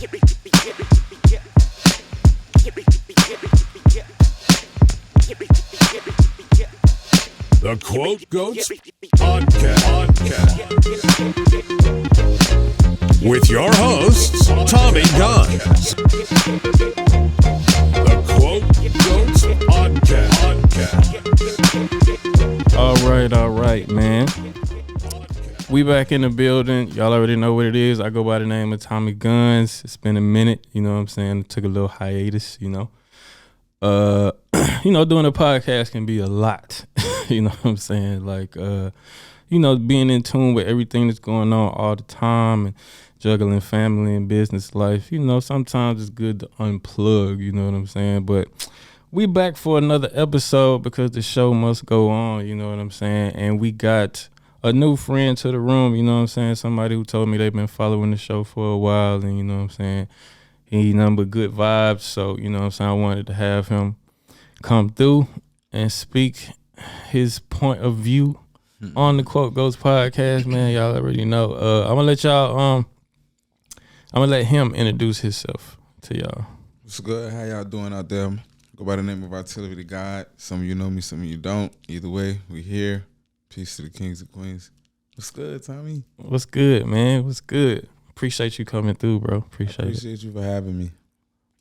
The Quote Goats Podcast. With your hosts, Tommy Guns. The Quote Goats Podcast. All right, man. We back in the building. Y'all already know what it is. I go by the name of Tommy Guns. It's been a minute, you know what I'm saying? Took a little hiatus, you know. Doing a podcast can be a lot. You know what I'm saying? Like, being in tune with everything that's going on all the time and juggling family and business life. You know, sometimes it's good to unplug, you know what I'm saying? But we back for another episode because the show must go on, you know what I'm saying? And we got a new friend to the room, you know what I'm saying? Somebody who told me they've been following the show for a while, and you know what I'm saying? He nothing but good vibes, so you know what I'm saying? I wanted to have him come through and speak his point of view on the Quote Goats Podcast, man. Y'all already know. I'm gonna let him introduce himself to y'all. What's good? How y'all doing out there? Go by the name of Artillery to God. Some of you know me, some of you don't. Either way, we here. Peace to the kings and queens. What's good, Tommy? What's good, man? What's good? Appreciate you coming through, bro. Appreciate you for having me.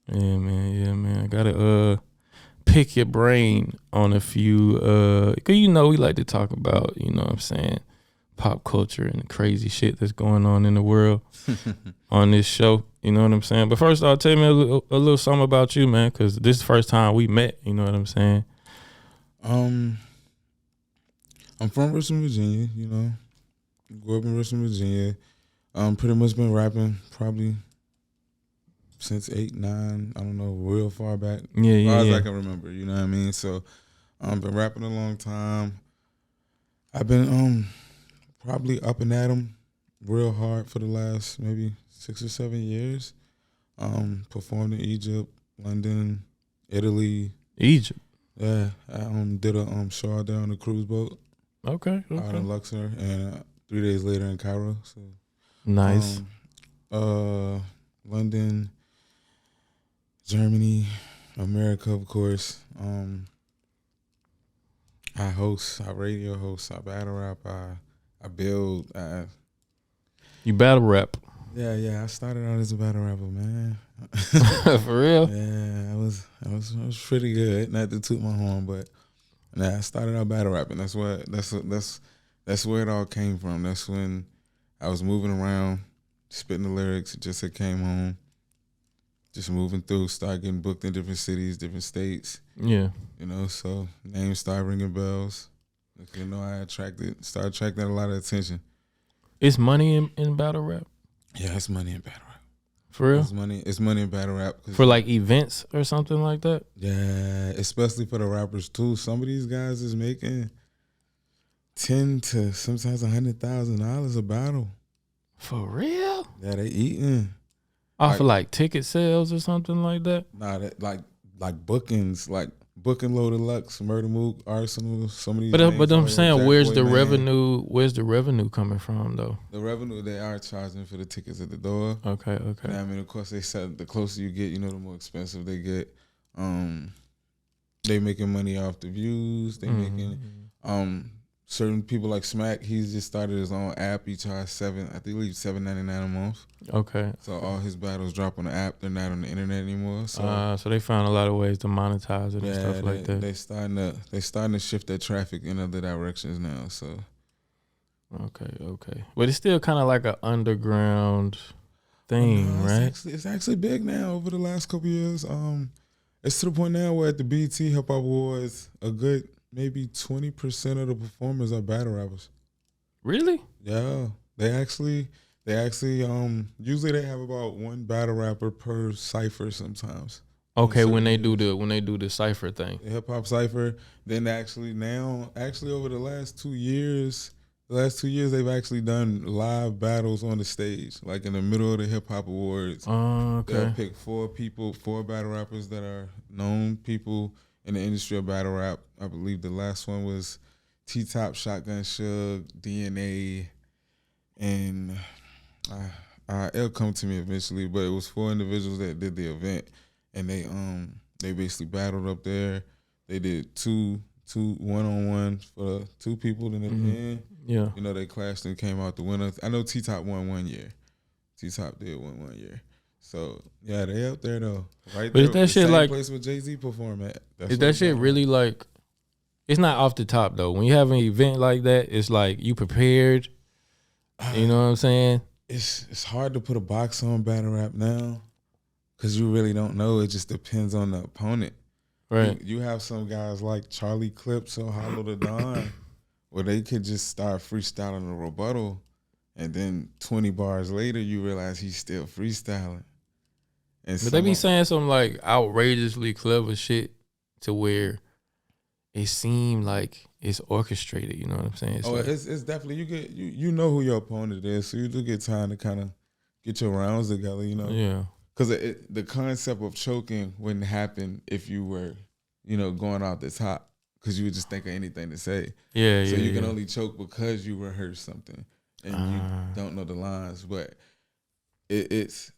Yeah, man. I gotta pick your brain on a few, cause you know we like to talk about, you know what I'm saying, pop culture and the crazy shit that's going on in the world on this show, you know what I'm saying? But first off, tell me a little something about you, man, cause this is the first time we met, you know what I'm saying? I'm from Richmond, Virginia, you know. Grew up in Richmond, Virginia. Pretty much been rapping probably since 8, 9, I don't know, real far back. As far as I can remember, you know what I mean? So I've been rapping a long time. I've been probably up and at 'em real hard for the last maybe 6 or 7 years. Performed in Egypt, London, Italy. Egypt? Yeah. I did a show out there on a cruise boat. Okay. Out in Luxor, and 3 days later in Cairo. So nice. London, Germany, America, of course. I host, I radio host, I battle rap, I build. You battle rap? Yeah. I started out as a battle rapper, man. For real? Yeah, I was pretty good. Not to toot my horn, but I started out battle rapping. That's where it all came from. That's when I was moving around, spitting the lyrics. Just had came home. Just moving through, started getting booked in different cities, different states. Yeah. You know, so names started ringing bells. You know, started attracting a lot of attention. Is money in battle rap? Yeah, it's money in battle rap. For real? It's money in battle rap. For like events or something like that? Yeah, especially for the rappers too. Some of these guys is making $10,000 to sometimes $100,000 a battle. For real? Yeah, they eating. Off of like ticket sales or something like that? Nah, that like bookings, like Booking Low Deluxe, Murder Mook, Arsenal, some of these. But I'm saying, Jack where's Boy the Man. revenue? Where's the revenue coming from though? The revenue they are charging for the tickets at the door. Okay. And I mean, of course, they said the closer you get, you know, the more expensive they get. They making money off the views. They making certain people like Smack. He's just started his own app. He charged $7.99 a month. Okay. So all his battles drop on the app. They're not on the internet anymore. So they found a lot of ways to monetize it and stuff like that. They starting to shift their traffic in other directions now. So okay. But it's still kind of like an underground thing, right? It's actually big now over the last couple of years. It's to the point now where at the BET Hip Hop Awards, a good maybe 20% of the performers are battle rappers. Really? Yeah. They actually usually they have about one battle rapper per cipher sometimes. Okay, when they do the cipher thing. The hip hop cipher. Then actually over the last 2 years, they've actually done live battles on the stage, like in the middle of the Hip Hop Awards. Oh, okay. They'll pick 4 battle rappers that are known people in the industry of battle rap. I believe the last one was T-Top, Shotgun Suge, DNA, and It'll come to me eventually, but it was 4 individuals that did the event, and they basically battled up there. They did two one-on-one for 2 people in the end. Yeah. You know, they clashed and came out the winner. I know T-Top won 1 year. T-Top did win 1 year. So yeah, they up there though. Right But there. is that the shit same like? place where Jay-Z perform at. That's Is what that it's shit about. really like? It's not off the top though. When you have an event like that, it's like you prepared. You know what I'm saying? It's hard to put a box on battle rap now, because you really don't know. It just depends on the opponent. Right. You have some guys like Charlie Clips or Hollow the Don, where they could just start freestyling a rebuttal, and then 20 bars later you realize he's still freestyling. And But they be saying some like outrageously clever shit to where it seemed like it's orchestrated. You know what I'm saying? It's definitely you know who your opponent is, so you do get time to kind of get your rounds together. You know. Yeah. Because the concept of choking wouldn't happen if you were, going out the top, because you would just think of anything to say. Yeah, so yeah. you can only choke because you rehearsed something and you don't know the lines. But it's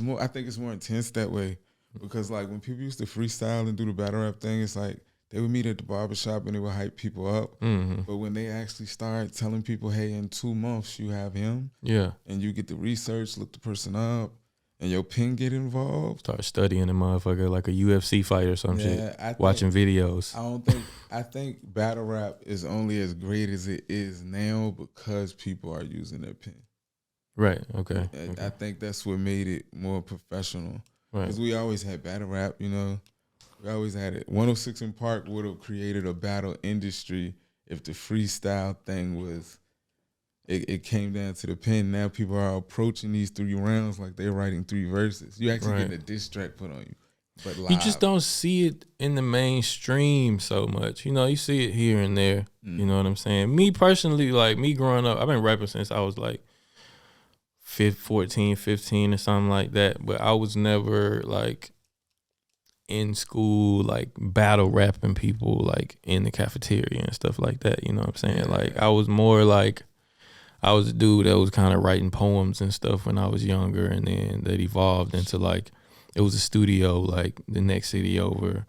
more. I think it's more intense that way, because like when people used to freestyle and do the battle rap thing, it's like they would meet at the barbershop and they would hype people up. Mm-hmm. But when they actually start telling people, hey, in 2 months you have him, Yeah. and you get the research, look the person up, and your pen get involved. Start studying the motherfucker like a UFC fight or some shit. Watching videos. I think battle rap is only as great as it is now because people are using their pen. Right. Okay. I think that's what made it more professional. Right. Because we always had battle rap, We always had it. 106 in Park would have created a battle industry if the freestyle thing was, it came down to the pen. Now people are approaching these 3 rounds like they're writing 3 verses. You actually getting a diss track put on you. But live. You just don't see it in the mainstream so much. You see it here and there. You know what I'm saying? Me personally, like me growing up, I've been rapping since I was like 14, 15 or something like that. But I was never like in school, like battle rapping people like in the cafeteria and stuff like that. You know what I'm saying? Yeah. Like I was more like, I was a dude that was kind of writing poems and stuff when I was younger, and then that evolved into like, it was a studio like the next city over.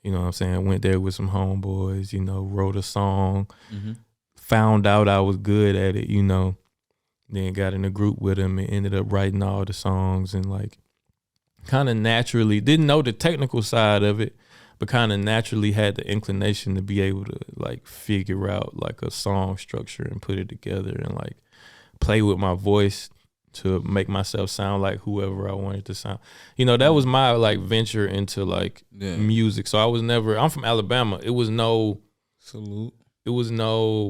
You know what I'm saying? I went there with some homeboys, wrote a song, found out I was good at it, then got in a group with them and ended up writing all the songs, and like kind of naturally, didn't know the technical side of it, but kind of naturally had the inclination to be able to like figure out like a song structure and put it together and like play with my voice to make myself sound like whoever I wanted to sound. That was my like venture into like music. So I'm from Alabama. It was no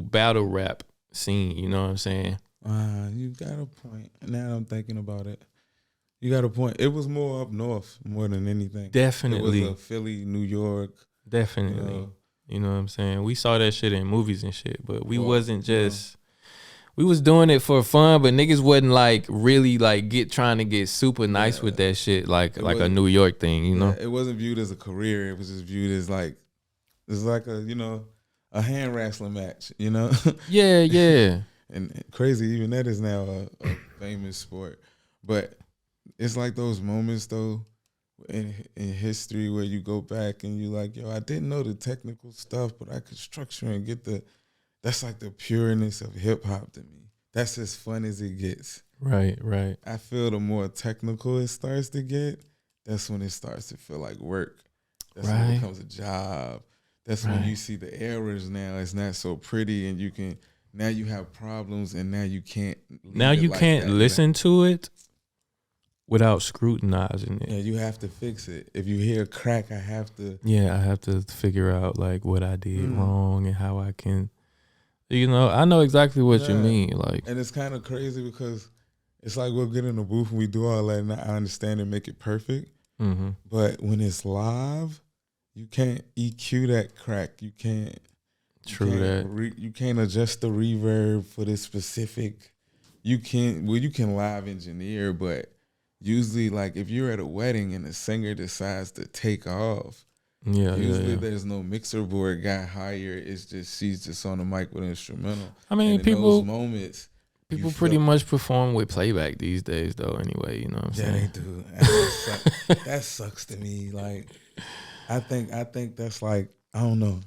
battle rap scene, you know what I'm saying? You got a point. Now I'm thinking about it. You got a point. It was more up north more than anything. Definitely. It was Philly, New York. Definitely. You know what I'm saying? We saw that shit in movies and shit, but we wasn't just... We was doing it for fun, but niggas wasn't like really like trying to get super nice with that shit like a New York thing, It wasn't viewed as a career. It was just viewed as like, it's like a hand wrestling match, Yeah. And crazy, even that is now a famous sport. But it's like those moments though in history where you go back and you like, yo, I didn't know the technical stuff, but I could structure and get that's like the pureness of hip hop to me. That's as fun as it gets. Right. I feel the more technical it starts to get, that's when it starts to feel like work. That's when it becomes a job. That's when you see the errors now. It's not so pretty, and now you have problems, and now you can't. Now you can't listen to it without scrutinizing it. Yeah, you have to fix it. If you hear a crack, I have to. Yeah, I have to figure out like what I did wrong and how I can. I know exactly what you mean. Like, and it's kind of crazy because it's like we'll get in the booth and we do all that, and I understand and make it perfect. Mm-hmm. But when it's live, you can't EQ that crack. You can't. You can't adjust the reverb for this specific. You can live engineer, but usually, like if you're at a wedding and the singer decides to take off. Usually there's no mixer board guy hired. It's just she's just on the mic with an instrumental. I mean, those moments, People pretty much perform with playback these days, though. Anyway, you know what I'm saying? Yeah, they do. That sucks to me. Like, I think that's like, I don't know.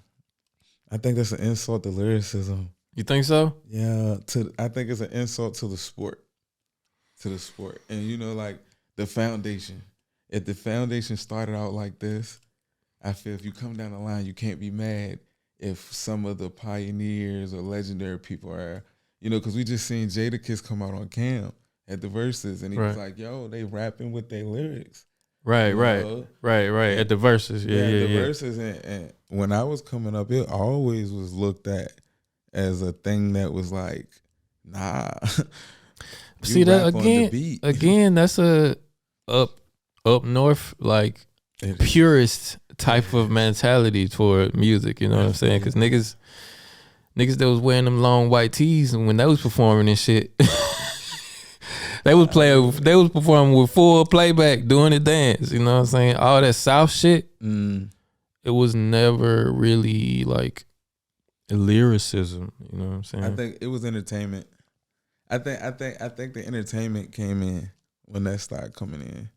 I think that's an insult to lyricism. You think so? Yeah, I think it's an insult to the sport. And you know, like the foundation. If the foundation started out like this, I feel if you come down the line, you can't be mad if some of the pioneers or legendary people are, you know, because we just seen Jadakiss come out on Cam at the verses, and he was like, "Yo, they rapping with their lyrics." Right, you know? right. At the verses, yeah. Verses, and when I was coming up, it always was looked at as a thing that was like, nah. See that again? That's a up north like purist type of mentality toward music. You know what I'm saying? Because niggas that was wearing them long white tees and when they was performing and shit, they was performing with full playback, doing the dance. You know what I'm saying? All that South shit. It was never really like lyricism. You know what I'm saying? I think it was entertainment. I think the entertainment came in when that started coming in.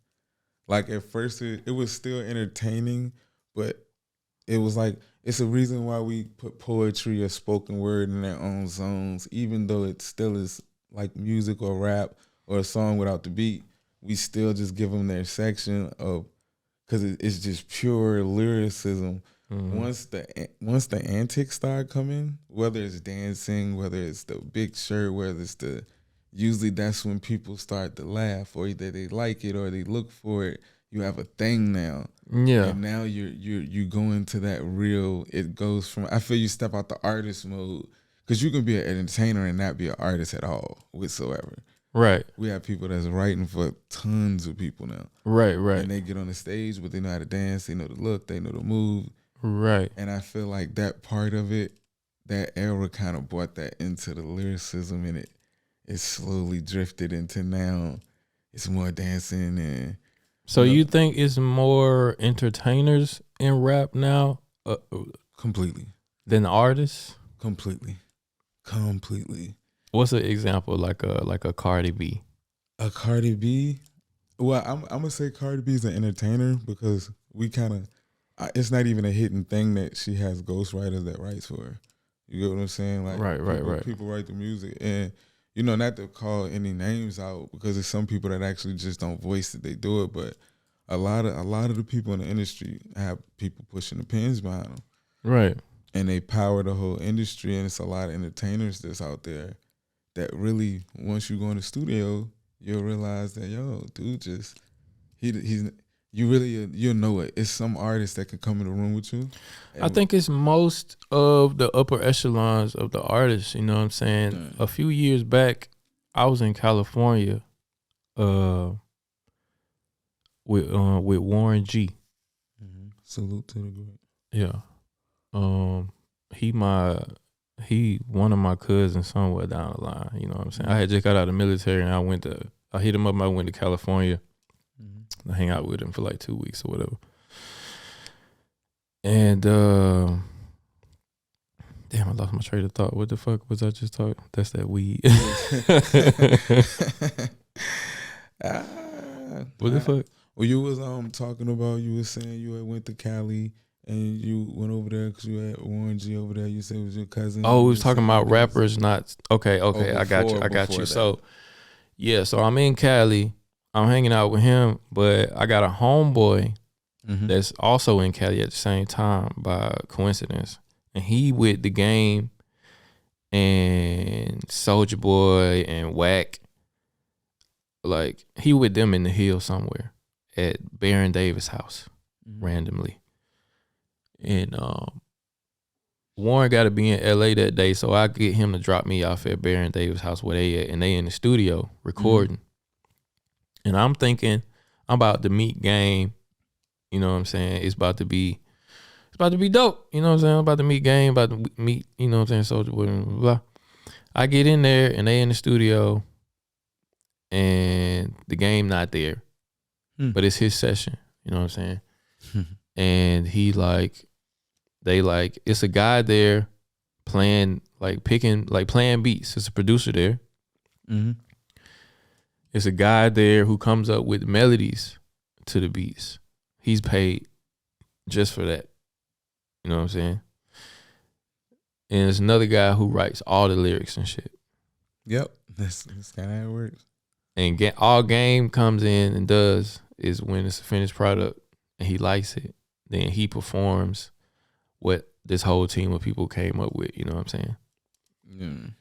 Like at first it was still entertaining, but it was like, it's a reason why we put poetry or spoken word in their own zones, even though it still is like music or rap or a song without the beat. We still just give them their section of, because it's just pure lyricism. Once the antics start coming, whether it's dancing, whether it's the big shirt, whether it's usually that's when people start to laugh, or either they like it or they look for it. You have a thing now. Yeah. And now you go into that real, it goes from, I feel you step out the artist mode, because you can be an entertainer and not be an artist at all whatsoever. Right. We have people that's writing for tons of people now. Right. And they get on the stage, but they know how to dance, they know the look, they know the move. Right. And I feel like that part of it, that era kind of brought that into the lyricism, and it slowly drifted into now it's more dancing. And so you think it's more entertainers in rap now? Completely. Than artists? Completely. What's an example like a Cardi B? A Cardi B? Well, I'm gonna say Cardi B is an entertainer, because we kind of, it's not even a hidden thing that she has ghostwriters that writes for her. You get what I'm saying? Like, right. People write the music, and you know, not to call any names out, because there's some people that actually just don't voice it; they do it. But a lot of the people in the industry have people pushing the pens behind them, right? And they power the whole industry. And it's a lot of entertainers that's out there that really, once you go in the studio, you'll realize that, yo, dude, just you'll know it. It's some artist that can come in the room with you. I think it's most of the upper echelons of the artists. You know what I'm saying? A few years back, I was in California, with Warren G. Salute to the group. Yeah, he one of my cousins somewhere down the line. You know what I'm saying? I had just got out of the military, and I hit him up. I went to California. I hang out with him for like 2 weeks or whatever. And damn, I lost my train of thought. What the fuck was I just talking? That's that weed. What the fuck? Well, you was talking about, you was saying you had went to Cali and you went over there because you had Warren G over there. You said it was your cousin. Oh, we was talking about rappers, not okay. I got you. So yeah, so I'm in Cali. I'm hanging out with him, but I got a homeboy that's also in Cali at the same time by coincidence. And he with The Game and Soulja Boy and Wack. Like, he with them in the hill somewhere at Baron Davis' house randomly. And Warren got to be in LA that day, so I get him to drop me off at Baron Davis' house where they at, and they in the studio recording. And I'm thinking I'm about to meet Game. You know what I'm saying? It's about to be dope. You know what I'm saying? I'm about to meet Game, about to meet, you know what I'm saying, Soulja Boy, blah, blah, blah. I get in there and they in the studio and The Game not there. But it's his session. You know what I'm saying? And he it's a guy there playing beats. It's a producer there. Mm-hmm. It's a guy there who comes up with melodies to the beats. He's paid just for that. You know what I'm saying? And there's another guy who writes all the lyrics and shit. Yep, that's kind of how it works. And all Game comes in and does is when it's a finished product and he likes it, then he performs what this whole team of people came up with. You know what I'm saying? Yeah.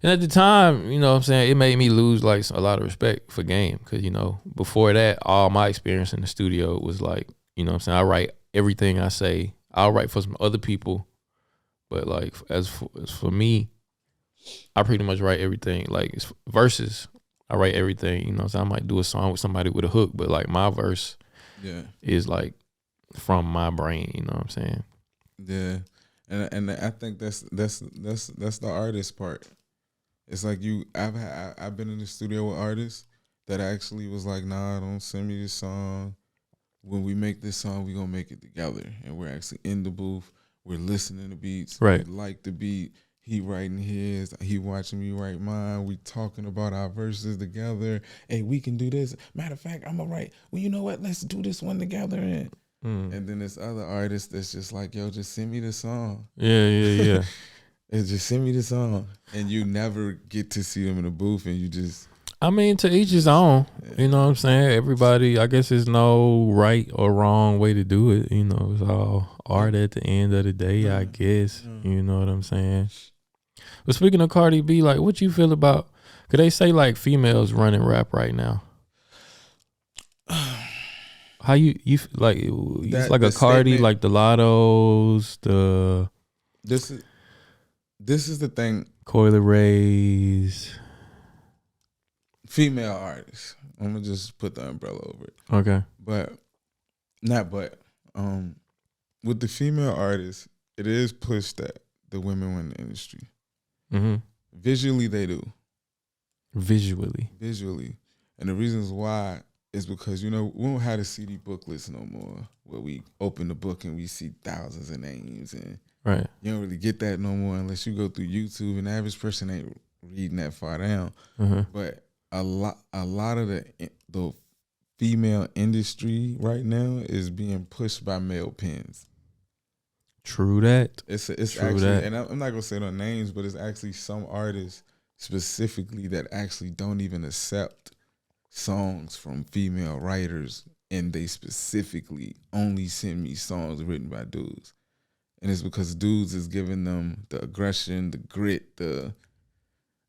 And at the time, you know what I'm saying, it made me lose like a lot of respect for Game because, you know, before that, all my experience in the studio was like, you know what I'm saying, I write everything I say. I'll write for some other people, but like as for me, I pretty much write everything. Like it's verses, I write everything. You know, so I might do a song with somebody with a hook, but like my verse, is like from my brain. You know what I'm saying? Yeah, and I think that's the artist part. It's like I've been in the studio with artists that actually was like, nah, don't send me this song. When we make this song, we gonna make it together, and we're actually in the booth. We're listening to beats. Right. We like the beat. He writing his. He watching me write mine. We talking about our verses together. Hey, we can do this. Matter of fact, I'm gonna write. Well, you know what? Let's do this one together. And then this other artist that's just like, yo, just send me the song. Yeah. It's just send me the song, and you never get to see them in the booth, and you just. I mean, to each his own. You know what I'm saying? Everybody, I guess there's no right or wrong way to do it. You know, it's all art at the end of the day, I guess. You know what I'm saying? But speaking of Cardi B, like, what you feel about, could they say like females running rap right now? How you like, it's like a Cardi, statement, like the Lottos, the. This is the thing. Coily Rays. Female artists. I'm gonna just put the umbrella over it. Okay. With the female artists, it is pushed that the women win the industry. Mm-hmm. Visually, they do. Visually. And the reasons why is because, you know, we don't have the CD booklets no more where we open the book and we see thousands of names, and right. You don't really get that no more unless you go through YouTube, and the average person ain't reading that far down. Mm-hmm. But a lot of the female industry right now is being pushed by male pens. True that. It's True actually that. And I'm not gonna say no names, but it's actually some artists specifically that actually don't even accept songs from female writers, and they specifically only send me songs written by dudes. And it's because dudes is giving them the aggression, the grit,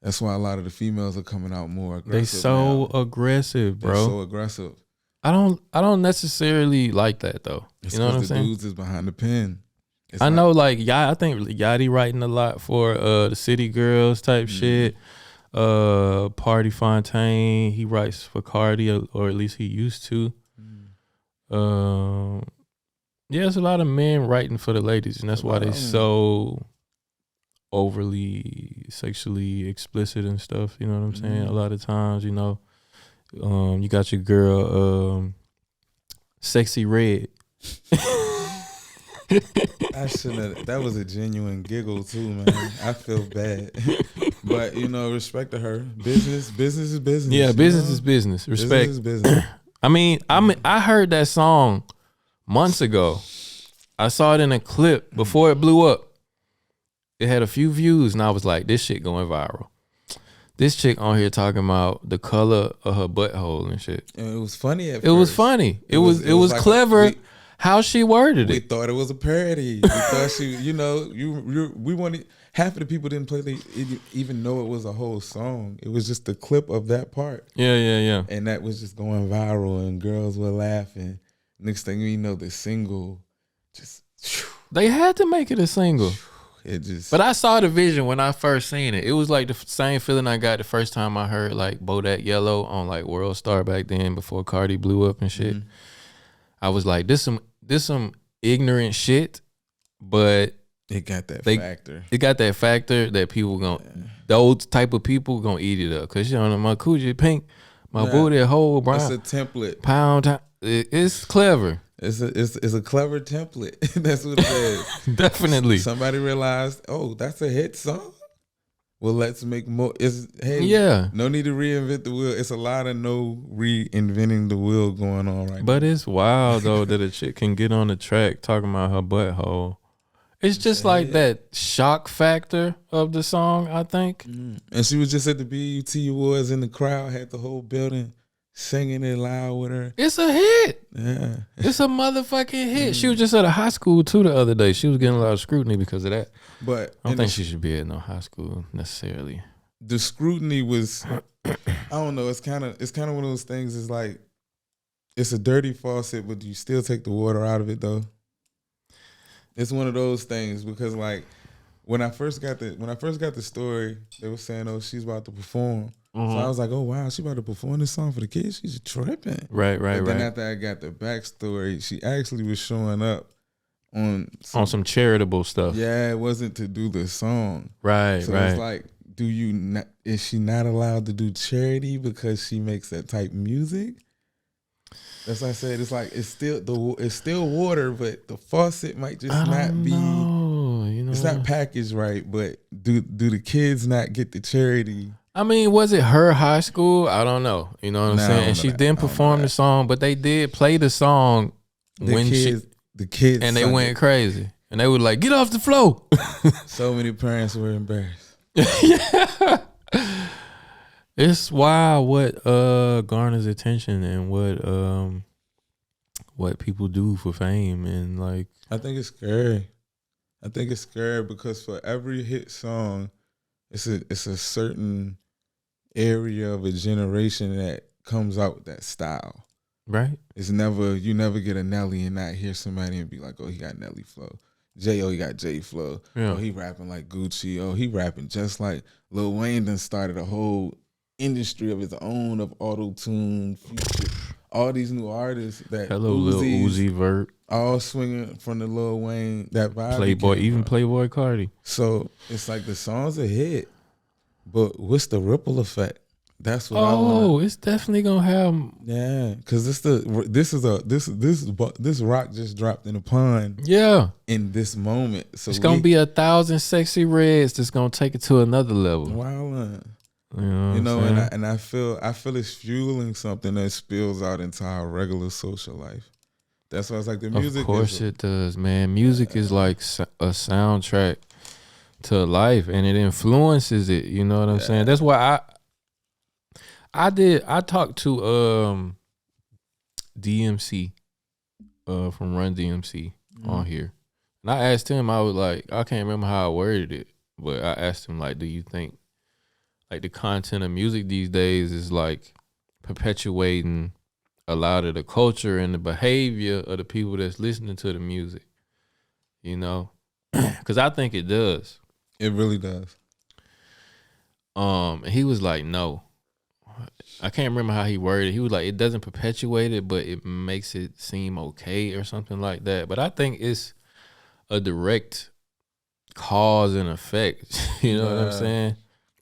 that's why a lot of the females are coming out more aggressive. They so aggressive, bro. They're so aggressive. I don't necessarily like that though. It's you know what I'm saying? The dudes is behind the pen. I know, like, I think Yachty writing a lot for the City Girls type shit. Party Fontaine, he writes for Cardi, or at least he used to. Yeah, there's a lot of men writing for the ladies, and that's why they so overly sexually explicit and stuff. You know what I'm saying? A lot of times, you know, you got your girl, Sexy Red. That was a genuine giggle too, man. I feel bad, but you know, respect to her. Business is business. Yeah, business is business. Respect. Business is business. I heard that song months ago. I saw it in a clip before it blew up. It had a few views, and I was like, "This shit going viral." This chick on here talking about the color of her butthole and shit. And it was funny at first. It was funny. It was like clever. How she worded it. We thought it was a parody. We thought she, you know, we wanted, half of the people didn't play, they even know it was a whole song. It was just a clip of that part. Yeah. And that was just going viral, and girls were laughing. Next thing you know, the single just. They had to make it a single. It just. But I saw the vision when I first seen it. It was like the same feeling I got the first time I heard like Bodak Yellow on like World Star back then before Cardi blew up and shit. I was like, this some ignorant shit, but it got that factor. It got that factor that people those type of people gonna eat it up. Cause you know my coochie pink, my booty whole brown. It's a template. Pound. It's clever. It's a clever template. That's what it is. Definitely. Somebody realized, oh, that's a hit song. Well, let's make more. Yeah. No need to reinvent the wheel. It's a lot of no reinventing the wheel going on right now. But it's wild though that a chick can get on the track talking about her butthole. It's just like that shock factor of the song, I think. And she was just at the BET Awards in the crowd, had the whole building singing it loud with her. It's a hit. Yeah. It's a motherfucking hit. She was just at a high school too the other day. She was getting a lot of scrutiny because of that. But I don't think she should be at no high school necessarily. The scrutiny was, I don't know. It's kind of one of those things. It's like it's a dirty faucet, but you still take the water out of it though. It's one of those things because like when I first got the story, they were saying, "Oh, she's about to perform." So I was like, "Oh wow, she about to perform this song for the kids? She's tripping." Right. But then after I got the backstory, she actually was showing up on some charitable stuff. Yeah, it wasn't to do the song. Right. So it's like, is she not allowed to do charity because she makes that type of music? That's why I said it's like it's still water, but the faucet might just not be. It's not packaged right. But do the kids not get the charity? I mean, was it her high school? I don't know. You know what I'm saying? And she didn't perform the song, but they did play the song the kids and they went crazy. And they were like, "Get off the floor." So many parents were embarrassed. Yeah. It's wild what garners attention and what people do for fame, and like I think it's scary. Because for every hit song, it's a certain area of a generation that comes out with that style. Right. You never get a Nelly and not hear somebody and be like, "Oh, he got Nelly flow." He got J flow. Yeah. Oh, he rapping like Gucci. Oh, he rapping just like Lil Wayne done started a whole industry of his own of auto-tune, Future, all these new artists that Lil Uzi Vert, all swinging from the Lil Wayne, that vibe. Playboy Cardi. So it's like the song's a hit, but what's the ripple effect? That's what I want. Oh, it's definitely gonna have. Yeah, because this rock just dropped in a pond. Yeah, in this moment, so it's gonna be 1,000 sexy reds that's gonna take it to another level. Wow. You know, and I feel it's fueling something that spills out into our regular social life. That's why it's like the music. Of course it does, man. Music is like a soundtrack to life, and it influences it. You know what I'm saying? That's why I talked to DMC from Run DMC on here, and I asked him. I was like, I can't remember how I worded it, but I asked him like, do you think like the content of music these days is like perpetuating a lot of the culture and the behavior of the people that's listening to the music, you know? Because I think it does. It really does. And he was like, no. I can't remember how he worded it. He was like, it doesn't perpetuate it, but it makes it seem okay or something like that. But I think it's a direct cause and effect. You know what I'm saying?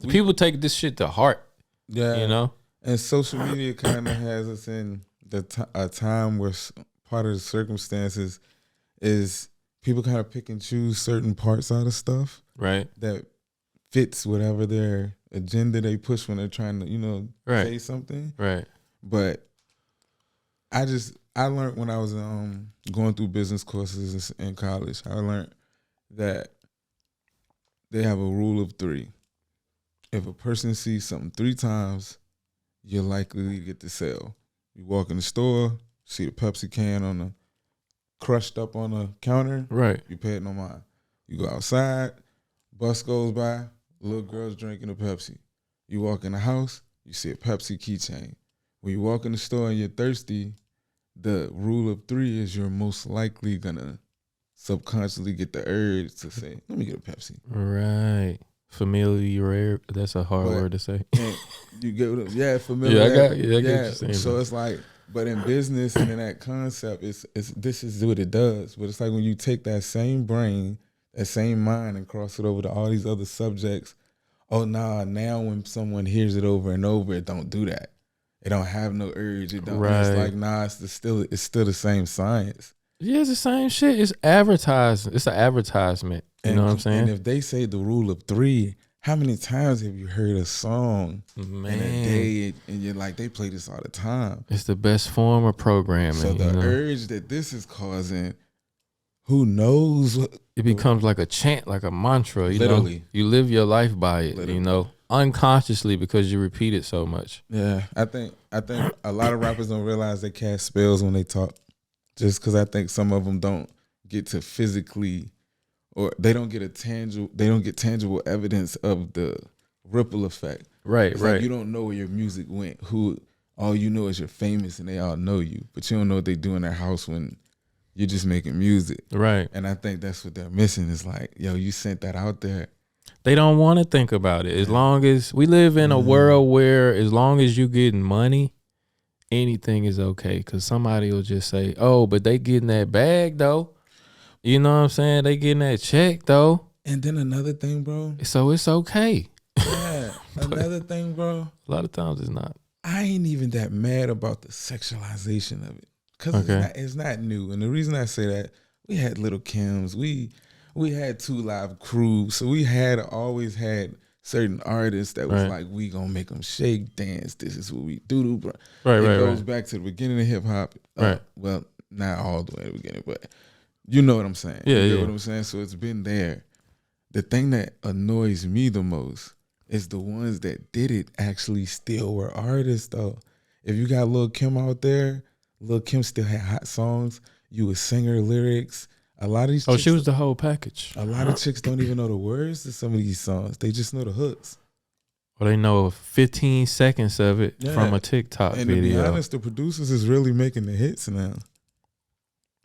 People take this shit to heart. Yeah. You know? And social media kind of has us in a time where part of the circumstances is people kind of pick and choose certain parts out of stuff. Right. That fits whatever their agenda they push when they're trying to, say something. Right. But I learned when I was going through business courses in college, I learned that they have a rule of 3. If a person sees something 3 times, you're likely to get the sale. You walk in the store, see the Pepsi can crushed up on the counter. Right. You pay it no mind. You go outside, bus goes by, little girl's drinking a Pepsi. You walk in the house, you see a Pepsi keychain. When you walk in the store and you're thirsty, the rule of 3 is you're most likely gonna subconsciously get the urge to say, "Let me get a Pepsi." Right. Familiar, that's a hard word to say. You get familiar. Yeah, I got what you're saying. So it's like, but in business and in that concept, this is what it does. But it's like when you take that same brain, that same mind, and cross it over to all these other subjects. Oh now when someone hears it over and over, it don't do that. It don't have no urge. It don't. Right. It's like it's still the same science. Yeah, it's the same shit. It's advertising. It's an advertisement. You know what I'm saying? And if they say the rule of 3, how many times have you heard a song Man, in a day and you're like, they play this all the time? it's the best form of programming. So the urge that this is causing, who knows what it becomes like a chant, like a mantra. You Literally. know, you live your life by it. Literally. You know, unconsciously because you repeat it so much. Yeah, I think a lot of rappers don't realize they cast spells when they talk, just because I think some of them don't get to physically, or they don't get tangible evidence of the ripple effect. Right, It's right. like you don't know where your music went. All you know is you're famous and they all know you, but you don't know what they do in their house when you're just making music. Right. And I think that's what they're missing. Is like, yo, you sent that out there. They don't want to think about it. As long as we live in a world where as long as you getting money, anything is okay. Because somebody will just say, oh, but they getting that bag though. You know what I'm saying? They getting that check though. And then another thing, bro. So it's okay. Yeah, another thing, bro. A lot of times it's not. I ain't even that mad about the sexualization of it, because it's not new. And the reason I say that, we had Little Kims, we had 2 Live Crew, so we always had certain artists that was like, we gonna make them shake, dance. This is what we do, bro. It goes back to the beginning of hip hop. Right. Well, not all the way to the beginning, but you know what I'm saying. Yeah, you know what I'm saying. So it's been there. The thing that annoys me the most is the ones that did it actually still were artists, though. If you got Lil' Kim out there, Lil' Kim still had hot songs. You would sing her lyrics. A lot of these chicks, she was the whole package. a lot of chicks don't even know the words to some of these songs. They just know the hooks. Or they know 15 seconds of it from a TikTok and video. To be honest, the producers is really making the hits now.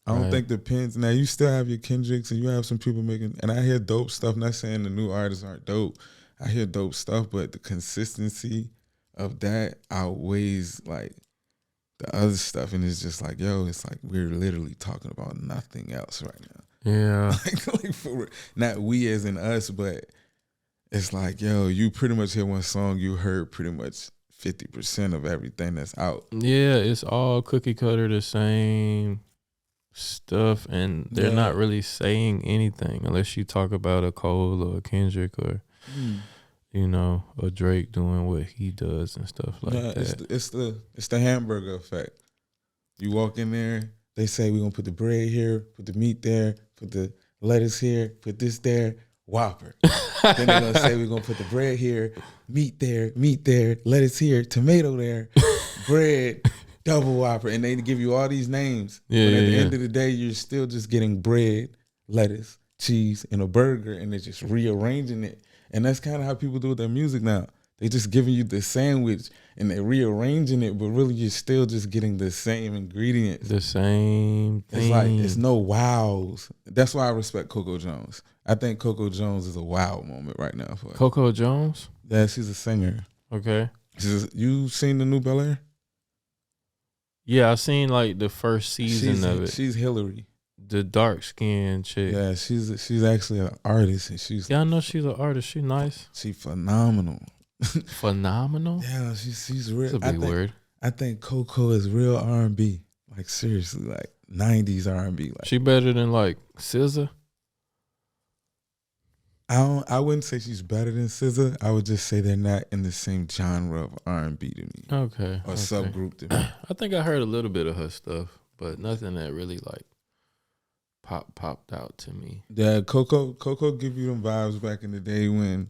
I don't think the pins. Now you still have your Kendricks and you have some people making, and I hear dope stuff. Not saying the new artists aren't dope. I hear dope stuff, but the consistency of that outweighs like the other stuff, and it's just like, yo, it's like we're literally talking about nothing else right now. Yeah, like for, not we as in us, but it's like, yo, you pretty much hear one song, you heard pretty much 50% of everything that's out. Yeah, it's all cookie cutter, the same stuff, and they're not really saying anything unless you talk about a Cole or a Kendrick or you know, a Drake doing what he does and stuff like that. It's the hamburger effect. You walk in there, they say we're gonna put the bread here, put the meat there, put the lettuce here, put this there, Whopper. Then they're gonna say we're gonna put the bread here, meat there, lettuce here, tomato there, bread, double Whopper, and they give you all these names. Yeah, but at the end of the day, you're still just getting bread, lettuce, cheese, and a burger, and they're just rearranging it. And that's kind of how people do with their music now. They just giving you the sandwich and they're rearranging it, but really you're still just getting the same ingredients. The same thing. It's like, it's no wows. That's why I respect Coco Jones. I think Coco Jones is a wow moment right now for her. Coco Jones? Yeah, she's a singer. Okay. You seen the new Bel Air? Yeah, I seen like the first season of it. She's Hillary. The dark skinned chick. Yeah, she's actually an artist, and she's I know she's an artist. She's nice. She's phenomenal. Phenomenal? Yeah, she's real. That's a big word. I think Coco is real R&B. Like seriously, like 90s R&B. Like, she better than like SZA? I wouldn't say she's better than SZA. I would just say they're not in the same genre of R&B to me. Okay. Or subgroup to me. I think I heard a little bit of her stuff, but nothing that really like popped out to me. Yeah, Coco give you them vibes back in the day when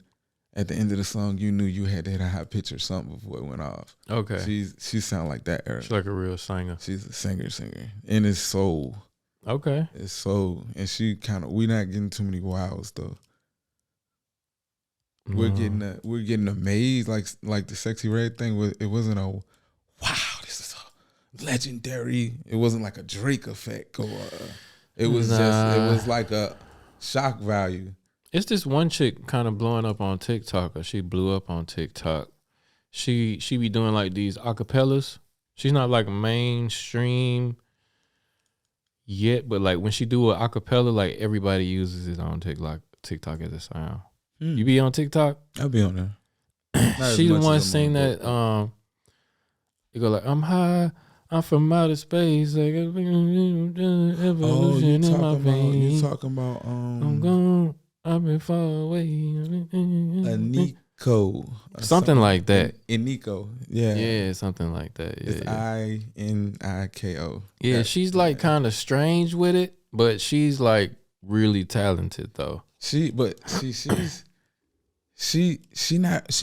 at the end of the song you knew you had to hit a high pitch or something before it went off. Okay. She sound like that era. She's like a real singer. She's a singer. And it's soul. Okay. It's soul. And she we not getting too many wows though. We're getting amazed like the Sexy Red thing. It wasn't a wow, this is a legendary. It wasn't like a Drake effect or it was it was like a shock value. It's this one chick kind of blowing up on TikTok, or she blew up on TikTok. She be doing like these acapellas. She's not like mainstream yet, but like when she do an acapella, like everybody uses it on TikTok as a sound. You be on TikTok? I'll be on there. She the one saying that you go like, I'm high, I'm from outer space, like evolution in my veins. You talking about I'm gone. I've been far away. Nico. Something like that. In Nico. Yeah. Yeah, something like that. Yeah, It's INIKO. Yeah, she's like kind of strange with it, but she's like really talented though. She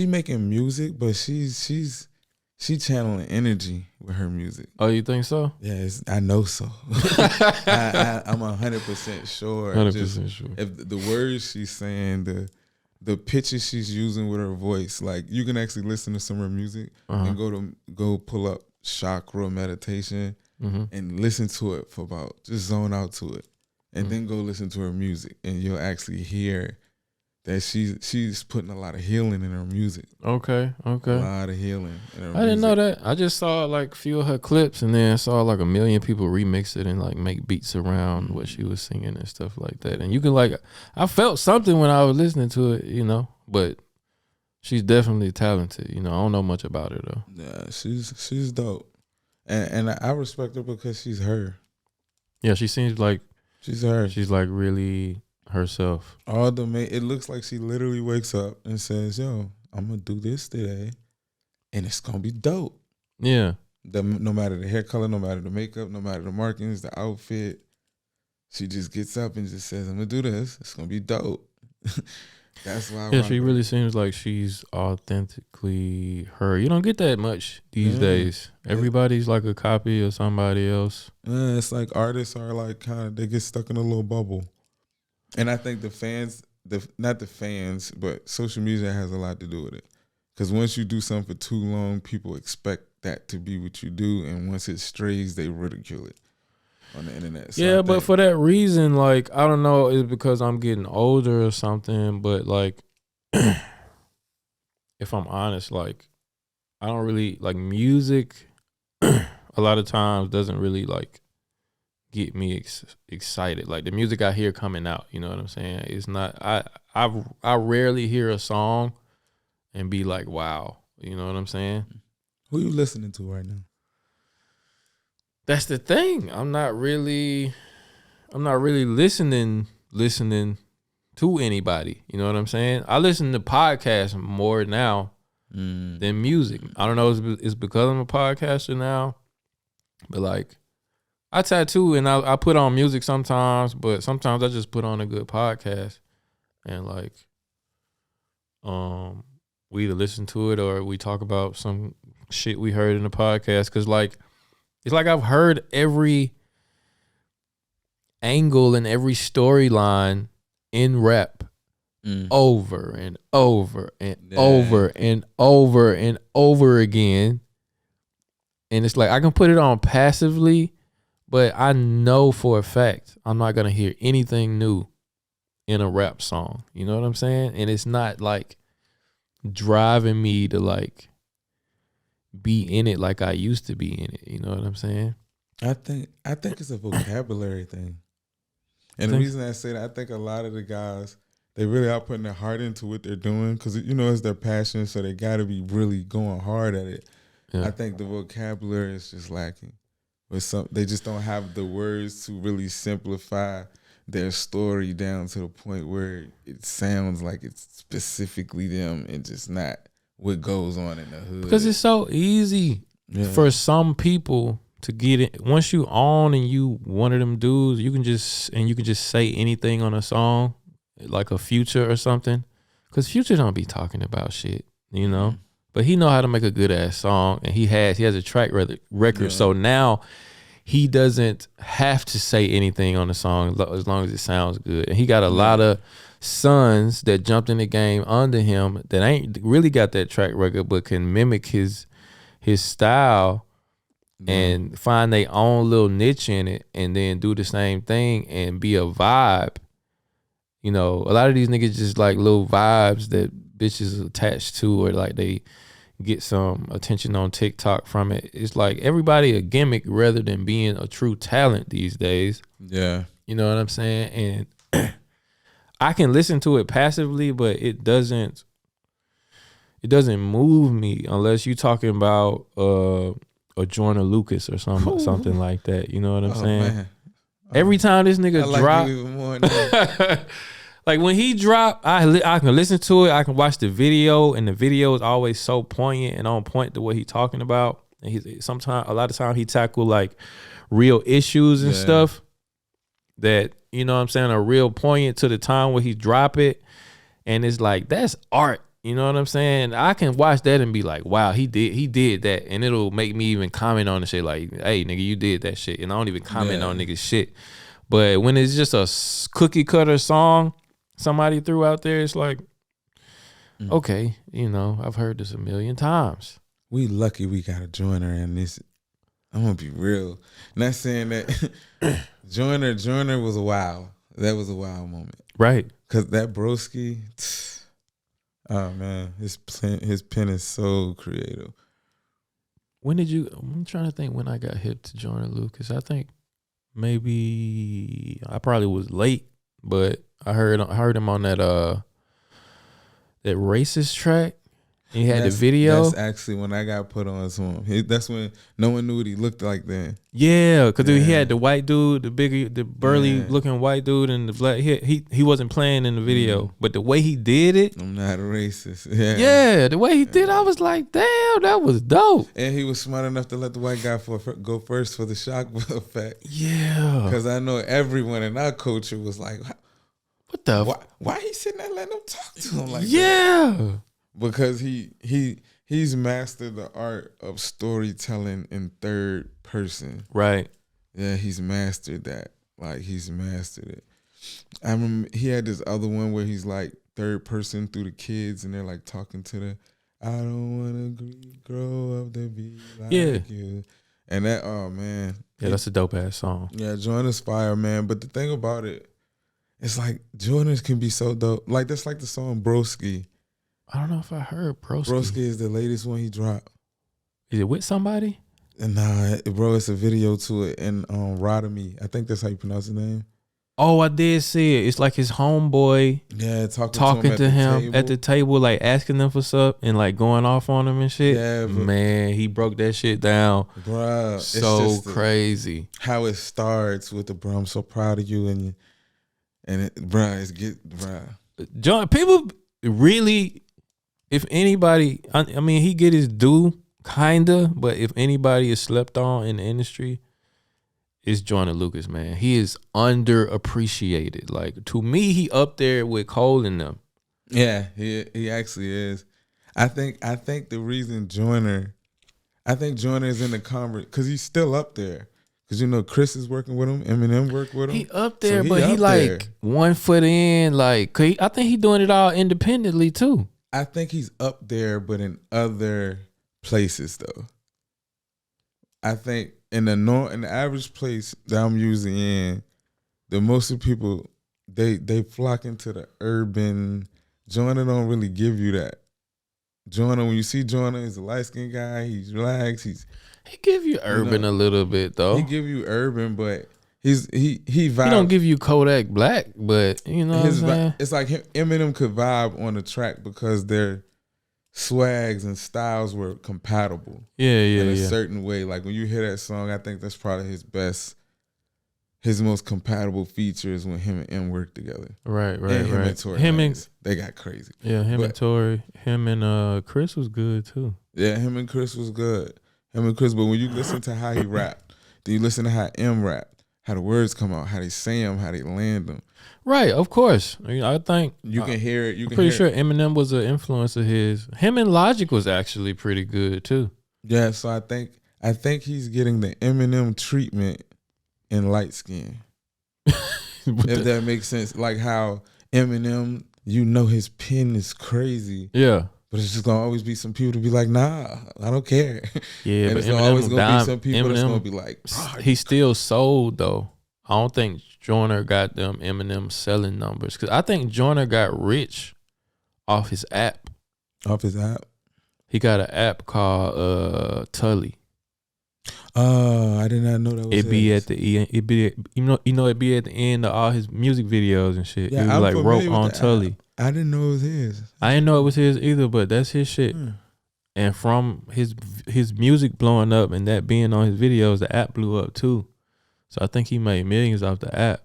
making music, but she channeling energy with her music. Oh, you think so? Yes, I know so. I'm 100% sure. 100% sure. If the words she's saying, the pitches she's using with her voice, like you can actually listen to some of her music and go pull up chakra meditation and listen to it for about, just zone out to it, and then go listen to her music, and you'll actually hear that she's putting a lot of healing in her music. Okay. A lot of healing in her music. I didn't know that. I just saw like a few of her clips, and then saw like 1 million people remix it and like make beats around what she was singing and stuff like that. And you can like, I felt something when I was listening to it, you know. But she's definitely talented. You know, I don't know much about her though. Yeah, she's dope, and I respect her because she's her. Yeah, she seems like she's her. She's like really herself. It looks like she literally wakes up and says, "Yo, I'm gonna do this today, and it's gonna be dope." Yeah. No matter the hair color, no matter the makeup, no matter the markings, the outfit, she just gets up and just says, "I'm gonna do this. It's gonna be dope." That's why. Yeah, she really seems like she's authentically her. You don't get that much these days. Everybody's like a copy of somebody else. Yeah, it's like artists are like they get stuck in a little bubble. And I think the fans, not the fans, but social media has a lot to do with it. Because once you do something for too long, people expect that to be what you do. And once it strays, they ridicule it on the internet. So yeah, but for that reason, like, I don't know, it's because I'm getting older or something. But like, if I'm honest, like, I don't really, like, music a lot of times doesn't really, like, get me excited. Like the music I hear coming out, you know what I'm saying? It's not. I rarely hear a song and be like, wow, you know what I'm saying? Who you listening to right now? That's the thing. I'm not really listening to anybody. You know what I'm saying? I listen to podcasts more now than music. I don't know if it's because I'm a podcaster now, but like, I tattoo and I put on music sometimes, but sometimes I just put on a good podcast and like we either listen to it or we talk about some shit we heard in the podcast. Cause like it's like I've heard every angle and every storyline in rap over and over and over and over and over again. And it's like I can put it on passively, but I know for a fact I'm not going to hear anything new in a rap song. You know what I'm saying? And it's not like driving me to like be in it like I used to be in it. You know what I'm saying? I think it's a vocabulary thing. And the reason I say that, I think a lot of the guys, they really are putting their heart into what they're doing because, you know, it's their passion. So they got to be really going hard at it. Yeah. I think the vocabulary is just lacking. They just don't have the words to really simplify their story down to the point where it sounds like it's specifically them and just not what goes on in the hood. Because it's so easy for some people to get it. Once you on and you one of them dudes, you can just say anything on a song, like a Future or something. Because Future don't be talking about shit, you know. But he know how to make a good ass song, and he has a track record. Yeah. So now he doesn't have to say anything on the song as long as it sounds good. And he got a lot of sons that jumped in the game under him that ain't really got that track record, but can mimic his style and find their own little niche in it, and then do the same thing and be a vibe. You know, a lot of these niggas just like little vibes that bitches attached to, or like they get some attention on TikTok from it. It's like everybody a gimmick rather than being a true talent these days. Yeah. You know what I'm saying? And I can listen to it passively, but it doesn't move me unless you're talking about a Joyner Lucas or something like that. You know what I'm saying? Man. Every time this nigga drop, Like when he dropped, I can listen to it. I can watch the video, and the video is always so poignant and on point to what he's talking about. And a lot of time he tackle like real issues and stuff that, you know what I'm saying, are real poignant to the time where he drop it. And it's like, that's art. You know what I'm saying? I can watch that and be like, wow, he did that. And it'll make me even comment on the shit like, hey, nigga, you did that shit. And I don't even comment on niggas shit. But when it's just a cookie cutter song somebody threw out there, it's like, okay, you know, I've heard this a million times. We lucky we got a Joyner in this. I'm gonna be real. Not saying that Joyner was a wow. That was a wow moment. Right. Cause that broski, oh man, his pen is so creative. I'm trying to think when I got hip to Joyner Lucas. I think maybe I probably was late, but I heard him on that racist track. He had the video. That's actually when I got put on to him. That's when no one knew what he looked like then. Yeah, because he had the white dude, the burly looking white dude, and the black. He wasn't playing in the video, but the way he did it. I'm not a racist. Yeah, the way he did, I was like, damn, that was dope. And he was smart enough to let the white guy go first for the shock effect. Yeah, because I know everyone in our culture was like, what the? Why he sitting there letting them talk to him like that? Yeah. Because he's mastered the art of storytelling in third person. Right. Yeah, he's mastered that. Like, he's mastered it. I remember he had this other one where he's like third person through the kids and they're like talking to the, I don't want to grow up to be like you. And that, oh man. Yeah, that's a dope ass song. Yeah, Joyner's fire, man. But the thing about it, it's like Joyner's can be so dope. Like, that's like the song Broski. I don't know if I heard Broski. Broski is the latest one he dropped. Is it with somebody? Nah, bro, it's a video to it. And Rodamy, I think that's how you pronounce his name. Oh, I did see it. It's like his homeboy. Yeah, talking to him at the table, like asking them for stuff and like going off on him and shit. Yeah, man, he broke that shit down. Bruh, so crazy. How it starts with the bro, I'm so proud of you, and John, people really. If anybody, I mean, he get his due, kinda, but if anybody is slept on in the industry, it's Joyner Lucas, man. He is underappreciated. Like, to me, he up there with Cole and them. Yeah, he actually is. I think the reason Joyner is in the conversation, because he's still up there. Because, you know, Chris is working with him, Eminem worked with him. He up there, so but he like 1 foot in, like, I think he doing it all independently, too. I think he's up there, but in other places though. I think in the average place that I'm usually in, the most of people they flock into the urban. Joyner don't really give you that. Joyner, when you see Joyner, he's a light skinned guy. He's relaxed. He give you urban a little bit though. He give you urban, but he vibes. He don't give you Kodak Black, but you know what I'm saying? It's like Eminem could vibe on the track because their swags and styles were compatible. In a certain way. Like when you hear that song, I think that's probably his most compatible features when him and M work together. Right. And him and Tory. They got crazy. Yeah, and Tory. Him and Chris was good too. Yeah, him and Chris was good. But when you listen to how he rapped, then you listen to how M rapped. How the words come out, how they say them, how they land them. Right, of course. I think you can hear it. I'm pretty sure Eminem was an influence of his. Him and Logic was actually pretty good too. Yeah, so I think he's getting the Eminem treatment in light skin. If that makes sense. Like how Eminem, you know his pen is crazy. Yeah. But it's just gonna always be some people to be like, nah, I don't care. Yeah, and but it's always gonna be some people that's gonna be like, he still sold though. I don't think Joyner got them Eminem selling numbers because I think Joyner got rich off his app. Off his app? He got an app called Tully. Oh, I did not know that was It'd be at the end. It'd be at the end of all his music videos and shit. Yeah, it was I'm like wrote on app. Tully. I didn't know it was his. I didn't know it was his either, but that's his shit. And from his music blowing up and that being on his videos, the app blew up too. So I think he made millions off the app.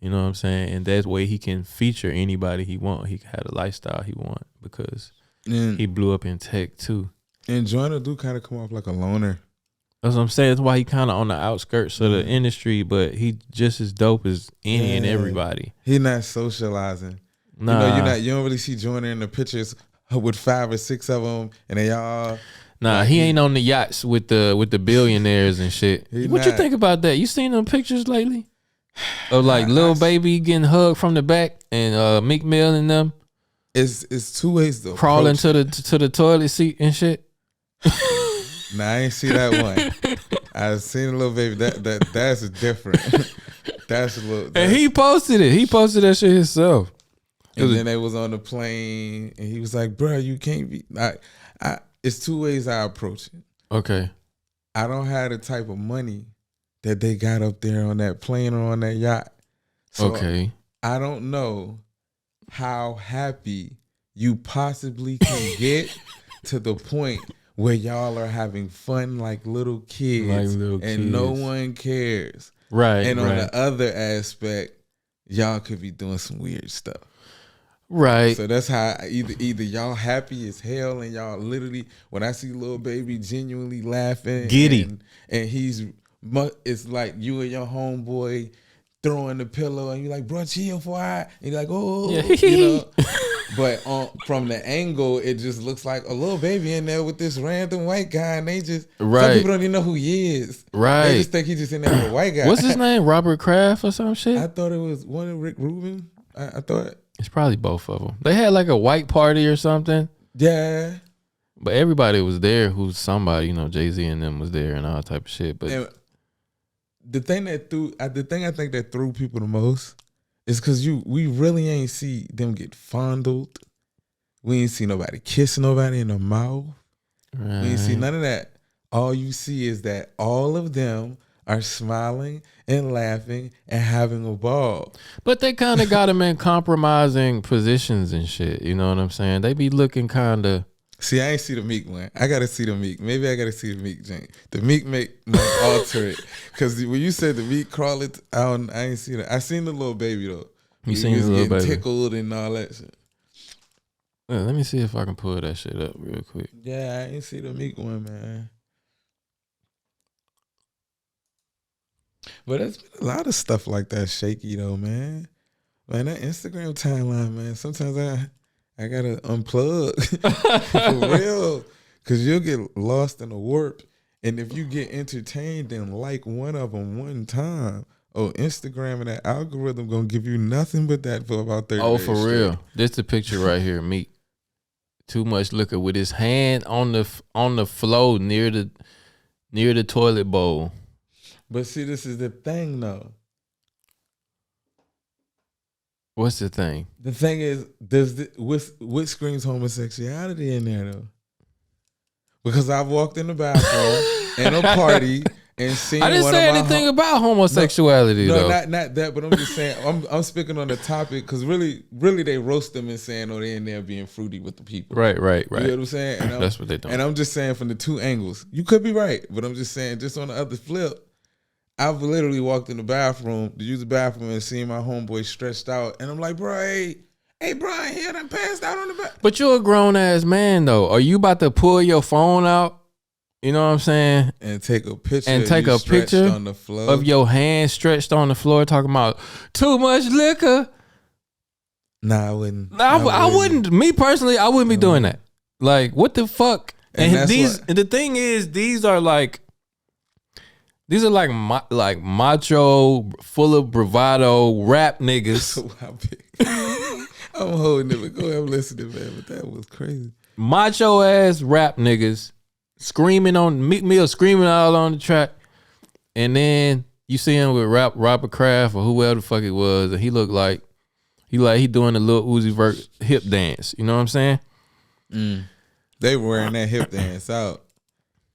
You know what I'm saying? And that way he can feature anybody he want. He can have the lifestyle he want because he blew up in tech too. And Joyner do kind of come off like a loner. That's what I'm saying. That's why he kind of on the outskirts of the industry, but he just as dope as any and everybody. He not socializing. Nah. You don't really see Joyner in the pictures with 5 or 6 of them, and they all. Nah, he ain't on the yachts with the billionaires and shit. What you think about that? You seen them pictures lately? Of like Lil Baby getting hugged from the back and Meek Mill and them. It's 2 ways though. Crawling to the toilet seat and shit. Nah, I ain't see that one. I've seen Lil Baby. That's different. That's a little. And he posted it. He posted that shit himself. And then they was on the plane, and he was like, "Bro, you can't be." It's 2 ways I approach it. Okay. I don't have the type of money that they got up there on that plane or on that yacht. So okay. I don't know how happy you possibly can get to the point where y'all are having fun like little kids, and no one cares. Right. And on the other aspect, y'all could be doing some weird stuff. Right. So that's how either y'all happy as hell and y'all literally, when I see Lil Baby genuinely laughing, giddy, and it's like you and your homeboy throwing the pillow and you're like, bro, chill for and you're like, oh, you know. But from the angle, it just looks like a Lil Baby in there with this random white guy, and they just some people don't even know who he is. Right. They just think he's just in there with a white guy. What's his name? Robert Kraft or some shit? I thought it was one of Rick Rubin. I thought it's probably both of them. They had like a white party or something. Yeah. But everybody was there who's somebody, you know, Jay-Z and them was there and all type of shit. But and the thing I think that threw people the most is because we really ain't see them get fondled. We ain't see nobody kiss nobody in the mouth. Right. We ain't see none of that. All you see is that all of them are smiling and laughing and having a ball. But they kind of got them in compromising positions and shit. You know what I'm saying? They be looking kind of. See, I ain't see the Meek one. I gotta see the Meek. Maybe I gotta see the Meek Jane. The Meek might alter it. Cause when you said the Meek crawl it, I ain't see that. I seen the Lil Baby though. You seen the Lil Baby? Tickled and all that shit. Let me see if I can pull that shit up real quick. Yeah, I ain't see the Meek one, man. But there's been a lot of stuff like that shaky though, man. Man, that Instagram timeline, man. Sometimes I gotta unplug for real, cause you'll get lost in a warp. And if you get entertained and like one of them one time, Instagram and that algorithm gonna give you nothing but that for about 30 days. Oh, for real. This the picture right here, Meek. Too much liquor with his hand on the floor near the toilet bowl. But see, this is the thing though. What's the thing? The thing is, what screams homosexuality in there though? Because I've walked in the bathroom in a party and seen. I didn't say anything about homosexuality though. No, not that. But I'm just saying. I'm speaking on the topic because really, they roast them and saying, they in there being fruity with the people. Right. You know what I'm saying? And that's what they do. And I'm just saying from the 2 angles. You could be right, but I'm just saying, just on the other flip, I've literally walked in the bathroom to use the bathroom and seen my homeboy stretched out, and I'm like, bro, hey, Brian, here done passed out on the back. But you're a grown ass man though. Are you about to pull your phone out? You know what I'm saying? And take a picture. On the floor of your hand stretched on the floor, talking about too much liquor. Nah, I wouldn't. I wouldn't. Me personally, I wouldn't be doing that. Like, what the fuck? And the thing is, these are like macho, full of bravado rap niggas. I'm holding it, but go ahead and listen, man. But that was crazy. Macho ass rap niggas screaming on Meek Mill, screaming all on the track, and then you see him with Robert Kraft or whoever the fuck it was, and he looked like he doing a little Uzi Vert hip dance. You know what I'm saying? They were wearing that hip dance out.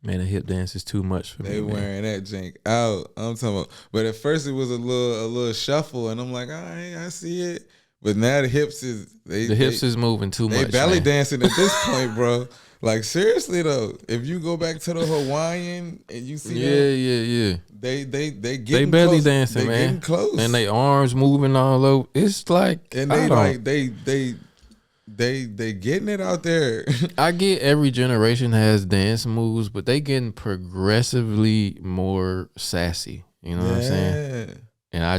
Man, the hip dance is too much for me. They wearing that jank out. I'm talking about. But at first it was a little shuffle, and I'm like, all right, I see it. But now the hips is moving too much. They belly dancing at this point, bro. Like seriously though, if you go back to the Hawaiian and you see Yeah. they They getting belly close. dancing, They man. getting close, And they arms moving all over. It's like, and I they don't- like they getting it out there. I get every generation has dance moves, but they getting progressively more sassy. You know what I'm saying? And I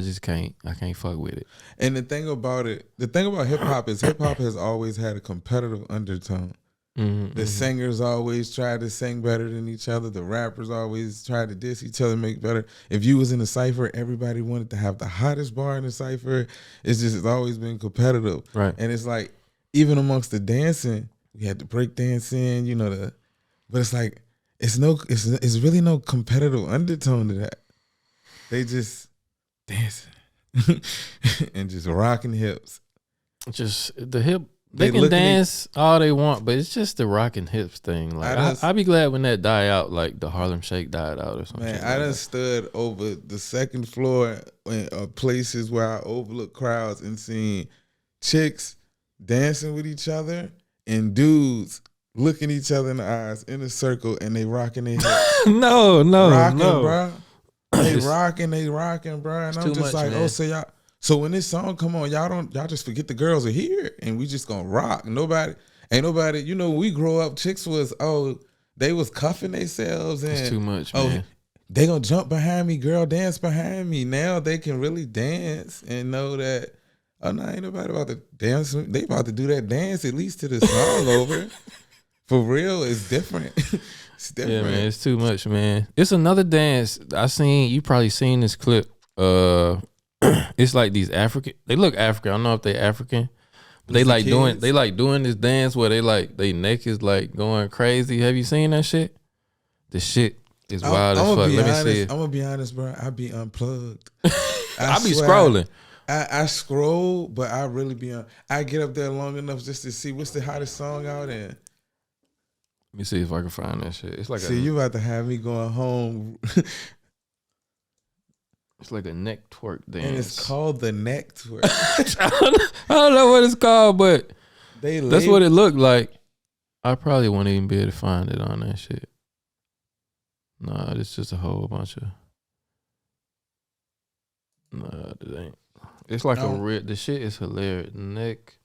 can't fuck with it. And the thing about hip hop is hip hop has always had a competitive undertone. The singers always try to sing better than each other. The rappers always try to diss each other, make better. If you was in a cipher, everybody wanted to have the hottest bar in the cipher. It's always been competitive. Right. And it's like, even amongst the dancing, we had the break dancing, but it's like, it's really no competitive undertone to that. They just dancing and just rocking hips. Just the hip. They They can dance all they want, but it's just the rocking hips thing. Like I'd be glad when that die out, like the Harlem Shake died out or something. Man, I done stood over the second floor in places where I overlook crowds and seen chicks dancing with each other and dudes looking each other in the eyes in a circle and they rocking their hips. no, rocking, no, bro. They rocking, bro. And I'm just much, like, man. so y'all. So when this song come on, y'all just forget the girls are here and we just gonna rock. Ain't nobody. When we grow up, chicks was they was cuffing themselves and it's too much, man. They gonna jump behind me, girl, dance behind me. Now they can really dance and know that. Oh no, ain't nobody about to dance. They about to do that dance at least to the song over. For real, it's different. It's different. Yeah, man, it's too much, man. It's another dance I seen. You probably seen this clip. It's like these African. They look African. I don't know if they African, but they like doing this dance where they neck is like going crazy. Have you seen that shit? The shit is wild as fuck. Let me see it. I'm gonna be honest, bro. I be unplugged. I be scrolling. I scroll, but I really be on. I get up there long enough just to see what's the hottest song out there. Let me see if I can find that shit. It's like you about to have me going home. It's like a neck twerk dance. And it's called the neck twerk. I don't know what it's called, but that's what it looked like. I probably won't even be able to find it on that shit. Nah, it's just a whole bunch of. Nah, it ain't. It's like the shit is hilarious. Neck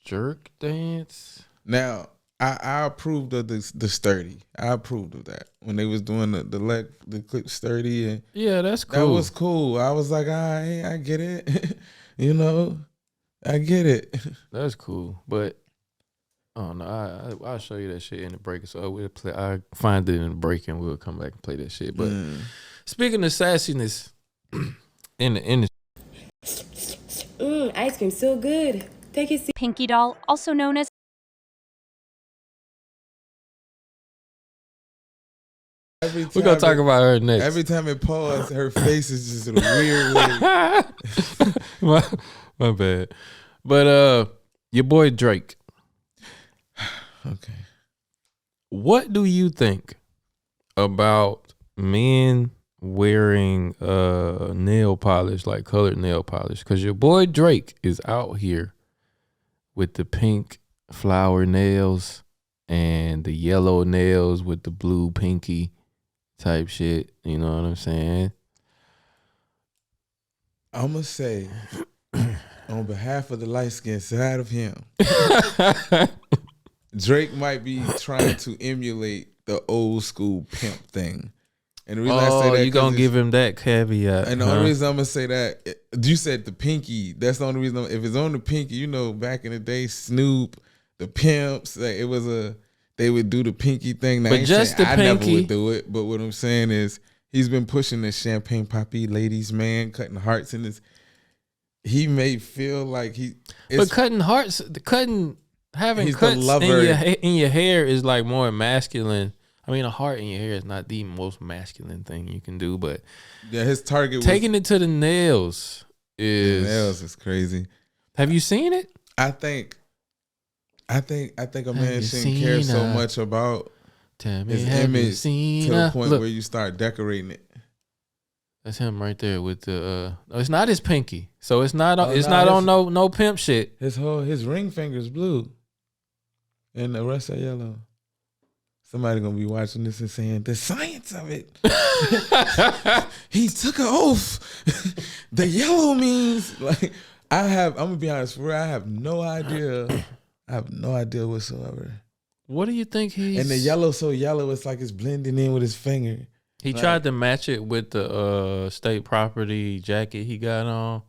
jerk dance. Now, I approved of the sturdy. I approved of that when they was doing the clip sturdy and yeah, that's cool. That was cool. I was like, I get it. I get it. That's cool, but oh no, I'll show you that shit in the break. So we'll play. I find it in the break and we'll come back and play that shit. But speaking of sassiness in the industry, ice cream so good. Take a seat. Pinky doll, also known as we're gonna talk about her next. Every time it paused, her face is just in a weird way. my bad. But your boy Drake. Okay. What do you think about men wearing nail polish, like colored nail polish? Because your boy Drake is out here with the pink flower nails and the yellow nails with the blue pinky type shit. You know what I'm saying? I'm going to say, on behalf of the light-skinned side of him, Drake might be trying to emulate the old school pimp thing. And the reason I say that, you gonna give him that caveat? And the only reason I'm gonna say that, you said the pinky. That's the only reason. If it's on the pinky, back in the day, Snoop, the pimps, they would do the pinky thing. Now, but just the pinky, I never would do it. But what I'm saying is, he's been pushing the champagne poppy ladies man, cutting hearts in his. He may feel like but cutting hearts, having cuts in your hair is like more masculine. I mean, a heart in your hair is not the most masculine thing you can do, but yeah, his target taking it to the nails is crazy. Have you seen it? I think a man shouldn't care so much about his image to the point where you start decorating it. That's him right there with the. It's not his pinky, so it's not. On no pimp shit. His ring finger's blue. and the rest are yellow. Somebody gonna be watching this and saying the science of it. He took an oath. The yellow means like I'm gonna be honest, for real, I have no idea. I have no idea whatsoever. What do you think he's? And the yellow so yellow, it's like it's blending in with his finger. He tried to match it with the state property jacket he got on.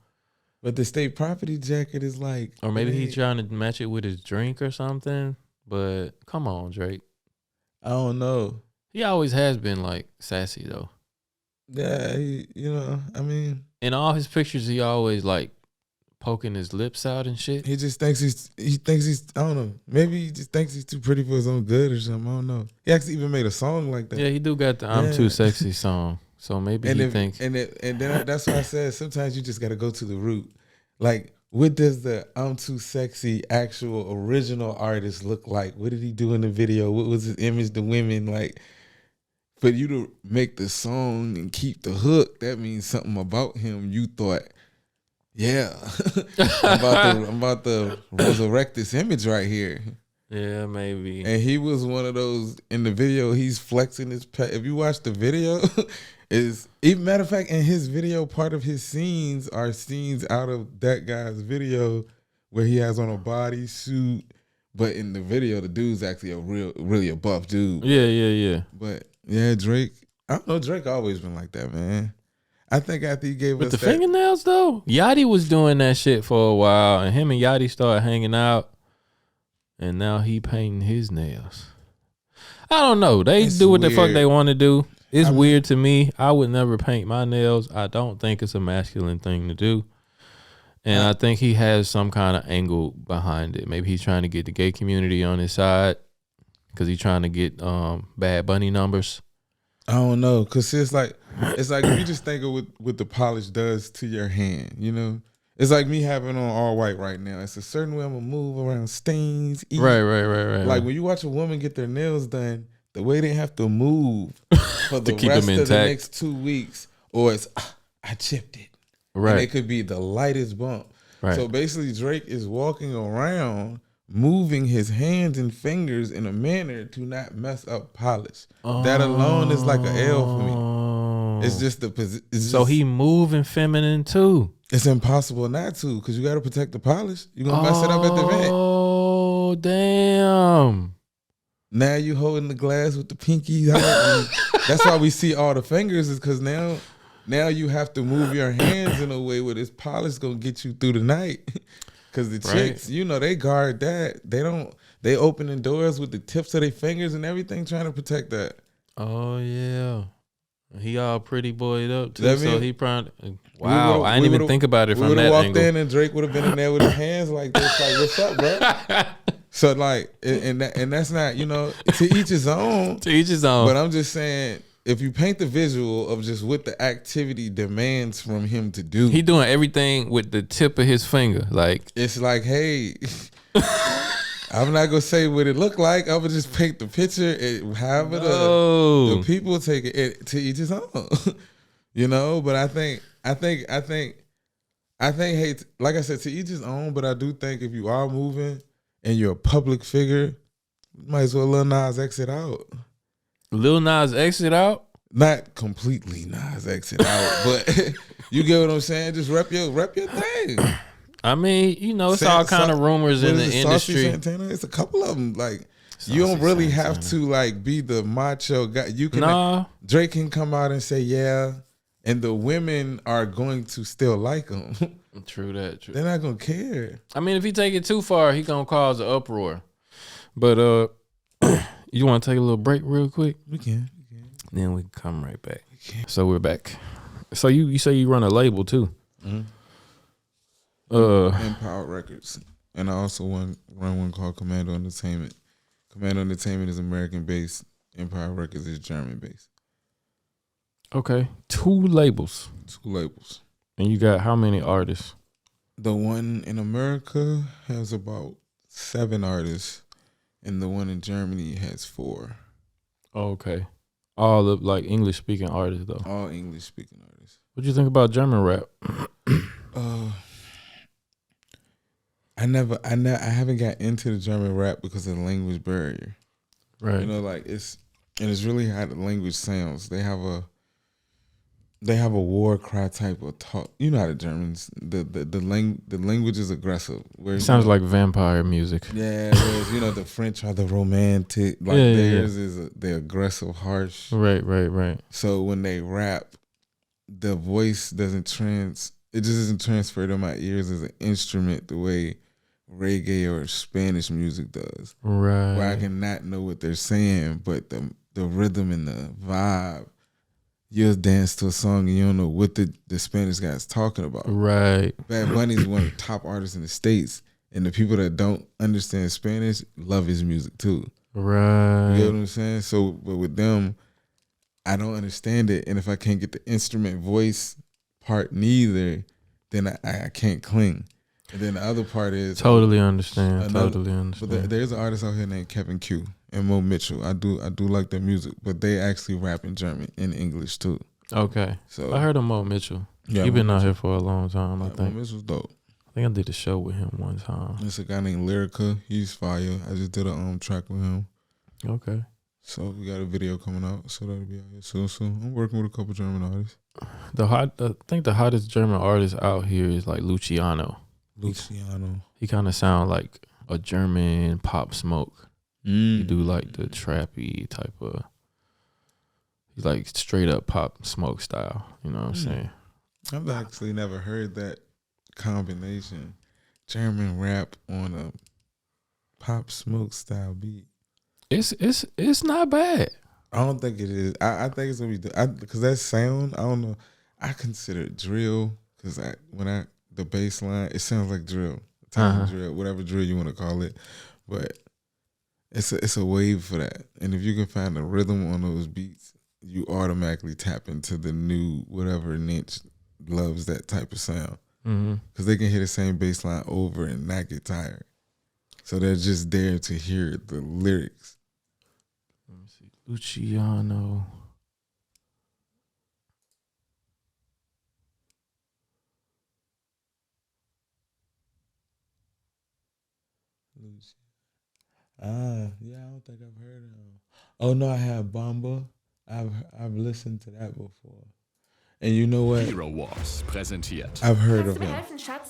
But the state property jacket is like, Or maybe he's trying to match it with his drink or something. But come on, Drake. I don't know. He always has been like sassy though. Yeah, I mean, in all his pictures, he always like poking his lips out and shit. he just thinks he's I don't know. Maybe he just thinks he's too pretty for his own good or something. I don't know. He actually even made a song like that. Yeah, he do got the "I'm Too Sexy" song. So maybe he thinks. And then that's why I said sometimes you just got to go to the root. Like, what does the "I'm Too Sexy" actual original artist look like? What did he do in the video? What was his image to women? Like, for you to make the song and keep the hook, that means something about him. You thought, yeah, I'm about to resurrect this image right here. Yeah, maybe. And he was one of those in the video. He's flexing his pet. If you watch the video, matter of fact, in his video, part of his scenes are scenes out of that guy's video where he has on a bodysuit. But in the video, the dude's actually really a buff dude. Yeah. But yeah, Drake. I don't know. Drake always been like that, man. I think after he gave With us the that, fingernails though, Yachty was doing that shit for a while, and him and Yachty started hanging out, and now he painting his nails. I don't know. They do what the fuck they want to do. It's weird to me. I would never paint my nails. I don't think it's a masculine thing to do. And I think he has some kind of angle behind it. Maybe he's trying to get the gay community on his side because he's trying to get Bad Bunny numbers. I don't know, cause it's like if you just think of what the polish does to your hand, you know. It's like me having on all white right now. It's a certain way I'm gonna move around stains. Eat. Right. Like when you watch a woman get their nails done, the way they have to move for the keep rest them of the intact. next 2 weeks, or it's I chipped it. Right. And it could be the lightest bump. Right. So basically, Drake is walking around moving his hands and fingers in a manner to not mess up polish. That alone is like an L for me. It's just the position. So he moving feminine too. It's impossible not to, because you got to protect the polish. You're going to mess it up at the event. Oh, damn. Now you holding the glass with the pinky out. And that's why we see all the fingers, is because now you have to move your hands in a way where this polish going to get you through the night. Because the chicks, they guard that. They opening doors with the tips of their fingers and everything, trying to protect that. Oh, yeah. He all pretty boyed up too, That so mean- he probably. Wow, I didn't even think about it we from that walked angle. in and Drake would have been in there with his hands like this, like, "What's up, bro?" So like, and that's not, to each his own. To each his own. But I'm just saying, if you paint the visual of just what the activity demands from him to do, He doing everything with the tip of his finger, like it's like, hey, I'm not gonna say what it looked like. I'm gonna just paint the picture. However the people take it to each his own, But I think, hey, like I said, to each his own. But I do think if you are moving and you're a public figure, you might as well Lil Nas exit out. Lil Nas exit out. Not completely Nas exit out, but you get what I'm saying. Just rep your thing. I mean, it's all kind of rumors in the industry. Saucy Santana, it's a couple of them. Like, you don't really have to like be the macho guy. You can Drake can come out and say yeah, and the women are going to still like him. True that. True. They're not gonna care. I mean, if he take it too far, he gonna cause an uproar. But you want to take a little break real quick? We can. Then we can come right back. So we're back. So you say you run a label too? Mm-hmm. Empower Records, and I also run one called Commando Entertainment. Commando Entertainment is American based. Empire Records is German based. Okay, 2 labels. 2 labels. And you got how many artists? The one in America has about 7 artists, and the one in Germany has 4. Okay, all of like English speaking artists though. All English speaking artists. What do you think about German rap? I haven't got into the German rap because of the language barrier. Right. You know, like it's really how the language sounds. They have a war cry type of talk. You know how the Germans the language is aggressive. It sounds like vampire music. Yeah, whereas the French are the romantic. Like theirs is the aggressive, harsh. Right. So when they rap, the voice doesn't it just isn't transferred to my ears as an instrument the way reggae or Spanish music does. Right. Where I can not know what they're saying, but the rhythm and the vibe, you'll dance to a song and you don't know what the Spanish guy's talking about. Right. Bad Bunny's one of the top artists in the States, and the people that don't understand Spanish love his music too. Right. You know what I'm saying? So, but with them, I don't understand it, and if I can't get the instrument voice part neither, then I can't cling. And then the other part is totally understand. But there's an artist out here named Kevin Q and Mo Mitchell. I do like their music, but they actually rap in German and English too. Okay. So I heard of Mo Mitchell. Yeah, He been out here for a long time, I think. Mo Mitchell's dope. I think I did a show with him one time. There's a guy named Lyrica. He's fire. I just did a track with him. Okay. So we got a video coming out, so that'll be out here soon. I'm working with a couple German artists. I think the hottest German artist out here is like Luciano. He kind of sound like a German Pop Smoke. He do like the trappy type of. He's like straight up Pop Smoke style. You know what I'm saying? I've actually never heard that combination, German rap on a Pop Smoke style beat. It's not bad. I don't think it is. I think it's gonna be because that sound. I don't know. I consider it drill because the bass line, it sounds like drill, drill, whatever drill you want to call it, but it's a wave for that. And if you can find a rhythm on those beats, you automatically tap into the new whatever niche loves that type of sound because they can hear the same bass line over and not get tired. So they're just there to hear the lyrics. Let me see, Luciano. Yeah, I don't think I've heard of him. Oh no, I have Bomba. I've listened to that before. And you know what? Hero Wars präsentiert. I've heard of him.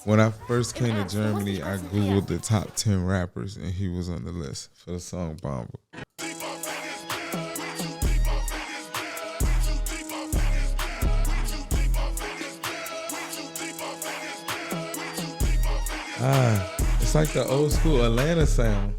When I first came to Germany, I Googled the top 10 rappers and he was on the list for the song Bomba. It's like the old school Atlanta sound.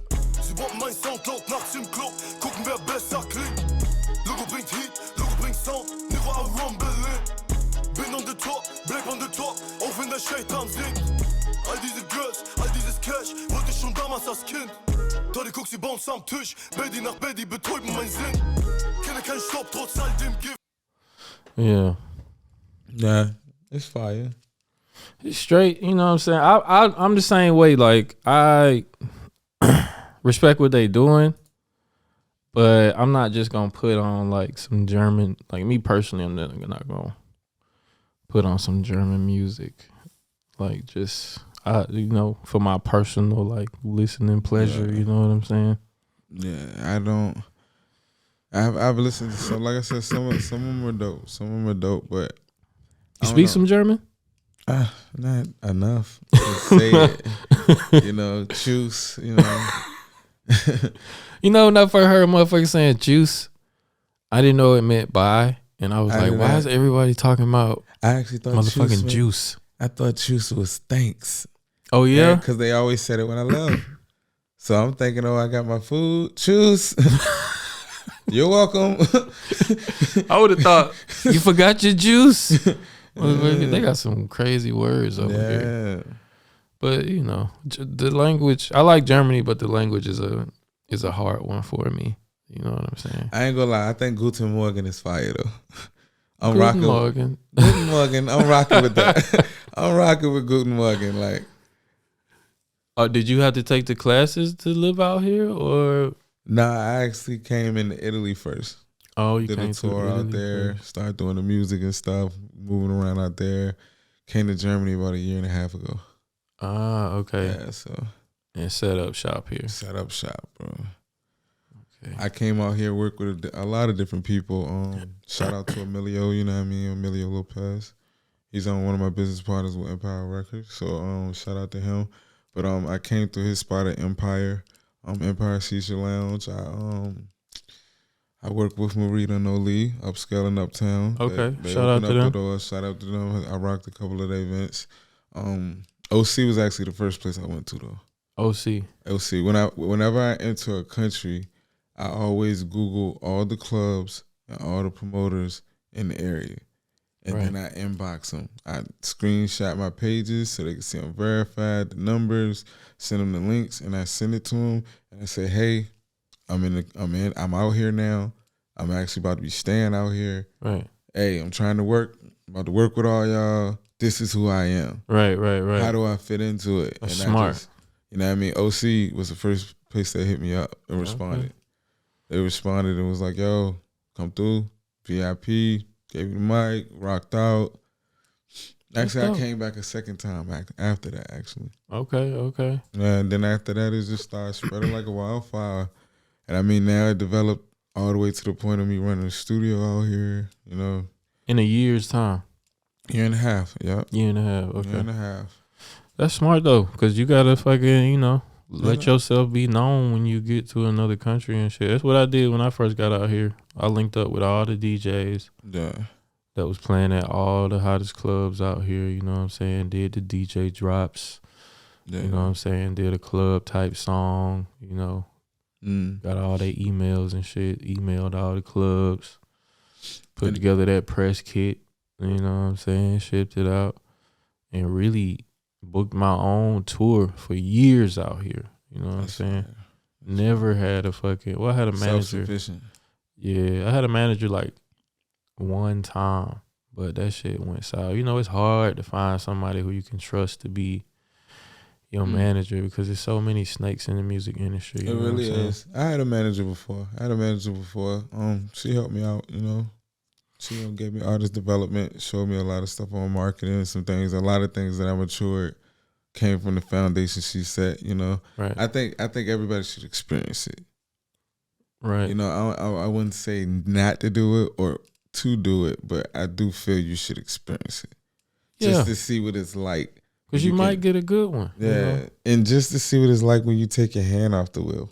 Yeah. Yeah, it's fire. It's straight, you know what I'm saying? I'm the same way. Like, I respect what they doing, but I'm not just gonna put on like some German, like me personally, I'm not gonna put on some German music. Like, just for my personal like listening pleasure, you know what I'm saying? Yeah, I don't. I've listened to some, like I said, some of them are dope. Some of them are dope, but you speak some German? Not enough to say it. Juice, When I first heard a motherfucker saying juice, I didn't know it meant buy. And I was like, why is everybody talking about I actually thought motherfucking juice? I thought juice was thanks. Oh, yeah? Because they always said it when I left. So I'm thinking, I got my food. Juice. You're welcome. I would have thought, you forgot your juice. They got some crazy words over here. But, the language, I like Germany, but the language is a hard one for me. You know what I'm saying? I ain't gonna lie. I think Guten Morgen is fire, though. Guten Morgen. Guten Morgen. I'm rocking with that. I'm rocking with Guten Morgen. Like, did you have to take the classes to live out here, or? Nah, I actually came into Italy first. Oh, you did came a tour to Italy out there, first. started doing the music and stuff, moving around out there. Came to Germany about a year and a half ago. Okay. Yeah, so And set up shop here. set up shop, bro. Okay. I came out here, work with a lot of different people. Shout out to Emilio, you know what I mean, Emilio Lopez. He's on one of my business partners with Empire Records, so shout out to him. But I came through his spot at Empire, Empire Shisha Lounge. I work with Marita and Oli, upscaling uptown. Okay, They shout out opened to up them. the doors. Shout out to them. I rocked a couple of their events. OC was actually the first place I went to though. OC. OC. Whenever I enter a country, I always Google all the clubs and all the promoters in the area. And Right. then I inbox them. I screenshot my pages so they can see I'm verified, the numbers, send them the links, and I send it to them. And I say, hey, I'm out here now. I'm actually about to be staying out here. Right. Hey, I'm trying to work. I'm about to work with all y'all. This is who I am. Right. How do I fit into it? That's and smart. You know what I mean? OC was the first place that hit me up and responded. Okay. They responded and was like, yo, come through, VIP, gave me the mic, rocked out. Actually, I came back a second time after that, actually. Okay. And then after that, it just started spreading like a wildfire. And I mean, now it developed all the way to the point of me running a studio out here, you know. In a year's time. Year and a half, yep. Year and a half. Okay. Year and a half. That's smart though, because you gotta fucking, let yourself be known when you get to another country and shit. That's what I did when I first got out here. I linked up with all the DJs Yeah. that was playing at all the hottest clubs out here, you know what I'm saying? Did the DJ drops, Yeah. you know what I'm saying? Did a club type song, got all their emails and shit, emailed all the clubs, put together that press kit, you know what I'm saying? Shipped it out and really booked my own tour for years out here. You know what I'm saying? Never had a I had a manager. Self-sufficient. Yeah, I had a manager like one time, but that shit went south. It's hard to find somebody who you can trust to be your manager because there's so many snakes in the music industry. It really is. I had a manager before. She helped me out, She gave me artist development, showed me a lot of stuff on marketing, some things. A lot of things that I matured came from the foundation she set. Right. I think everybody should experience it. Right. I wouldn't say not to do it or to do it, but I do feel you should experience it just to see what it's like. Because you might get a good one. Yeah, and just to see what it's like when you take your hand off the wheel.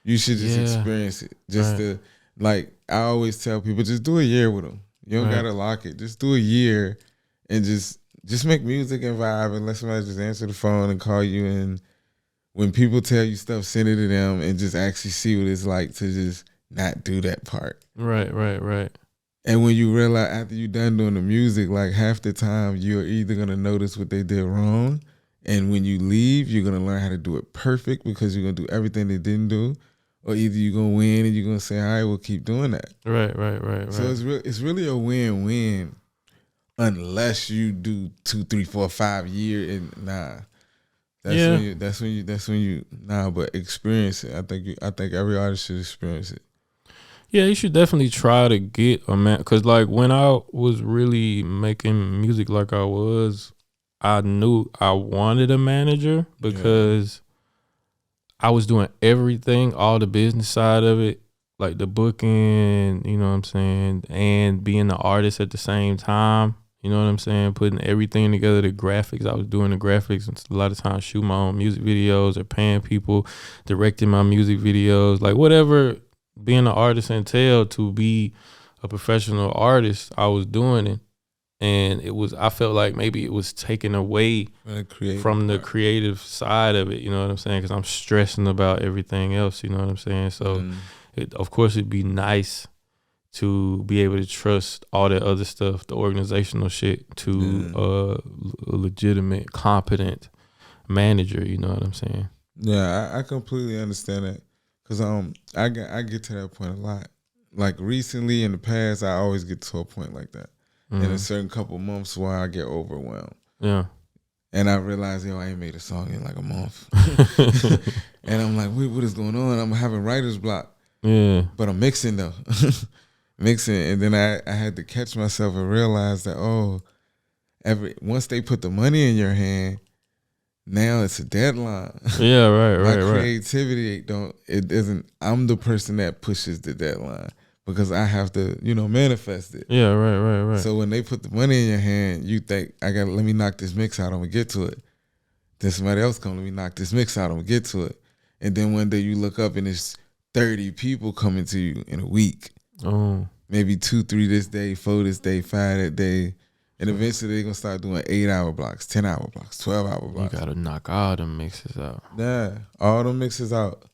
You should just experience it. Just to. Like, I always tell people, just do a year with them. You don't gotta lock it. Just do a year and just make music and vibe and let somebody just answer the phone and call you. And when people tell you stuff, send it to them and just actually see what it's like to just not do that part. Right. And when you realize after you're done doing the music, like half the time you're either gonna notice what they did wrong, and when you leave, you're gonna learn how to do it perfect because you're gonna do everything they didn't do. Or either you're going to win and you're going to say, all right, we'll keep doing that. Right. So it's really a win-win unless you do 2, 3, 4, 5 years and That's when you but experience it. I think every artist should experience it. Yeah, you should definitely try to get a man. Because like when I was really making music like I was, I knew I wanted a manager because I was doing everything, all the business side of it, like the booking, you know what I'm saying, and being the artist at the same time, you know what I'm saying, putting everything together, the graphics. I was doing the graphics and a lot of times shooting my own music videos or paying people, directing my music videos, like whatever being an artist entailed to be a professional artist, I was doing it. And I felt like maybe it was taken away from the creative side of it, you know what I'm saying? Because I'm stressing about everything else, you know what I'm saying? So, of course, it'd be nice to be able to trust all that other stuff, the organizational shit, to a legitimate, competent manager, you know what I'm saying? Yeah, I completely understand that. Because I get to that point a lot. Like recently in the past, I always get to a point like that. In a certain couple months where I get overwhelmed. Yeah. And I realize, I ain't made a song in like a month. And I'm like, wait, what is going on? I'm having writer's block. Yeah. But I'm mixing though. And then I had to catch myself and realize that, once they put the money in your hand, now it's a deadline. Yeah, right, My right, right. creativity it doesn't. I'm the person that pushes the deadline because I have to, manifest it. Yeah, right. So when they put the money in your hand, you think let me knock this mix out. I'm gonna get to it. Then somebody else come, let me knock this mix out. I'm gonna get to it. And then one day you look up and it's 30 people coming to you in a week. Oh, Maybe 2, 3 this day, 4 this day, 5 that day. And eventually they're going to start doing 8-hour blocks, 10-hour blocks, 12-hour blocks. you gotta knock all them mixes out. Yeah, all them mixes out.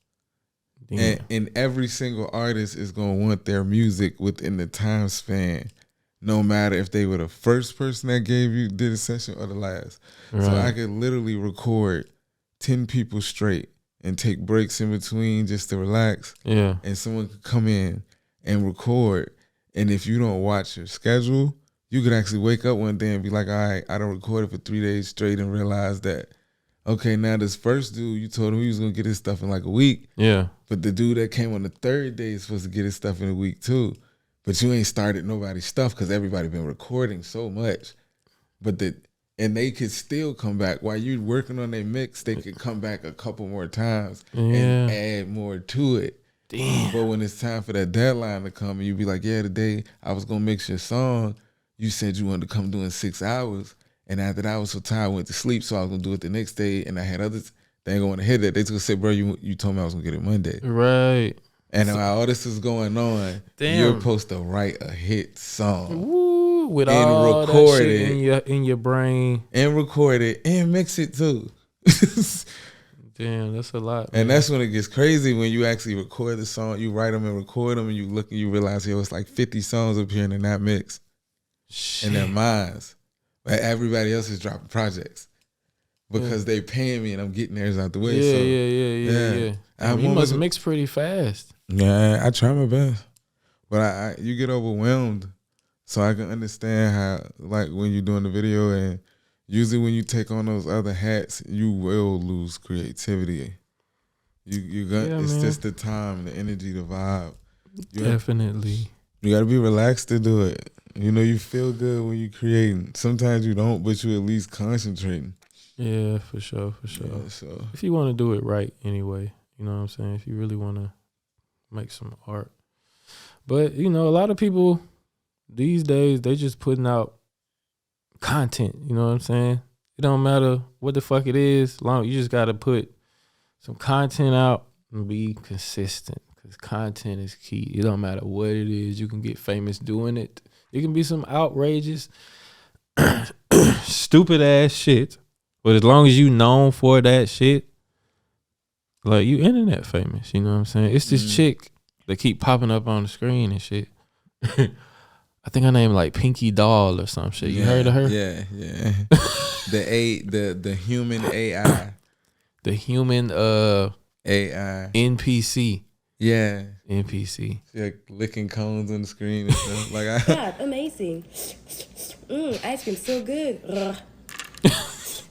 Damn. And every single artist is going to want their music within the time span, no matter if they were the first person that did a session or the last. Right. So I could literally record 10 people straight and take breaks in between just to relax. Yeah. And someone could come in and record. And if you don't watch your schedule, you could actually wake up one day and be like, all right, I done recorded for 3 days straight and realize that, okay, now this first dude, you told him he was going to get his stuff in like a week. Yeah. But the dude that came on the third day is supposed to get his stuff in a week too. But you ain't started nobody's stuff because everybody been recording so much. And they could still come back. While you're working on their mix, they could come back a couple more times and add more to it. Damn. But when it's time for that deadline to come and you be like, yeah, today I was going to mix your song. You said you wanted to come do in 6 hours. And after that, I was so tired, I went to sleep. So I was going to do it the next day. And I had others. They ain't going to hit that. They just going to say, bro, you told me I was going to get it Monday. Right. And while all this is going on, you're supposed to write a hit song. Woo, with and all record that shit in your brain. And record it and mix it too. Damn, that's a lot. And man. that's when it gets crazy when you actually record the song, you write them and record them, and you look and you realize, yo, it's like 50 songs appearing in that mix. Shit. In their minds. But everybody else is dropping projects. Because they paying me and I'm getting theirs out the way. Yeah. I mean, you must mix pretty fast. Yeah, I try my best. But you get overwhelmed. So I can understand how, like, when you're doing the video, and usually when you take on those other hats, you will lose creativity. It's just the time, the energy, the vibe. Definitely. You got to be relaxed to do it. You feel good when you're creating. Sometimes you don't, but you at least concentrating. Yeah, for sure. Yeah, so. If you want to do it right anyway, you know what I'm saying? If you really want to make some art. But, a lot of people these days, they just putting out content, you know what I'm saying? It don't matter what the fuck it is, you just got to put some content out and be consistent, because content is key. It don't matter what it is. You can get famous doing it. It can be some outrageous, stupid ass shit. But as long as you known for that shit, like, you internet famous, you know what I'm saying? It's this chick that keep popping up on the screen and shit. I think her name like Pinky Doll or some shit. You heard of her? Yeah. the human AI. The human AI. NPC. Yeah. NPC. She like licking cones on the screen and stuff. Like God, amazing. Ice cream so good.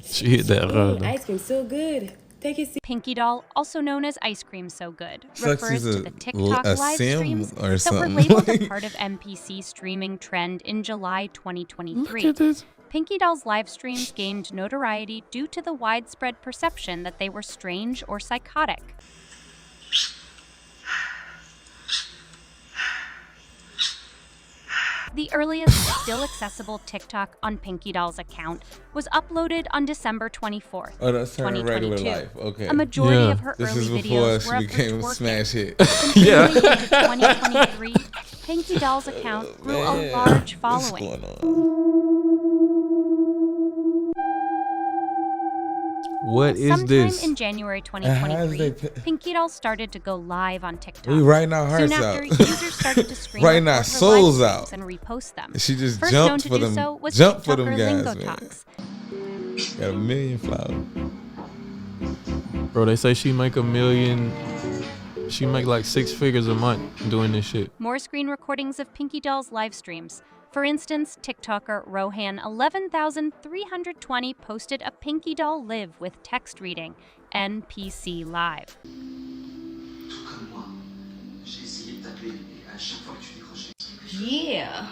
She hit that. Ice cream so good. Take a seat. Pinky Doll, also known as Ice Cream So Good, Sucks refers he's to the TikTok a live sim streams or that were something. labeled a part of MPC streaming trend in July 2023. Look at this. Pinky Doll's live streams gained notoriety due to the widespread perception that they were strange or psychotic. The earliest still accessible TikTok on Pinky Doll's account was uploaded on December 24th, Oh, that's her 2022. regular life. Okay. A majority Yeah. of her This early is before videos she were of her became a twerking. smash hit. Continuing into 2023, Pinky Doll's account grew a Man, large what's following. going on? What is Sometime this? in January how is 2023, they Pinky Doll started to go live on TikTok. We writing our Soon hearts after, out. users started to screen Writing record our her souls live out. streams and repost them. She just First known jumped to for do them. so was Jump for TikToker them guys, Lingo man. Talks. Got a million flowers. Bro, they say she make $1 million. She make like 6 figures a month doing this shit. More screen recordings of Pinky Doll's live streams. For instance, TikToker Rohan11320 posted a Pinky Doll live with text reading, NPC Live. Yeah.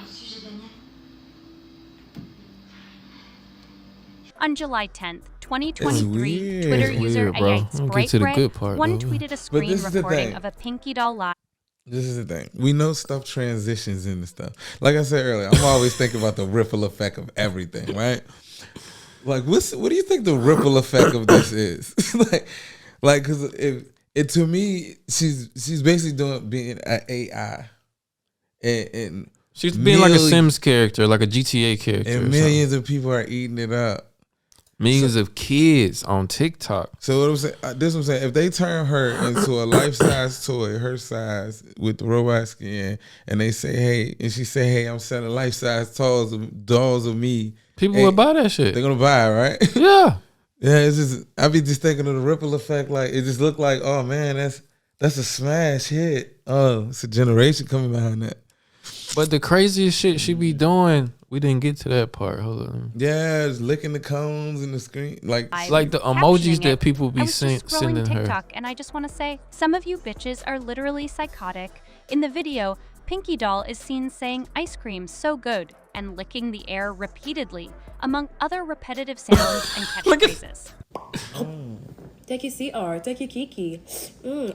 On July 10th, 2023, weird. Twitter It's user weird, bro. A8 Don't get to the good part, one though. tweeted a screen this is the recording thing. of a Pinky Doll live. This is the thing. We know stuff transitions into stuff. Like I said earlier, I'm always thinking about the ripple effect of everything, right? Like, what do you think the ripple effect of this is? like, because it to me, she's basically being an AI, and She's being like a Sims character, like a GTA character. and millions of people are eating it up. Millions of kids on TikTok. So what I'm saying, this is what I'm saying. If they turn her into a life-size toy, her size with the robot skin, and they say, hey, and she say, hey, I'm selling life-size dolls of me. People hey, will buy that shit. They're gonna buy it, right? Yeah. Yeah, it's just I be just thinking of the ripple effect. Like it just looked like, oh man, that's a smash hit. Oh, it's a generation coming behind that. But the craziest shit she be doing, we didn't get to that part. Hold on. Yeah, it's licking the cones in the screen, like the emojis Captioning that it. people I be was just scrolling sending her. TikTok, and I just want to say, some of you bitches are literally psychotic. In the video, Pinky Doll is seen saying "ice cream so good" and licking the air repeatedly, among other repetitive sounds and catchphrases. Take your CR, take your Kiki.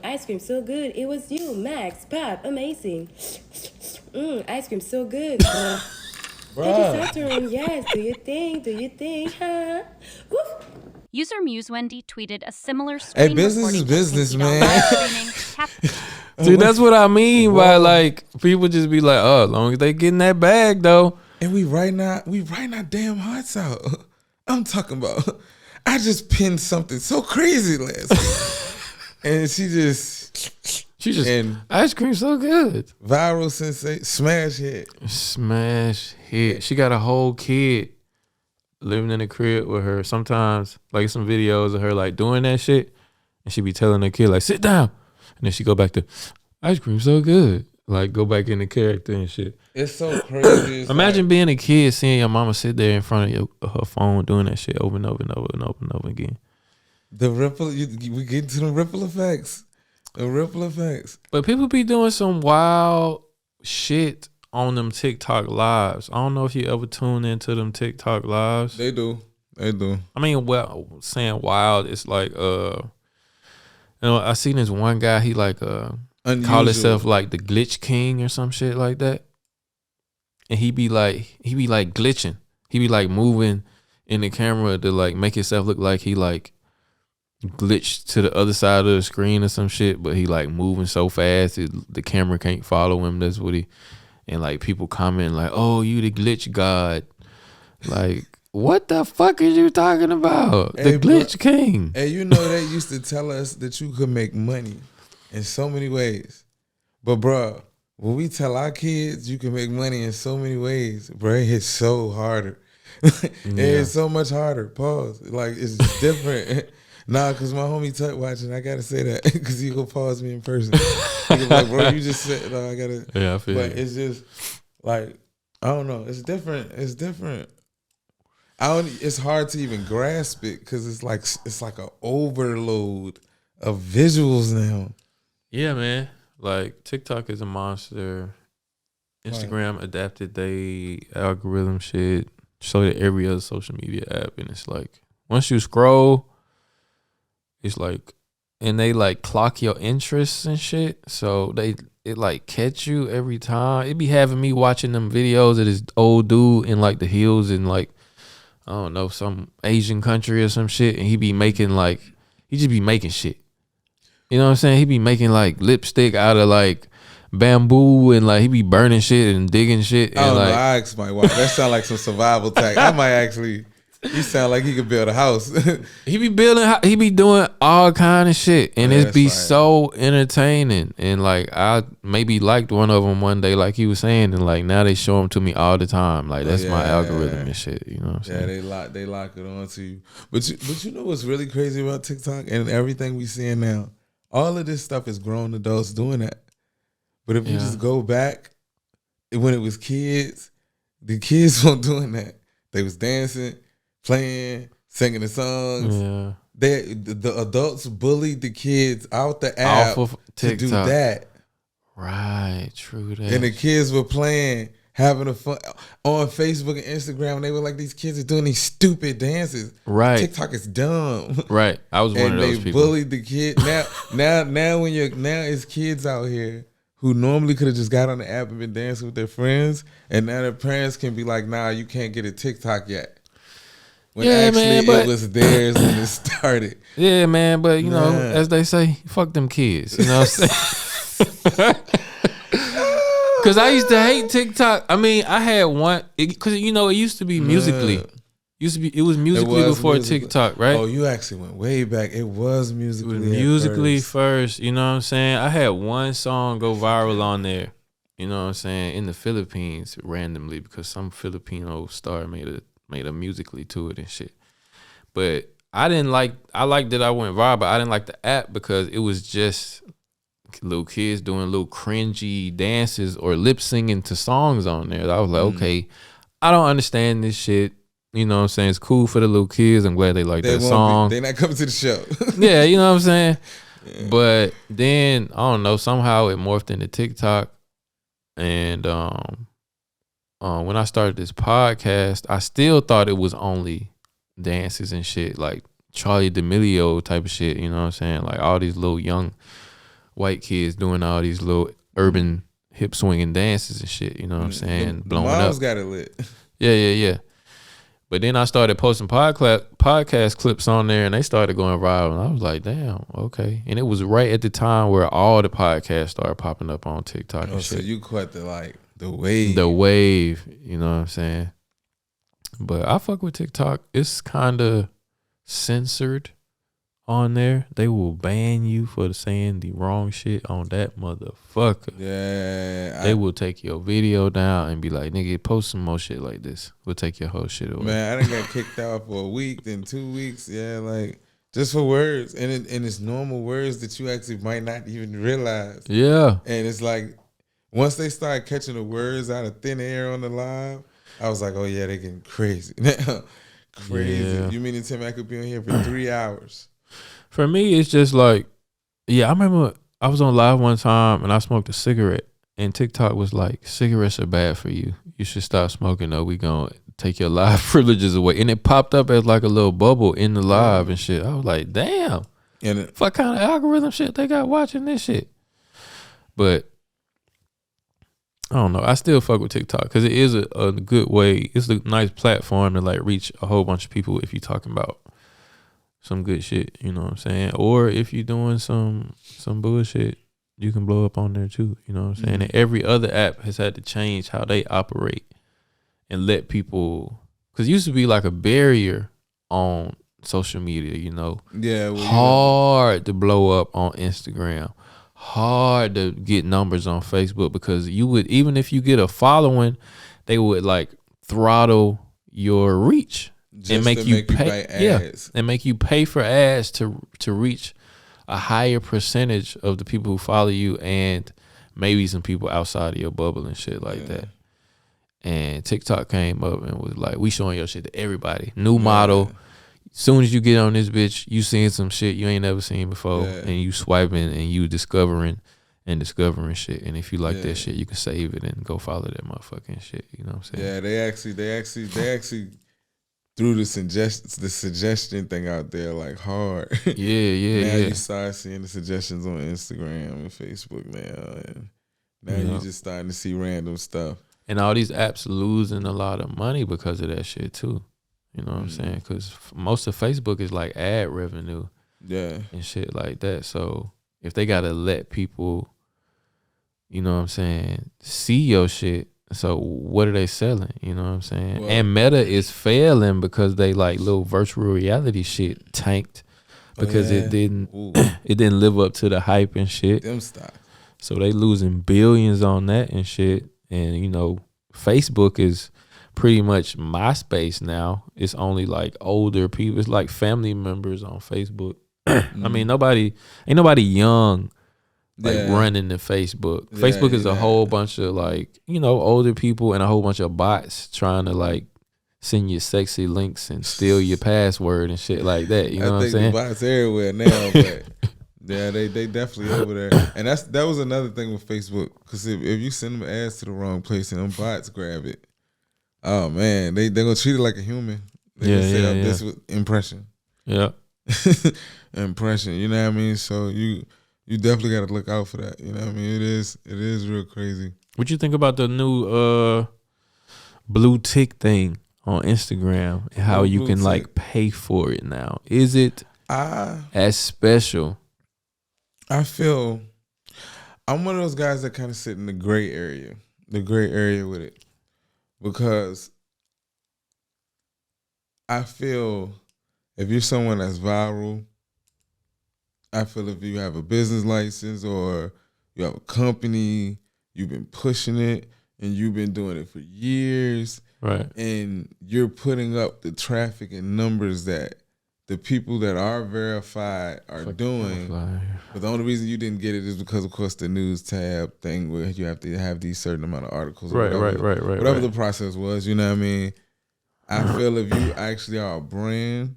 Ice cream so good. It was you, Max, Pop, amazing. Ice cream so good. Take your Saturn, yes. Do you think, huh? Woof. User Muse Wendy tweeted a similar screen Hey, business is recording of business, Pinky Doll man. live streaming, See, that's what I mean by like people just be like, oh, as long as they getting that bag though. and we writing our damn hearts out. I'm talking about. I just pinned something so crazy last week, and she just and ice cream so good. viral sensation smash hit. Smash hit. She got a whole kid living in the crib with her. Sometimes like some videos of her like doing that shit, and she be telling the kid like, sit down, and then she go back to ice cream so good. Like go back in the character and shit. It's so crazy. It's Imagine being a kid seeing your mama sit there in front of her phone doing that shit over and over and over and over and over again. the ripple. We get to the ripple effects. The ripple effects. But people be doing some wild shit on them TikTok lives. I don't know if you ever tune into them TikTok lives. They do. I mean, well, saying wild, it's like I seen this one guy. He like Unusual. call himself like the glitch king or some shit like that. And he be like glitching. He be like moving in the camera to like make himself look like he like glitched to the other side of the screen or some shit, but he like moving so fast the camera can't follow him. That's what he, and like people comment like, oh, you the glitch god. Like, what the fuck is you talking about? Hey, The glitch king. And you know they used to tell us that you could make money in so many ways. But bruh, when we tell our kids you can make money in so many ways, bruh, it hits so harder. It hits so much harder. Pause. Like it's different. Nah, cause my homie Tuck watching, I gotta say that because he gonna pause me in person. He gonna be like, bro, you just said no, I gotta. Yeah, I feel But you. it's just like I don't know. It's different. It's different. It's hard to even grasp it because it's like an overload of visuals now. Yeah, man. Like TikTok is a monster. Instagram adapted they algorithm shit so that every other social media app, and it's like once you scroll, it's like, and they like clock your interests and shit. So it like catch you every time. It be having me watching them videos of this old dude in like the hills in like, I don't know, some Asian country or some shit, and he just be making shit. You know what I'm saying? He be making like lipstick out of like bamboo, and like he be burning shit and digging shit. And I don't like, know. I asked my wife. That sound like some survival tech. I might actually. He sound like he could build a house. he be doing all kind of shit, and Yeah, it be that's right. so entertaining. And like I maybe liked one of them one day, like he was saying, and like now they show them to me all the time. Like that's my algorithm and shit. You know what I'm saying? Yeah, they lock it onto you. But you know what's really crazy about TikTok and everything we seeing now? All of this stuff is grown adults doing that. But if you just go back, when it was kids, the kids weren't doing that. They was dancing, playing, singing the songs. Yeah. The adults bullied the kids out the app Off of to do TikTok. that. Right, true that. And the kids were playing, having a fun on Facebook and Instagram. And they were like, these kids are doing these stupid dances. Right. TikTok is dumb. Right. I was one of those they people. bullied the kid. Now it's kids out here who normally could have just got on the app and been dancing with their friends, and now their parents can be like, nah, you can't get a TikTok yet. When it was theirs when it started. Yeah, man, but you know, as they say, fuck them kids. You know what I'm saying? Because I used to hate TikTok. I mean, I had one, because you know, it used to be Musically. It was Musically before TikTok, right? Oh, you actually went way back. It was Musically. Musically first, you know what I'm saying? I had one song go viral on there, you know what I'm saying, in the Philippines randomly, because some Filipino star made a Musically to it and shit. But I liked that I went viral, but I didn't like the app because it was just little kids doing little cringy dances or lip singing to songs on there. I was like, okay, I don't understand this shit. You know what I'm saying? It's cool for the little kids. I'm glad they like that song. They not coming to the show. Yeah, you know what I'm saying? Yeah. But then, I don't know, somehow it morphed into TikTok. And when I started this podcast, I still thought it was only dances and shit, like Charlie D'Amelio type of shit, you know what I'm saying? Like all these little young white kids doing all these little urban hip swinging dances and shit, you know what I'm saying? Blowing up. Mom's got it lit. Yeah. But then I started posting podcast clips on there, and they started going viral. And I was like, damn, okay. And it was right at the time where all the podcasts started popping up on TikTok and shit. So you caught the wave. The wave, you know what I'm saying? But I fuck with TikTok. It's kind of censored on there. They will ban you for saying the wrong shit on that motherfucker. Yeah. They will take your video down and be like, nigga, post some more shit like this. We'll take your whole shit away. Man, I done got kicked out for a week, then 2 weeks. Yeah, like just for words. And it's normal words that you actually might not even realize. Yeah. And it's like, once they start catching the words out of thin air on the live, I was like, oh yeah, they getting crazy. Crazy. Yeah. You mean to tell me I could be on here for 3 hours? For me, it's just like, yeah, I remember I was on live one time and I smoked a cigarette, and TikTok was like, cigarettes are bad for you. You should stop smoking, or we gonna take your live privileges away. And it popped up as like a little bubble in the live and shit. I was like, damn. And what kind of algorithm shit they got watching this shit? But I don't know. I still fuck with TikTok because it is a good way. It's a nice platform to like reach a whole bunch of people if you're talking about some good shit, you know what I'm saying? Or if you're doing some bullshit, you can blow up on there too, you know what I'm saying? And every other app has had to change how they operate and let people, because it used to be like a barrier on social media, you know? Yeah. Well, hard to blow up on Instagram. Hard to get numbers on Facebook, because you would, even if you get a following, they would like throttle your reach. Just and make you pay ads. And make you pay for ads to reach a higher percentage of the people who follow you, and maybe some people outside of your bubble and shit like that. And TikTok came up and was like, we showing your shit to everybody. New model. Soon as you get on this bitch, you seeing some shit you ain't never seen before, and you swiping and you discovering shit. And if you like that shit, you can save it and go follow that motherfucking shit. You know what I'm saying? Yeah, they actually threw the suggestion thing out there like hard. Yeah. Now you start seeing the suggestions on Instagram and Facebook now, and now you just starting to see random stuff. And all these apps losing a lot of money because of that shit too. You know what I'm saying? Because most of Facebook is like ad revenue, and shit like that. So if they gotta let people, you know what I'm saying, see your shit. So what are they selling? You know what I'm saying? Well, and Meta is failing because they like little virtual reality shit tanked because it didn't live up to the hype and shit. Them stocks. So they losing billions on that and shit. And you know, Facebook is pretty much MySpace now. It's only like older people. It's like family members on Facebook. I mean, ain't nobody young like running the Facebook. Facebook is a whole bunch of like, you know, older people and a whole bunch of bots trying to like send you sexy links and steal your password and shit like that. You know what I'm saying? The bots everywhere now, but Yeah, they definitely over there, and that was another thing with Facebook. Because if you send them ads to the wrong place and them bots grab it, oh man, they gonna treat it like a human. They gonna say this with impression. Yeah, impression. You know what I mean? So you definitely got to look out for that. You know what I mean? It is real crazy. What you think about the new blue tick thing on Instagram and how you can like pay for it now? Is it as special? I feel I'm one of those guys that kind of sit in the gray area with it, because I feel if you're someone that's viral, I feel if you have a business license or you have a company, you've been pushing it and you've been doing it for years, right? And you're putting up the traffic and numbers that the people that are verified are doing. But the only reason you didn't get it is because, of course, the news tab thing where you have to have these certain amount of articles. Right. Whatever the process was, you know what I mean? I feel if you actually are a brand,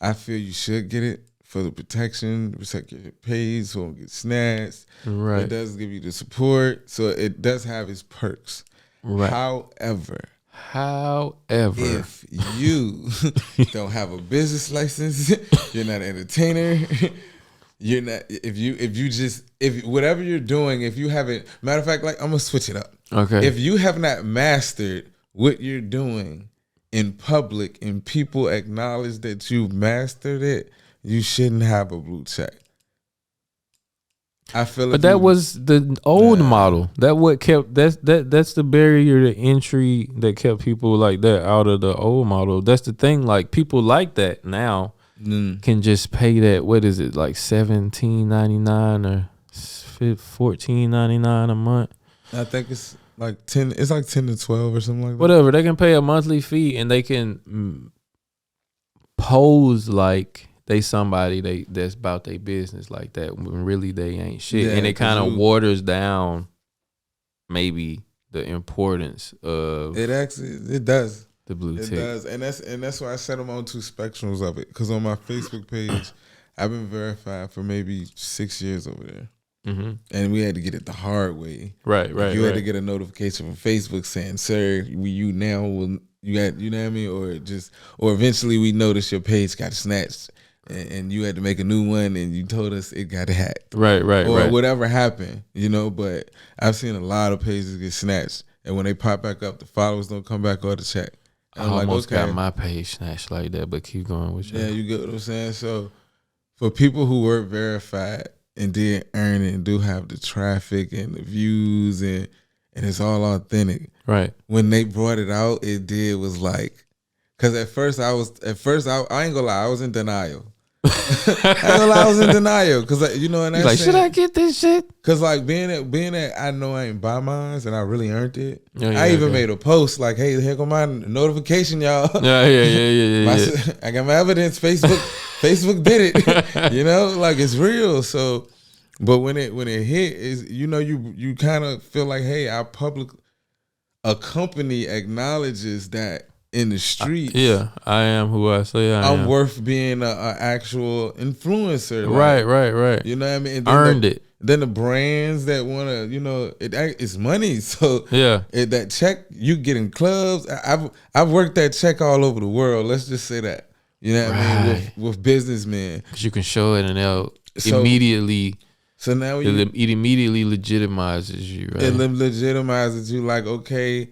I feel you should get it for the protection, protect your page so it don't get snatched. Right. It does give you the support, so it does have its perks. Right. However, if you don't have a business license, you're not an entertainer, you're not, if whatever you're doing, if you haven't, matter of fact, like I'm gonna switch it up. Okay. If you have not mastered what you're doing in public and people acknowledge that you've mastered it, you shouldn't have a blue check. I feel, but that was the old model. That's the barrier to entry that kept people like that out of the old model. That's the thing. Like people like that now can just pay that. What is it, like $17.99 or $14.99 a month? I think it's like 10. It's like 10 to 12 or something like that. Whatever. They can pay a monthly fee and they can pose like they somebody that's about their business like that when really they ain't shit. Yeah, and it kind of waters down maybe the importance of it does. The blue tick. It does. And that's why I said I'm on two spectrums of it. Because on my Facebook page, I've been verified for maybe 6 years over there. Mm-hmm. And we had to get it the hard way. Right. You had to get a notification from Facebook saying, "Sir, you now will you know what I mean?" Or eventually we noticed your page got snatched. And you had to make a new one, and you told us it got hacked. Right. Or whatever happened, But I've seen a lot of pages get snatched, and when they pop back up, the followers don't come back or the check. I almost got my page snatched like that, but keep going with you. Yeah, you get what I'm saying? So for people who were verified and did earn it and do have the traffic and the views and it's all authentic. Right. When they brought it out, was like, because at first I ain't gonna lie, I was in denial. I was in denial because and that's like, should I get this shit? Because like being at, I know I ain't buy mine and I really earned it. I even made a post like, "Hey, here go my notification, y'all." Yeah. I got my evidence. Facebook did it. Like it's real. So, but when it hit, is you kind of feel like, hey, a company acknowledges that. In the streets, I am who I say I am. I'm worth being an actual influencer. Right. You know what I mean? And Earned it. Then the brands that want to, it's money. So that check you get in clubs. I've worked that check all over the world. Let's just say that. You know what I mean? With businessmen, because you can show it and they'll immediately. So now it immediately legitimizes you. Right? It legitimizes you. Like, okay,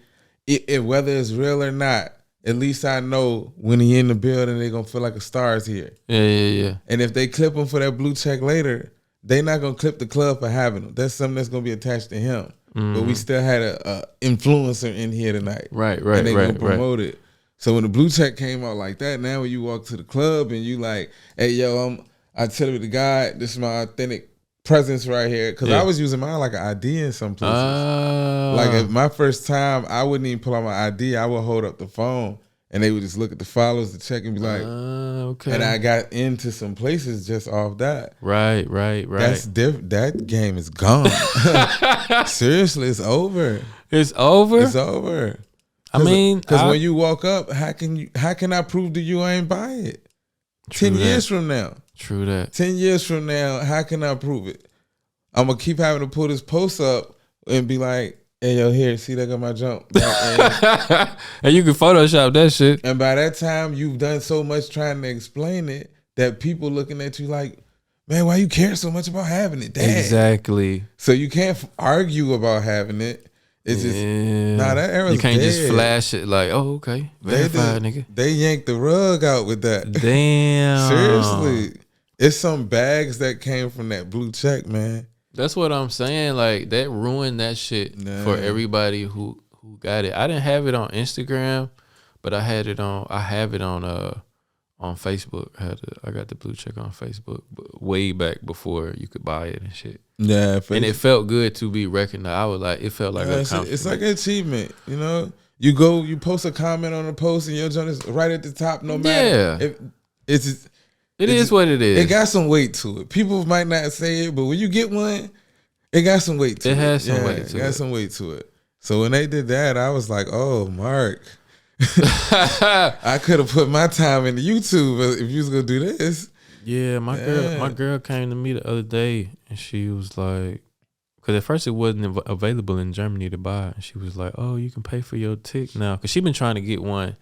whether it's real or not. At least I know when he in the building, they gonna feel like a star's here. Yeah. And if they clip him for that blue check later, they not gonna clip the club for having him. That's something that's gonna be attached to him. Mm-hmm. But we still had a influencer in here tonight. Right. And they gonna promote it. So when the blue check came out like that, now when you walk to the club and you like, "Hey, yo, I tell you the guy, this is my authentic presence right here," because I was using mine like an ID in some places. Like at my first time, I wouldn't even pull out my ID. I would hold up the phone and they would just look at the followers to check and be like, okay. And I got into some places just off that. Right. That's different. That game is gone. Seriously, it's over. It's over. I mean, because when you walk up, how can I prove to you I ain't buy it? 10 years from now. True that. 10 years from now, how can I prove it? I'm going to keep having to pull this post up and be like, hey, yo, here, see, that got my jump. And you can Photoshop that shit. And by that time, you've done so much trying to explain it that people looking at you like, man, why you care so much about having it, Dad? Exactly. So you can't argue about having it. It's just, nah, that era's You can't dead. just flash it like, oh, okay. Verified, nigga. They yanked the rug out with that. Damn. Seriously. It's some bags that came from that blue check, man. That's what I'm saying. Like, that ruined that shit for everybody who got it. I didn't have it on Instagram, but I have it on Facebook. I got the blue check on Facebook way back before you could buy it and shit. Yeah, and it felt good to be recognized. I was like, it felt like a compliment. It's like an achievement, you know. You post a comment on a post and your joint is right at the top. No matter, it is what it is. It got some weight to it. People might not say it, but when you get one, it got some weight to it. It has some weight to it. It got some weight to it. So when they did that, I was like, oh, Mark. I could have put my time into YouTube if you was gonna do this. Yeah, my girl came to me the other day and she was like, because at first it wasn't available in Germany to buy, and she was like, "Oh, you can pay for your tick now," because she been trying to get one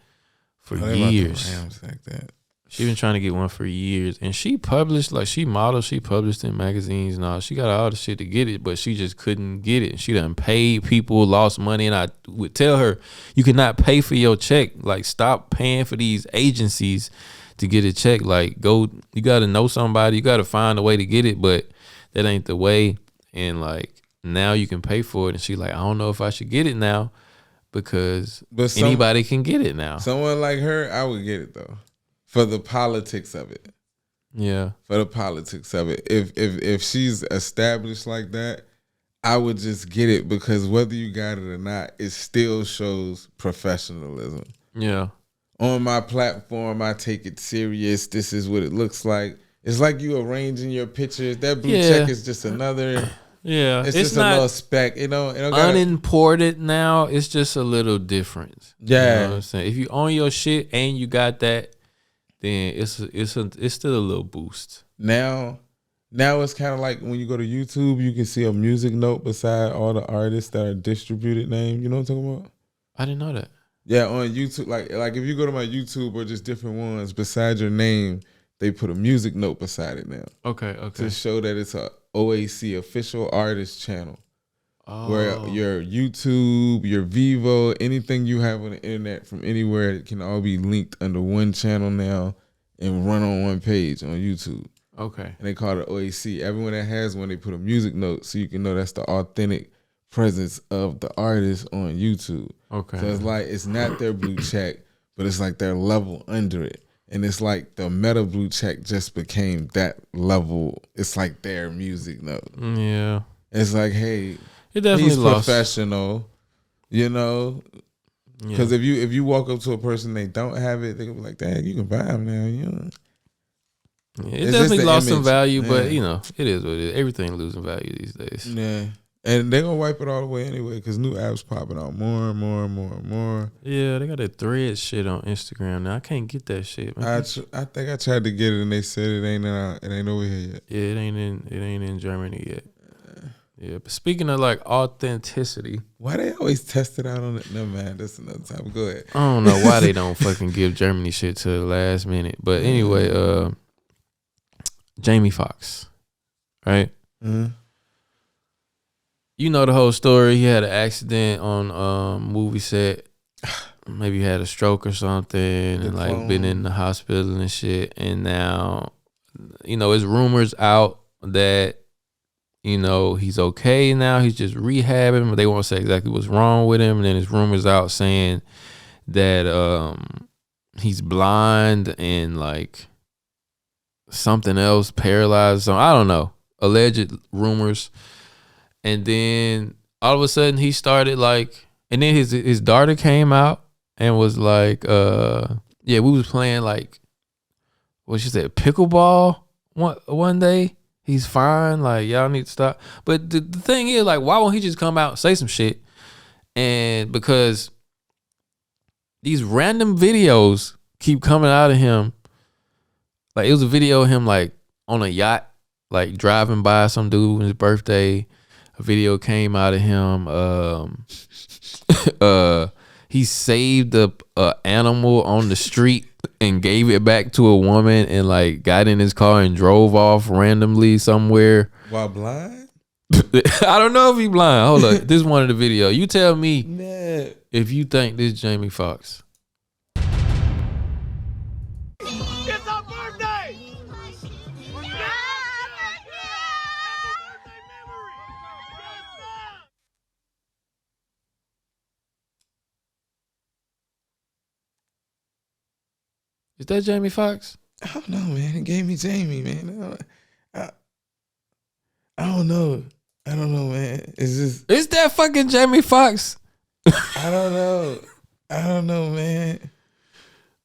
for years. Like that. She been trying to get one for years, and she published, like, she modeled, she published in magazines and all. She got all the shit to get it, but she just couldn't get it. She done paid people, lost money, and I would tell her, you cannot pay for your check. Like, stop paying for these agencies to get a check. Like, go, you got to know somebody, you got to find a way to get it, but that ain't the way. And like, now you can pay for it. And she like, I don't know if I should get it now because anybody can get it now. Someone like her, I would get it though. For the politics of it. Yeah. For the politics of it. If she's established like that, I would just get it because whether you got it or not, it still shows professionalism. Yeah. On my platform, I take it serious. This is what it looks like. It's like you arranging your pictures. That blue check is just another. Yeah. It's just a little speck. It don't unimported now. It's just a little different. Yeah. You know what I'm saying? If you own your shit and you got that, then it's still a little boost. Now it's kind of like when you go to YouTube, you can see a music note beside all the artists that are distributed name. You know what I'm talking about? I didn't know that. Yeah, on YouTube, like if you go to my YouTube or just different ones, beside your name, they put a music note beside it now. Okay. To show that it's a OAC official artist channel. Where your YouTube, your Vivo, anything you have on the internet from anywhere, it can all be linked under one channel now and run on one page on YouTube. Okay. And they call it OAC. Everyone that has one, they put a music note so you can know that's the authentic presence of the artist on YouTube. Okay. So it's like, it's not their blue check, but it's like their level under it. And it's like the Meta blue check just became that level. It's like their music note. Yeah. It's like, hey, it definitely he's lost. Professional, you know? Because if you walk up to a person, they don't have it, they can be like, dang, you can buy them now, you know? Yeah, it definitely lost some value, but, you know, it is what it is. Everything losing value these days. Yeah. And they're going to wipe it all away anyway because new apps popping out more and more and more and more. Yeah, they got that thread shit on Instagram now. I can't get that shit, man. I think I tried to get it and they said it ain't over here yet. Yeah, it ain't in Germany yet. Yeah, but speaking of like authenticity, why they always test it out on it? No, man, that's another time. Go ahead. I don't know why they don't fucking give Germany shit to the last minute. But anyway, Jamie Foxx, right? Mm-hmm. You know the whole story. He had an accident on movie set. Maybe he had a stroke or something, and like been in the hospital and shit. And now, you know, it's rumors out that, you know, he's okay now. He's just rehabbing, but they won't say exactly what's wrong with him. And then there's rumors out saying that he's blind and like something else, paralyzed. So I don't know. Alleged rumors. And then all of a sudden he started like, and then his daughter came out and was like, we was playing like, what she said, pickleball one day. He's fine. Like, y'all need to stop. But the thing is, like, why won't he just come out and say some shit? And because these random videos keep coming out of him Like it was a video of him like on a yacht, like driving by some dude on his birthday. A video came out of him. He saved a animal on the street and gave it back to a woman and like got in his car and drove off randomly somewhere. While blind? I don't know if he blind. Hold up. This is one of the video. You tell me Man. if you think this Jamie Foxx. It's our birthday! Is that Jamie Foxx? I don't know, man. It gave me Jamie, man. I don't know. I don't know, man. It's just Is that fucking Jamie Foxx? I don't know. I don't know, man.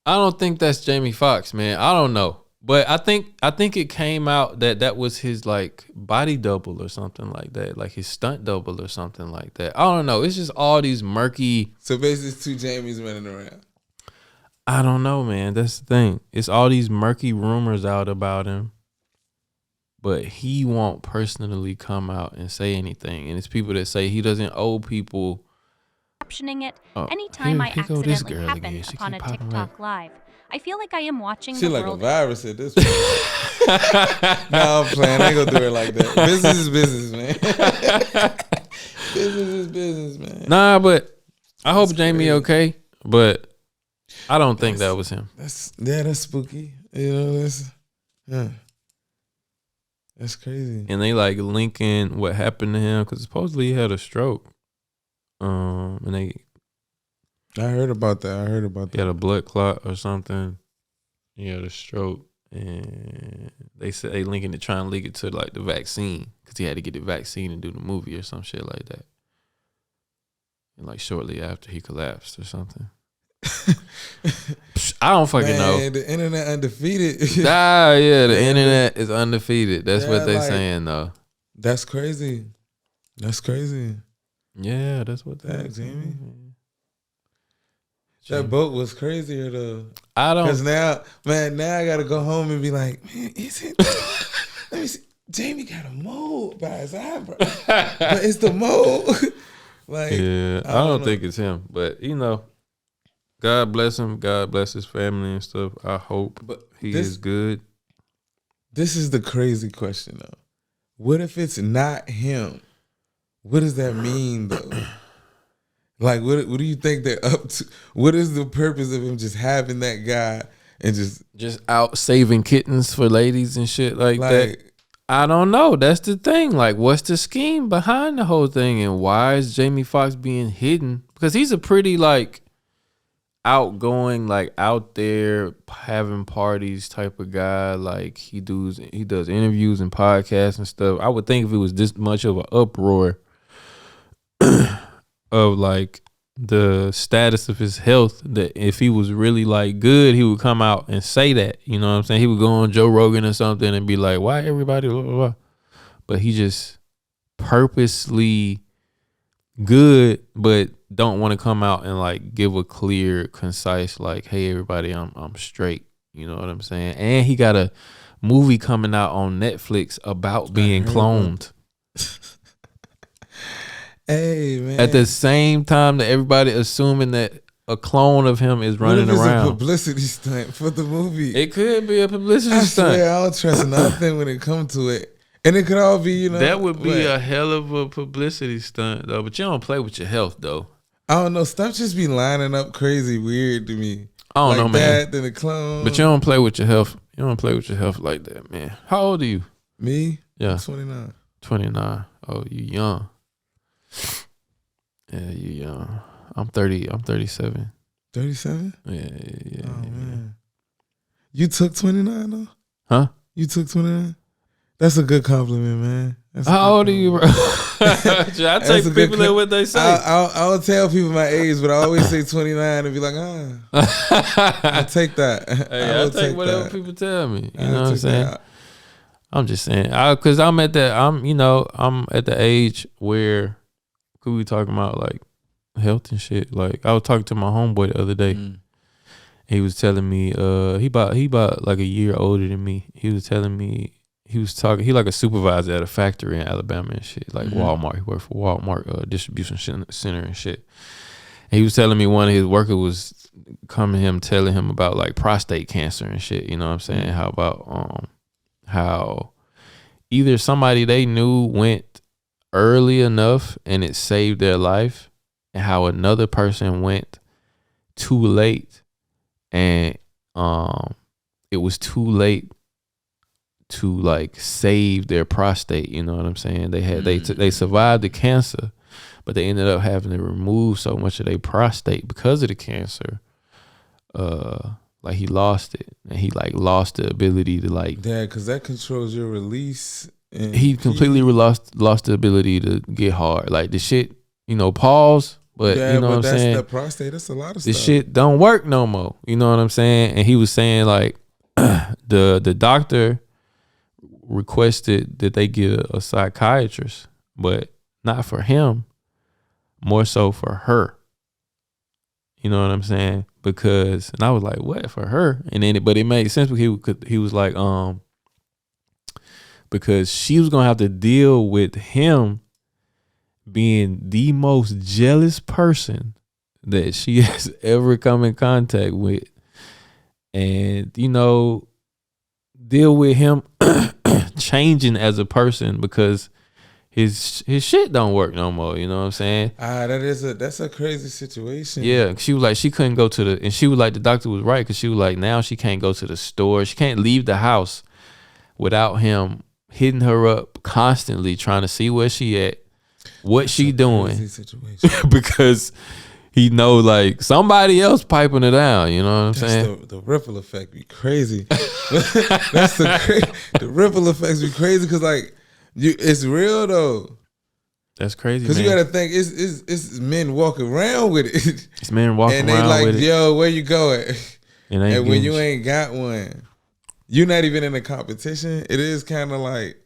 I don't think that's Jamie Foxx, man. I don't know. But I think it came out that was his like body double or something like that. Like his stunt double or something like that. I don't know. It's just all these murky. So basically it's two Jamies running around. I don't know, man. That's the thing. It's all these murky rumors out about him. But he won't personally come out and say anything. And it's people that say he doesn't owe people. Captioning it, Oh, anytime I here go this accidentally girl happen again. She upon a keep popping TikTok live. I feel like I am watching She the like a world. virus at this point. No, I'm playing. I ain't gonna do her like that. Business is business, man. Business is business, man. Nah, but I hope Jamie crazy. okay. But I don't think that was him. That's spooky. You know, that's crazy. And they like linking what happened to him because supposedly he had a stroke. And I heard about that. he had a blood clot or something. He had a stroke, and they said they linking it, trying to link it to like the vaccine because he had to get the vaccine and do the movie or some shit like that. And like shortly after he collapsed or something. I don't fucking know. The internet undefeated. Yeah, the internet is undefeated. That's Yeah, what they like- saying though. That's crazy. That's crazy. Yeah, that's what they Thanks, Jamie. saying. That boat was crazier though. I Because don't. now I gotta go home and be like, man, is it? Let me see. Jamie got a mole by his eyebrow. But it's the mole. Like, Yeah, I don't think it's him, but you know, God bless him. God bless his family and stuff. I hope But he this- is good. This is the crazy question though. What if it's not him? What does that mean though? Like, what do you think they're up to? What is the purpose of him just having that guy and Just out saving kittens for ladies and shit like that. like I don't know. That's the thing. Like, what's the scheme behind the whole thing, and why is Jamie Foxx being hidden? Because he's a pretty like outgoing, like out there having parties type of guy. Like he does interviews and podcasts and stuff. I would think if it was this much of an uproar of like the status of his health, that if he was really like good, he would come out and say that. You know what I'm saying? He would go on Joe Rogan or something and be like, why everybody blah, blah, blah. But he just purposely good, but don't want to come out and like give a clear, concise, like, hey everybody, I'm straight. You know what I'm saying? And he got a movie coming out on Netflix about being cloned. hey man. At the same time that everybody assuming that a clone of him is running what if it's around. a publicity stunt for the movie? It could be a publicity I stunt. swear I don't trust nothing when it comes to it. And it could all be, you know. That would be what? a hell of a publicity stunt, though. But you don't play with your health, though. I don't know. Stuff just be lining up crazy weird to me. I don't know, man. That, then the clone. But you don't play with your health. You don't play with your health like that, man. How old are you? Me? Yeah, 29. 29. Oh, you young. Yeah, you young. I'm 30. I'm 37. 37? Yeah. Oh, man. You took 29 though? Huh? You took 29? That's a good compliment, man. That's a How good old are you, bro? I That's a take good people at what they say. I'll tell people my age, but I always say 29 and be like, I'll take that. Hey, I I'll will take whatever that. people tell me. You I'll know what I'm take saying? that. I'm just saying, cause I'm at the age where we talking about like health and shit. Like I was talking to my homeboy the other day, He was telling me, he about like a year older than me. He was telling me, he was talking. He like a supervisor at a factory in Alabama and shit, like Walmart. He worked for Walmart distribution center and shit. And he was telling me one of his workers was coming to him, telling him about like prostate cancer and shit. You know what I'm saying? How about how either somebody they knew went early enough and it saved their life, and how another person went too late and it was too late to like save their prostate. You know what I'm saying? They had they survived the cancer, but they ended up having to remove so much of their prostate because of the cancer. Like he lost it, and he like lost the ability to like. Yeah, because that controls your release. And he completely lost the ability to get hard. Like the shit, you know, pause. But yeah, you know but what I'm saying? The prostate, that's a lot of the stuff. shit don't work no more. You know what I'm saying? And he was saying like the doctor requested that they get a psychiatrist, but not for him, more so for her. You know what I'm saying? Because, and I was like, what, for her? And then but it made sense because he was like, because she was gonna have to deal with him being the most jealous person that she has ever come in contact with, and you know, deal with him changing as a person because his shit don't work no more. You know what I'm saying? That's a crazy situation. Yeah, she was like, she couldn't go to the, and she was like, the doctor was right, because she was like, now she can't go to the store, she can't leave the house without him hitting her up constantly, trying to see where she at, what she doing, because he know like somebody else piping her down. You know what I'm saying? The ripple effect be crazy. That's the ripple effects be crazy because like it's real though. That's crazy. Because you gotta think it's men walking around with it. It's men walking and around they like, with it. yo, where you going? And when you shit. ain't got one, you're not even in a competition. It is kind of like,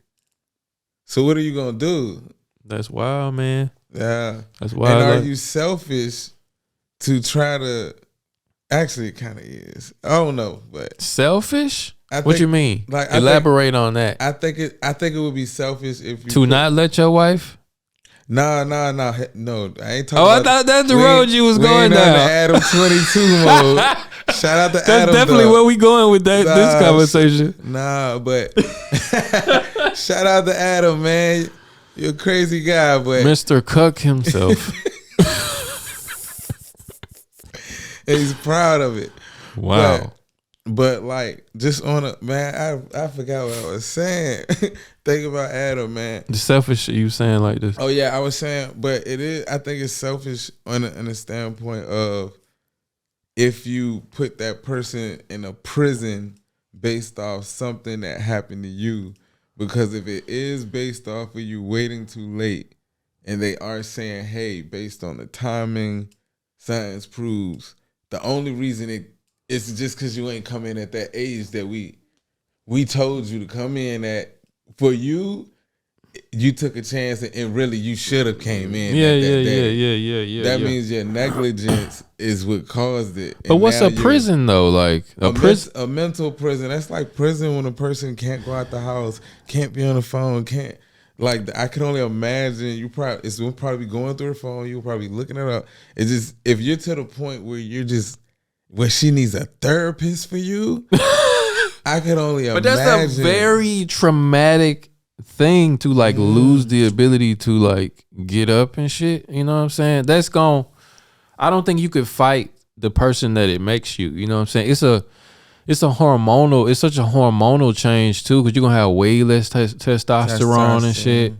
so what are you gonna do? That's wild, man. Yeah, that's wild. And are you selfish to try to? Actually, it kind of is. I don't know, but selfish. What you mean? Like, elaborate on that. I think it would be selfish if you to not let your wife. Nah, no. I ain't talking. I thought that's the road you was going down. The Adam 22 mode. Shout out to Adam. That's definitely where we going with that. This conversation. But shout out to Adam, man. You're a crazy guy, but Mr. Cook himself. And he's proud of it. Wow. But like, just on a man, I forgot what I was saying. Think about Adam, man. The selfish shit you saying like this. Oh yeah, I was saying, but it is. I think it's selfish on a standpoint of if you put that person in a prison based off something that happened to you. Because if it is based off of you waiting too late, and they are saying, hey, based on the timing, science proves the only reason it's just because you ain't come in at that age that we told you to come in at. For you, you took a chance and really you should have came in. Yeah. That means your negligence is what caused it. But what's a prison though? Like a prison, a mental prison. That's like prison when a person can't go out the house, can't be on the phone, can't. Like, I can only imagine you'll probably be going through her phone. You'll probably be looking it up. It's just, if you're to the point where where she needs a therapist for you, I can only imagine. But that's a very traumatic thing to like lose the ability to like get up and shit. You know what I'm saying? I don't think you could fight the person that it makes you. You know what I'm saying? It's such a hormonal change too, because you're gonna have way less testosterone and shit.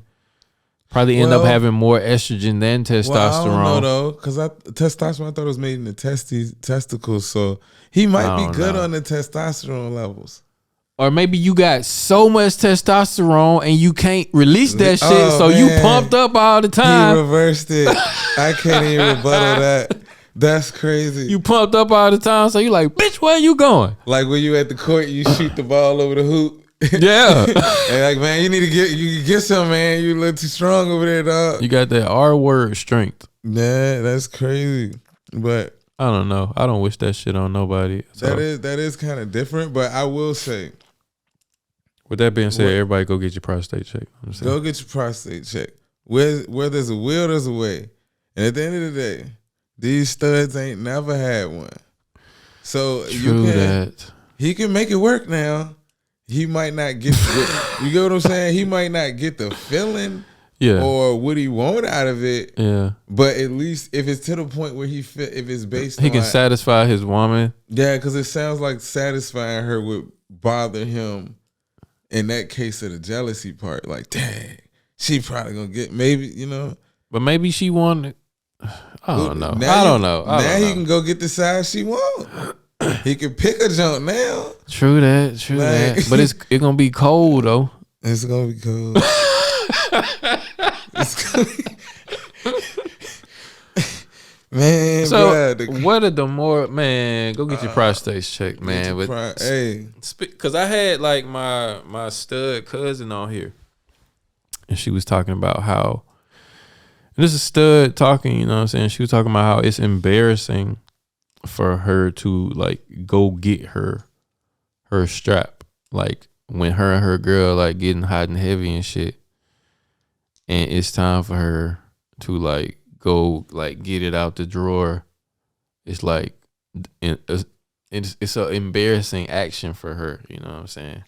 Probably end up having more estrogen than testosterone. Well, I don't know though, because testosterone I thought it was made in the testicles, so he might be good on the testosterone levels. Or maybe you got so much testosterone and you can't release that shit, so man, you pumped up all the time. He reversed it. I can't even rebuttal that. That's crazy. You pumped up all the time, so you like, bitch, where you going? Like when you at the court, you shoot the ball over the hoop. Yeah. And like, man, you need to get some, man. You look too strong over there, dog. You got that R word strength. Yeah, that's crazy. But I don't know. I don't wish that shit on nobody. So, That is kind of different, but I will say, with that being said, everybody go get your prostate checked. Go get your prostate checked. Where there's a will, there's a way. And at the end of the day, these studs ain't never had one. So he can make it work now. He might not get you get what I'm saying? He might not get the feeling or what he want out of it. Yeah. But at least if it's to the point where if it's based on he can satisfy his woman. Yeah, because it sounds like satisfying her would bother him in that case of the jealousy part. Like, dang, she probably gonna get But maybe she wanted. I don't know. Now he can go get the size she want. He can pick a junk now. True that. But it's gonna be cold though. It's gonna be cold. It's gonna be... Man, so what are the more go get your prostate checked, man. Because I had like my stud cousin on here, and she was talking about how this is stud talking. You know what I'm saying? She was talking about how it's embarrassing for her to like go get her strap, like when her and her girl like getting hot and heavy and shit, and it's time for her to like go like get it out the drawer. It's like it's an embarrassing action for her. You know what I'm saying?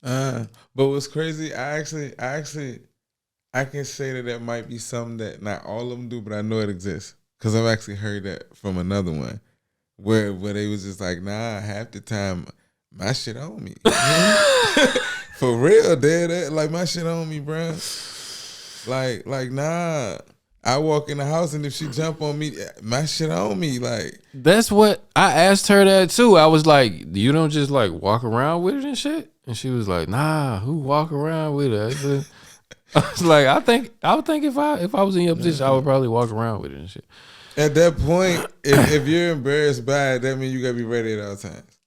But what's crazy, I can say that might be something that not all of them do, but I know it exists because I've actually heard that from another one where they was just like, nah, half the time my shit on me. For real, dad. Like my shit on me, bro. Like nah. I walk in the house and if she jump on me, my shit on me. Like that's what I asked her that too. I was like, you don't just like walk around with it and shit? And she was like, nah, who walk around with it? I was like, I would think if I was in your position, I would probably walk around with it and shit. At that point, if you're embarrassed by it, that means you gotta be ready at all times.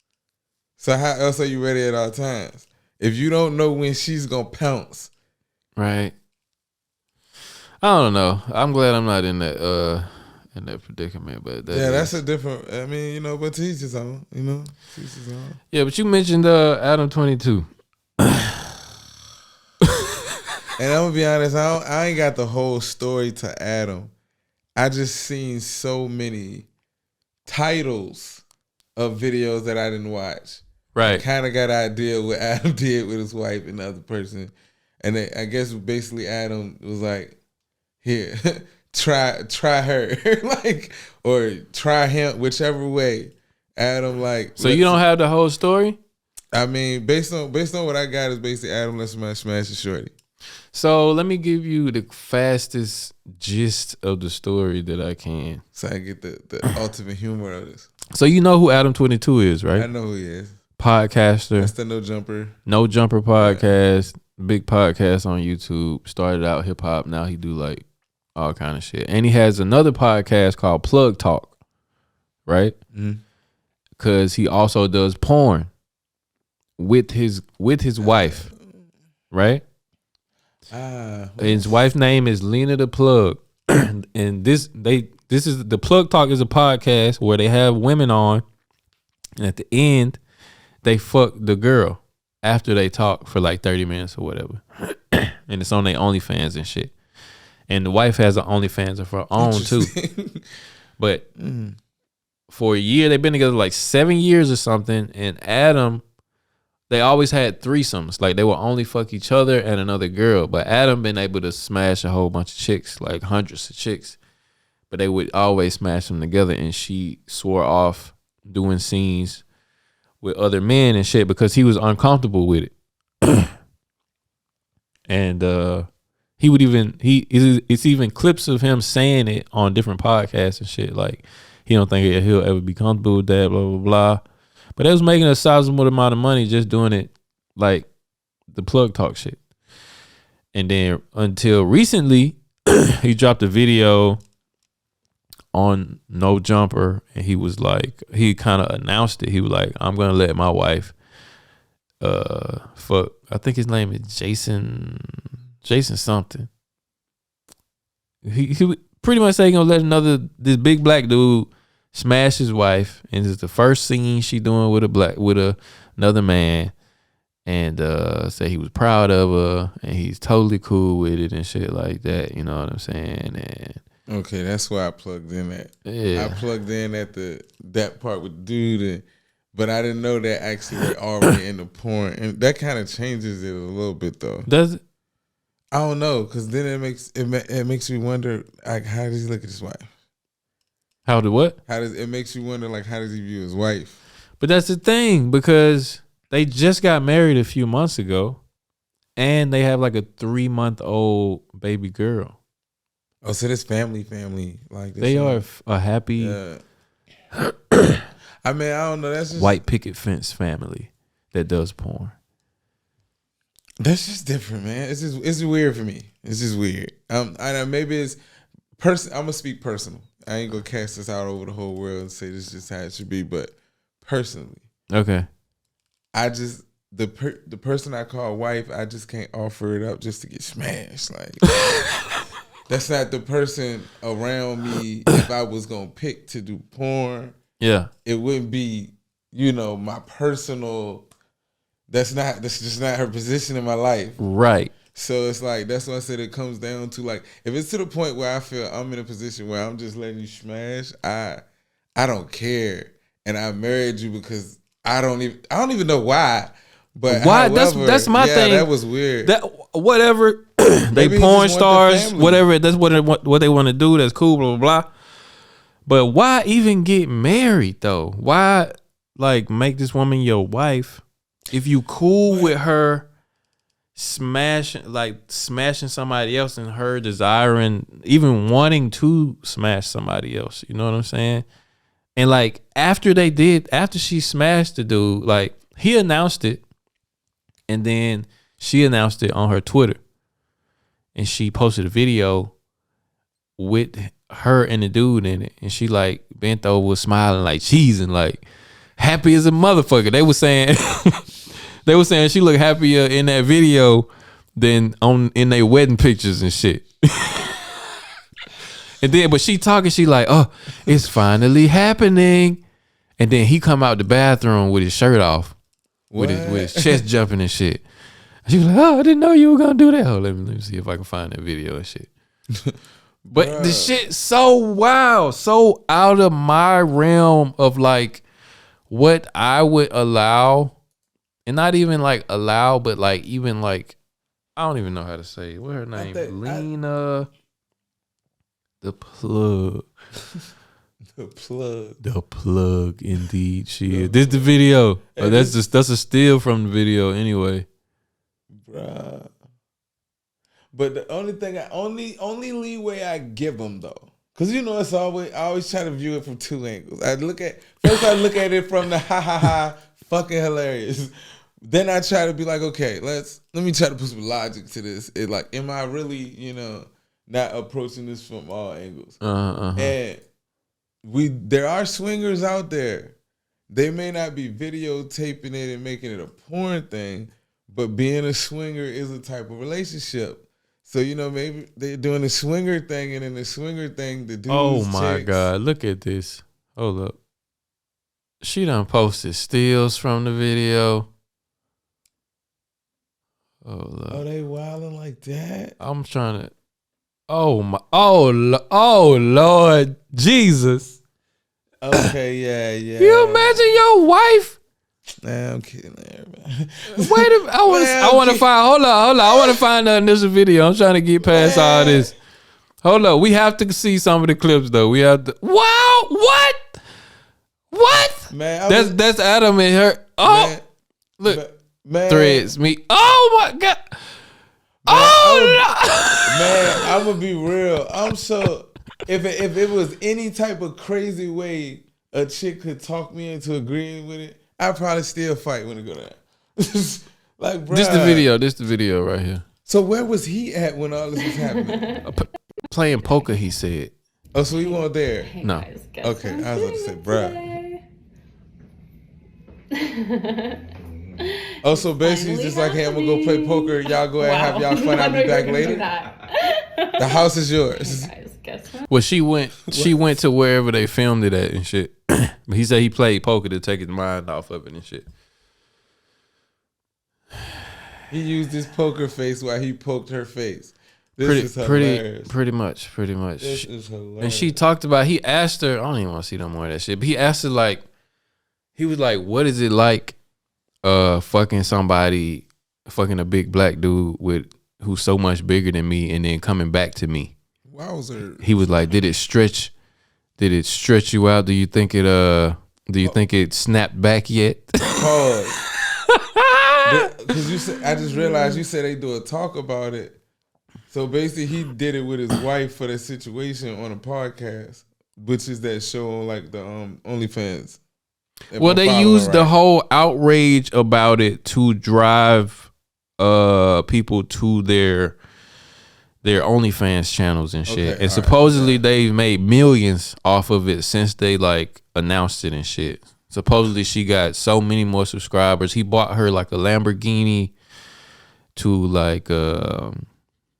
So how else are you ready at all times? If you don't know when she's gonna pounce. Right. I don't know. I'm glad I'm not in that predicament, but that's a different. I mean, but to each his own. To each his own. Yeah, but you mentioned Adam 22, and I'm gonna be honest. I ain't got the whole story to Adam. I just seen so many titles of videos that I didn't watch. Right. Kind of got an idea what Adam did with his wife and the other person, and I guess basically Adam was like, here, try her, like, or try him, whichever way. Adam, like. So you don't have the whole story? I mean, based on what I got is basically Adam let's smash the shorty. So let me give you the fastest gist of the story that I can, so I get the ultimate humor of this. So you know who Adam 22 is, right? I know who he is. Podcaster. That's the No Jumper podcast. Big podcast on YouTube. Started out hip hop. Now he do like all kind of shit. And he has another podcast called Plug Talk, right? Because he also does porn with his wife, right? His wife's name is Lena the Plug. And this is the Plug Talk is a podcast where they have women on, and at the end they fuck the girl after they talk for like 30 minutes or whatever. And it's on their OnlyFans and shit. And the wife has an OnlyFans of her own too. But for a year, they've been together like 7 years or something. And Adam, they always had threesomes. Like they would only fuck each other and another girl. But Adam been able to smash a whole bunch of chicks, like hundreds of chicks. But they would always smash them together. And she swore off doing scenes with other men and shit because he was uncomfortable with it. And he would it's even clips of him saying it on different podcasts and shit. Like he don't think he'll ever be comfortable with that, blah, blah, blah. But they was making a sizable amount of money just doing it, like the Plug Talk shit. And then until recently, he dropped a video on No Jumper, and he was like, he kind of announced it. He was like, I'm gonna let my wife fuck. I think his name is Jason something. He pretty much say he gonna let this big black dude smashed his wife, and it's the first scene she doing with another man, and say he was proud of her, and he's totally cool with it and shit like that. You know what I'm saying? And Okay, that's why I plugged in at. yeah, I plugged in at that part with dude, but I didn't know that actually we're already in the porn, and that kind of changes it a little bit though. does it? I don't know, because then it makes me wonder, like, how does he look at his wife? How did what? How does it makes you wonder, like, how does he view his wife? But that's the thing, because they just got married a few months ago, and they have like a 3-month-old baby girl. Oh, so this family, like this They are a happy Yeah. I mean, I don't know. That's just white picket fence family that does porn. That's just different, man. It's weird for me. It's just weird. I know maybe it's I'm gonna speak personal. I ain't gonna cast this out over the whole world and say this is just how it should be, but personally, Okay. I just the person I call wife, I just can't offer it up just to get smashed. Like that's not the person around me. If I was gonna pick to do porn, Yeah. it wouldn't be, my personal. That's just not her position in my life. Right. So it's like, that's why I said it comes down to, like, if it's to the point where I feel I'm in a position where I'm just letting you smash, I don't care, and I married you because I don't even know why. But Why? however, That's my thing. That was weird. That whatever they Maybe he porn just want the stars, family. whatever. That's what they want to do. That's cool. Blah blah blah. But why even get married though? Why make this woman your wife if you cool with her smashing somebody else and her desiring, even wanting to smash somebody else? You know what I'm saying? And after she smashed the dude, he announced it. And then she announced it on her Twitter. And she posted a video with her and the dude in it. And she bent over smiling, cheesing, happy as a motherfucker. They were saying she looked happier in that video than in their wedding pictures and shit. And then, but she talking, she oh, it's finally happening. And then he come out the bathroom with his shirt off. With his chest jumping and shit. She was like, oh, I didn't know you were gonna do that. Oh, let me see if I can find that video and shit. But the shit so wild, so out of my realm of what I would allow, and not even allow, but even I don't even know how to say it. What her name? Lena. The plug. The plug, indeed. She is. This the video. That's a steal from the video anyway. Bruh. But the only thing, only leeway I give them though, because it's always, I always try to view it from two angles. I look at it from the ha fucking hilarious. Then I try to be like, okay, let me try to put some logic to this. It am I really, not approaching this from all angles? And there are swingers out there. They may not be videotaping it and making it a porn thing, but being a swinger is a type of relationship. So, maybe they're doing the swinger thing, and in the swinger thing, the dudes, oh my chicks, God, look at this. Hold up. She done posted stills from the video. Hold up. Oh, they wilding like that? I'm trying to. Oh Lord Jesus. Okay, yeah. You imagine your wife? Nah, I'm kidding there, man. Wait a minute. I want to find. Hold on. I want to find the initial video. I'm trying to get past all this. Hold up. We have to see some of the clips though. We have to. Wow. What? Man, that's Adam and her. Oh, man, look. man, Threads me. Oh my God. Man, I'm gonna be real. I'm so if it was any type of crazy way a chick could talk me into agreeing with it, I'd probably still fight when it go down. Bro. This the video right here. So where was he at when all this was happening? Playing poker, he said. Oh, so he wasn't there? No. Okay, I was about to say, bruh. Oh, so basically it's just like, hey, I'm gonna go play poker. Y'all go ahead and have y'all fun. I'll be back later. The house is yours. Guys, guess what? Well, she went to wherever they filmed it at and shit. But he said he played poker to take his mind off of it and shit. He used his poker face while he poked her face. This is hilarious. Pretty much. This is hilarious. And she talked about, he asked her, I don't even want to see no more of that shit, but he asked her like, he was like, what is it like fucking a big black dude who's so much bigger than me and then coming back to me? Wowzer. He was like, did it stretch you out? Do you think it snapped back yet? Pause. Because I just realized you said they do a talk about it. So basically, he did it with his wife for the situation on a podcast, which is that show on like the OnlyFans. Well, they used the whole outrage about it to drive people to their OnlyFans channels and shit. Okay, and supposedly they've made millions off of it since they like announced it and shit. Supposedly she got so many more subscribers. He bought her like a Lamborghini to like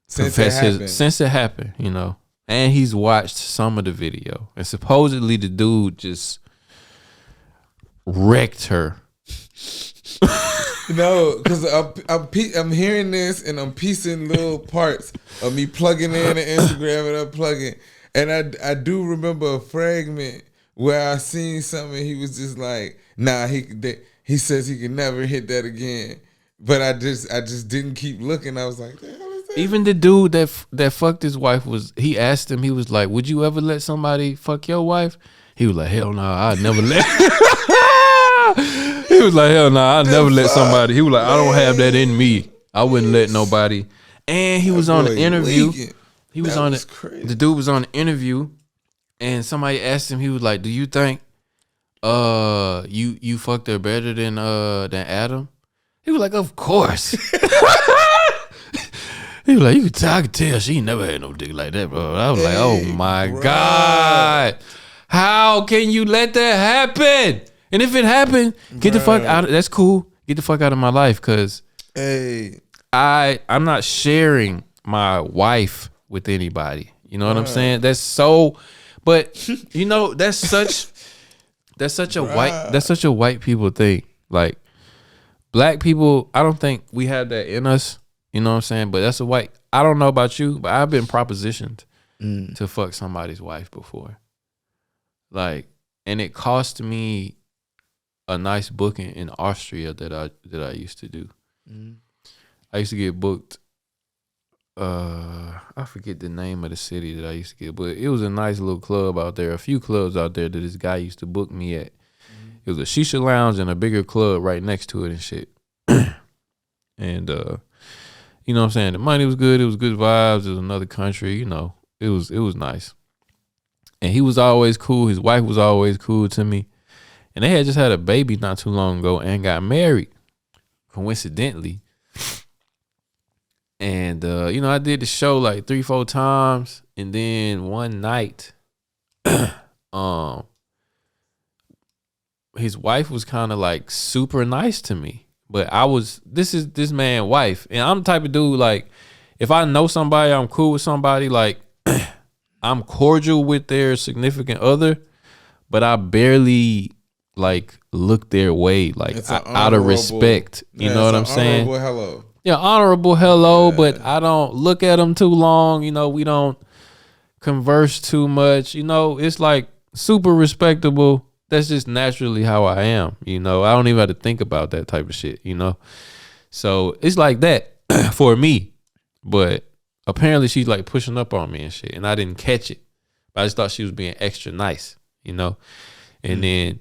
since it happened, you know. And he's watched some of the video. And supposedly the dude just wrecked her. No, because I'm hearing this and I'm piecing little parts of me plugging in the Instagram and unplugging. And I do remember a fragment where I seen something. He was just like, nah, he says he can never hit that again. But I just didn't keep looking. I was like, the hell is that? Even the dude that fucked his wife he asked him, he was like, would you ever let somebody fuck your wife? He was like, hell no, I'd never let. He was like, hell no, I'd never let somebody. He was like, I don't have that in me. I wouldn't let nobody. And he was on the interview. He was on it. The dude was on the interview, and somebody asked him. He was like, "Do you think, you fucked her better than Adam?" He was like, "Of course." He was like, I could tell she never had no dick like that, bro. I was like, oh my God, how can you let that happen? And if it happened, get the fuck out. That's cool. Get the fuck out of my life, cause I'm not sharing my wife with anybody. You know what I'm saying? That's so, but you know, that's such a white people thing. Like black people, I don't think we have that in us. You know what I'm saying? But that's a white. I don't know about you, but I've been propositioned to fuck somebody's wife before. Like, and it cost me a nice booking in Austria that I used to do. I used to get booked. I forget the name of the city that I used to get, but it was a nice little club out there. A few clubs out there that this guy used to book me at. It was a shisha lounge and a bigger club right next to it and shit. And you know what I'm saying? The money was good. It was good vibes. It was another country. You know, it was nice. And he was always cool. His wife was always cool to me. And they had just had a baby not too long ago and got married, coincidentally. And, you know, I did the show like 3-4 times. And then one night, his wife was kind of like super nice to me. But this is this man's wife. And I'm the type of dude, like, if I know somebody, I'm cool with somebody, like, I'm cordial with their significant other, but I barely, like, look their way, like, out of respect. You know what I'm saying? Honorable hello. Yeah, honorable hello, but I don't look at them too long. You know, we don't converse too much. You know, it's like super respectable. That's just naturally how I am. You know, I don't even have to think about that type of shit, you know? So it's like that for me. But apparently she's like pushing up on me and shit. And I didn't catch it. But I just thought she was being extra nice, you know? And then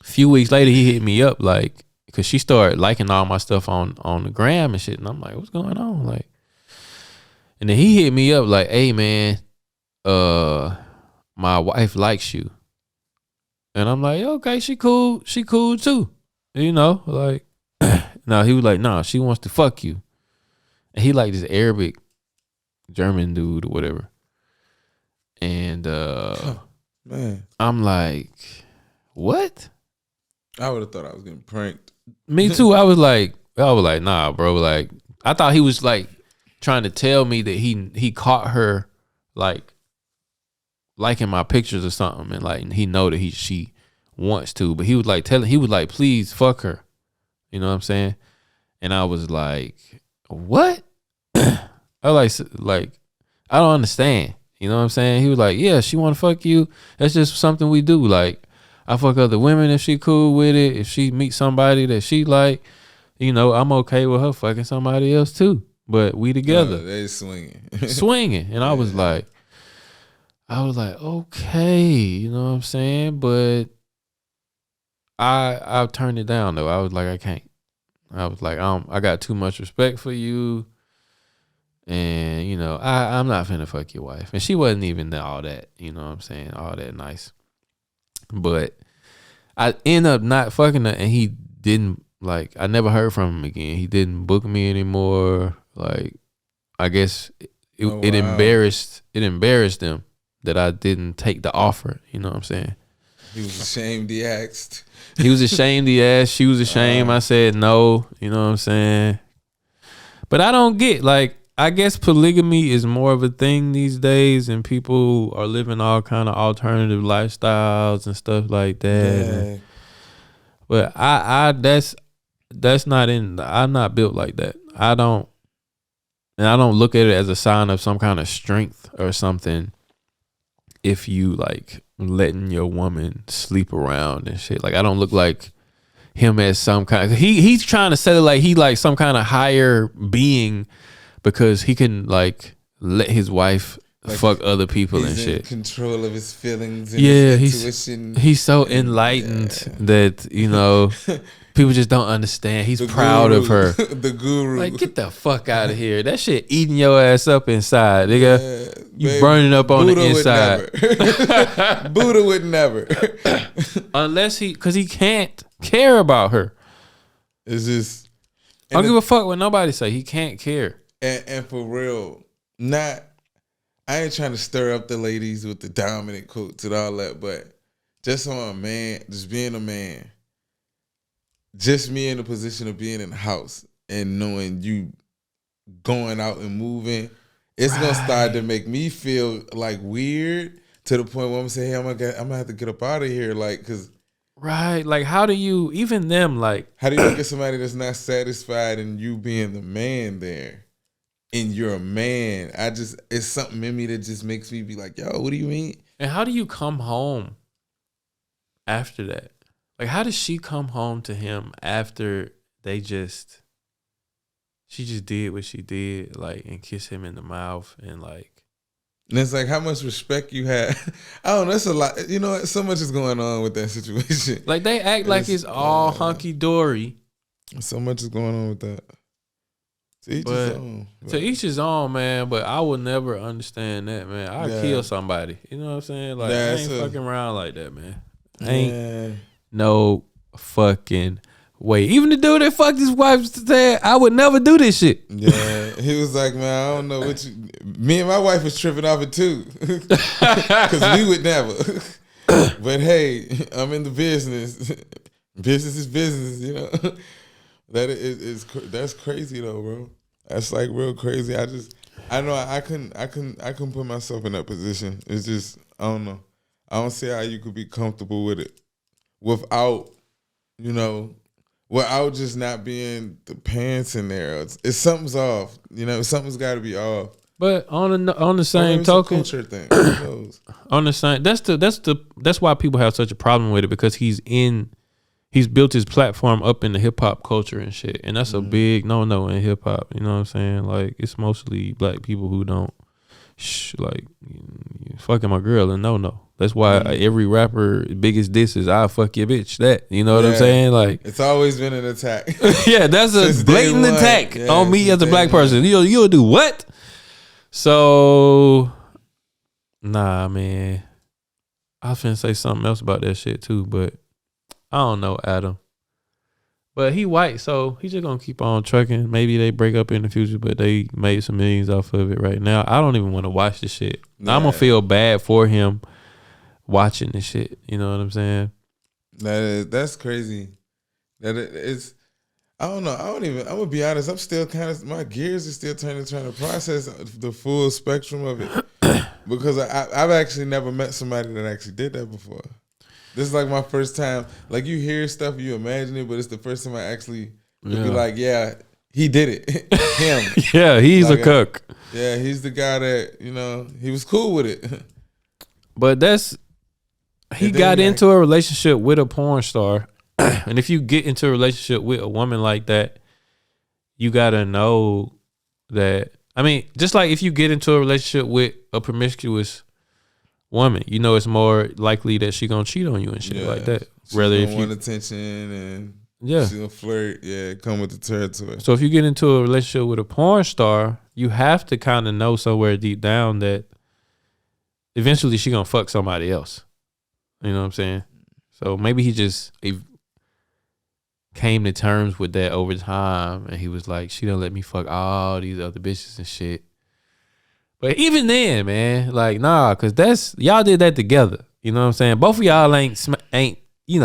a few weeks later, he hit me up, like, because she started liking all my stuff on the gram and shit. And I'm like, what's going on? Like, and then he hit me up like, hey, man, my wife likes you. And I'm like, okay, she cool too. You know, like, no, he was like, nah, she wants to fuck you. And he like this Arabic German dude or whatever. And man, I'm like, what? I would have thought I was getting pranked. Me too. I was like, nah, bro. Like, I thought he was like trying to tell me that he caught her like liking my pictures or something, and like he know that she wants to, but he was like please fuck her. You know what I'm saying? And I was like, what? I was like I don't understand. You know what I'm saying? He was like, yeah, she want to fuck you. That's just something we do. Like, I fuck other women if she cool with it. If she meets somebody that she like, you know, I'm okay with her fucking somebody else too. But we together. They swinging. Swinging. And I was like, okay, you know what I'm saying? But I turned it down though. I was like, I can't. I was like, I got too much respect for you. And, you know, I'm not finna fuck your wife. And she wasn't even all that, you know what I'm saying? All that nice. But I end up not fucking her, and he didn't, like, I never heard from him again. He didn't book me anymore. Like, I guess it embarrassed them that I didn't take the offer. You know what I'm saying? He was ashamed he asked. He was ashamed he asked. She was ashamed. I said no. You know what I'm saying? But I don't get, like, I guess polygamy is more of a thing these days, and people are living all kind of alternative lifestyles and stuff like that. Yeah. But that's not in. I'm not built like that. I don't look at it as a sign of some kind of strength or something. If you like letting your woman sleep around and shit, like I don't look like him as some kind. He's trying to set it like he like some kind of higher being. Because he can like let his wife like, fuck other people and shit. He's in control of his feelings and his intuition. He's so enlightened that, you know, people just don't understand. He's proud of her. The guru. Like, get the fuck out of here. That shit eating your ass up inside, nigga. Yeah, you burning up on Buddha the inside. Buddha would never. Unless because he can't care about her. It's just. I don't give a fuck what nobody say. He can't care. And for real, I ain't trying to stir up the ladies with the dominant quotes and all that, but just on a man, just being a man, just me in the position of being in the house and knowing you going out and moving, it's gonna start to make me feel like weird to the point where I'm saying, hey, I'm gonna have to get up out of here, like, cause. Right, like how do you even them like? How do you get somebody that's not satisfied in you being the man there? And you're a man. It's something in me that just makes me be like, yo, what do you mean? And how do you come home after that? Like, how does she come home to him after she just did what she did, like, and kiss him in the mouth and like. And it's like how much respect you have. I don't know. That's a lot. You know, so much is going on with that situation. Like they act like it's all hunky dory. So much is going on with that. To each his own. To each his own, man. But I would never understand that, man. I'd kill somebody. You know what I'm saying? Like, I ain't fucking around like that, man. Ain't no fucking way. Even the dude that fucked his wife said, I would never do this shit. Yeah. He was like, man, I don't know what you... Me and my wife was tripping off it too. Because we would never. But hey, I'm in the business. Business is business, you know? That's crazy though, bro. That's like real crazy. I know I couldn't put myself in that position. It's just I don't know. I don't see how you could be comfortable with it without, you know, without just not being the pants in there. It's something's off. You know, something's got to be off. But on the same token, culture thing. Who knows? On the same, that's why people have such a problem with it, because he's built his platform up in the hip hop culture and shit, and that's a big no in hip hop. You know what I'm saying? Like, it's mostly black people who don't like fucking my girl and no. That's why every rapper biggest diss is I fuck your bitch. That, you know what I'm saying? Like, it's always been an attack. Yeah, that's a blatant attack on me as a black person. You'll do what? So, nah, man. I was finna say something else about that shit too, but I don't know, Adam. But he white, so he's just gonna keep on trucking. Maybe they break up in the future, but they made some millions off of it right now. I don't even want to watch the shit. Nah. I'm gonna feel bad for him watching the shit. You know what I'm saying? That's crazy. It's. I don't know. I'm gonna be honest. I'm still my gears are still turning, trying to process the full spectrum of it. because I've actually never met somebody that actually did that before. This is like my first time. Like you hear stuff, you imagine it, but it's the first time I actually be like, yeah, he did it. Him. Yeah, he's like a cook. Yeah, he's the guy that, he was cool with it. But he got into a relationship with a porn star. And if you get into a relationship with a woman like that, you gotta know that. I mean, just like if you get into a relationship with a promiscuous woman, it's more likely that she gonna cheat on you and shit like that. Rather if you want attention and she's gonna flirt, come with the territory. So if you get into a relationship with a porn star, you have to kind of know somewhere deep down that eventually she gonna fuck somebody else. You know what I'm saying? So maybe he came to terms with that over time, and he was like, she done let me fuck all these other bitches and shit. But even then, man, like, nah, cause y'all did that together. You know what I'm saying? Both of y'all Man, he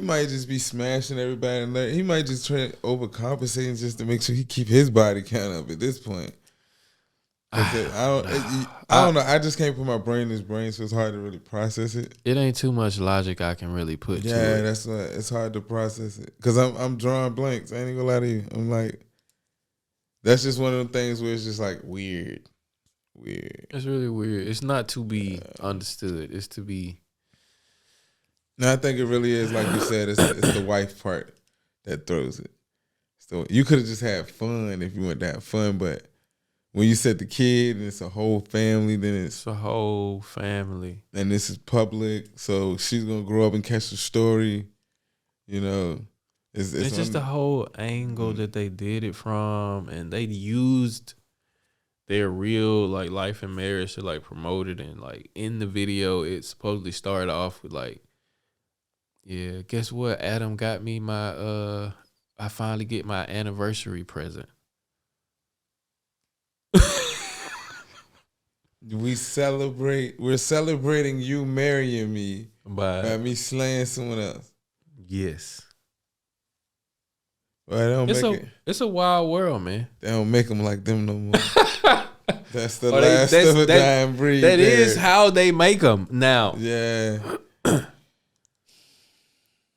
might just be smashing everybody, and he might just try overcompensating just to make sure he keep his body count up at this point. I don't know. I just can't put my brain in his brain, so it's hard to really process it. It ain't too much logic I can really put to it. Yeah, that's why it's hard to process it. Cause I'm drawing blanks. I ain't gonna lie to you. I'm like, that's just one of them things where it's just like weird. It's really weird. It's not to be understood. It's to be. No, I think it really is. Like you said, it's the wife part that throws it. So you could have just had fun if you wanted to have fun, but when you said the kid and it's a whole family, then it's a whole family. And this is public, so she's going to grow up and catch the story. It's just the whole angle that they did it from, and they used their real like life and marriage to like promote it. And like in the video, it supposedly started off with like, yeah, guess what? Adam got me I finally get my anniversary present. We're celebrating you marrying me by me slaying someone else. Yes. Well, it's a wild world, man. They don't make them like them no more. That's the last of a dying breed. That is how they make them now. Yeah.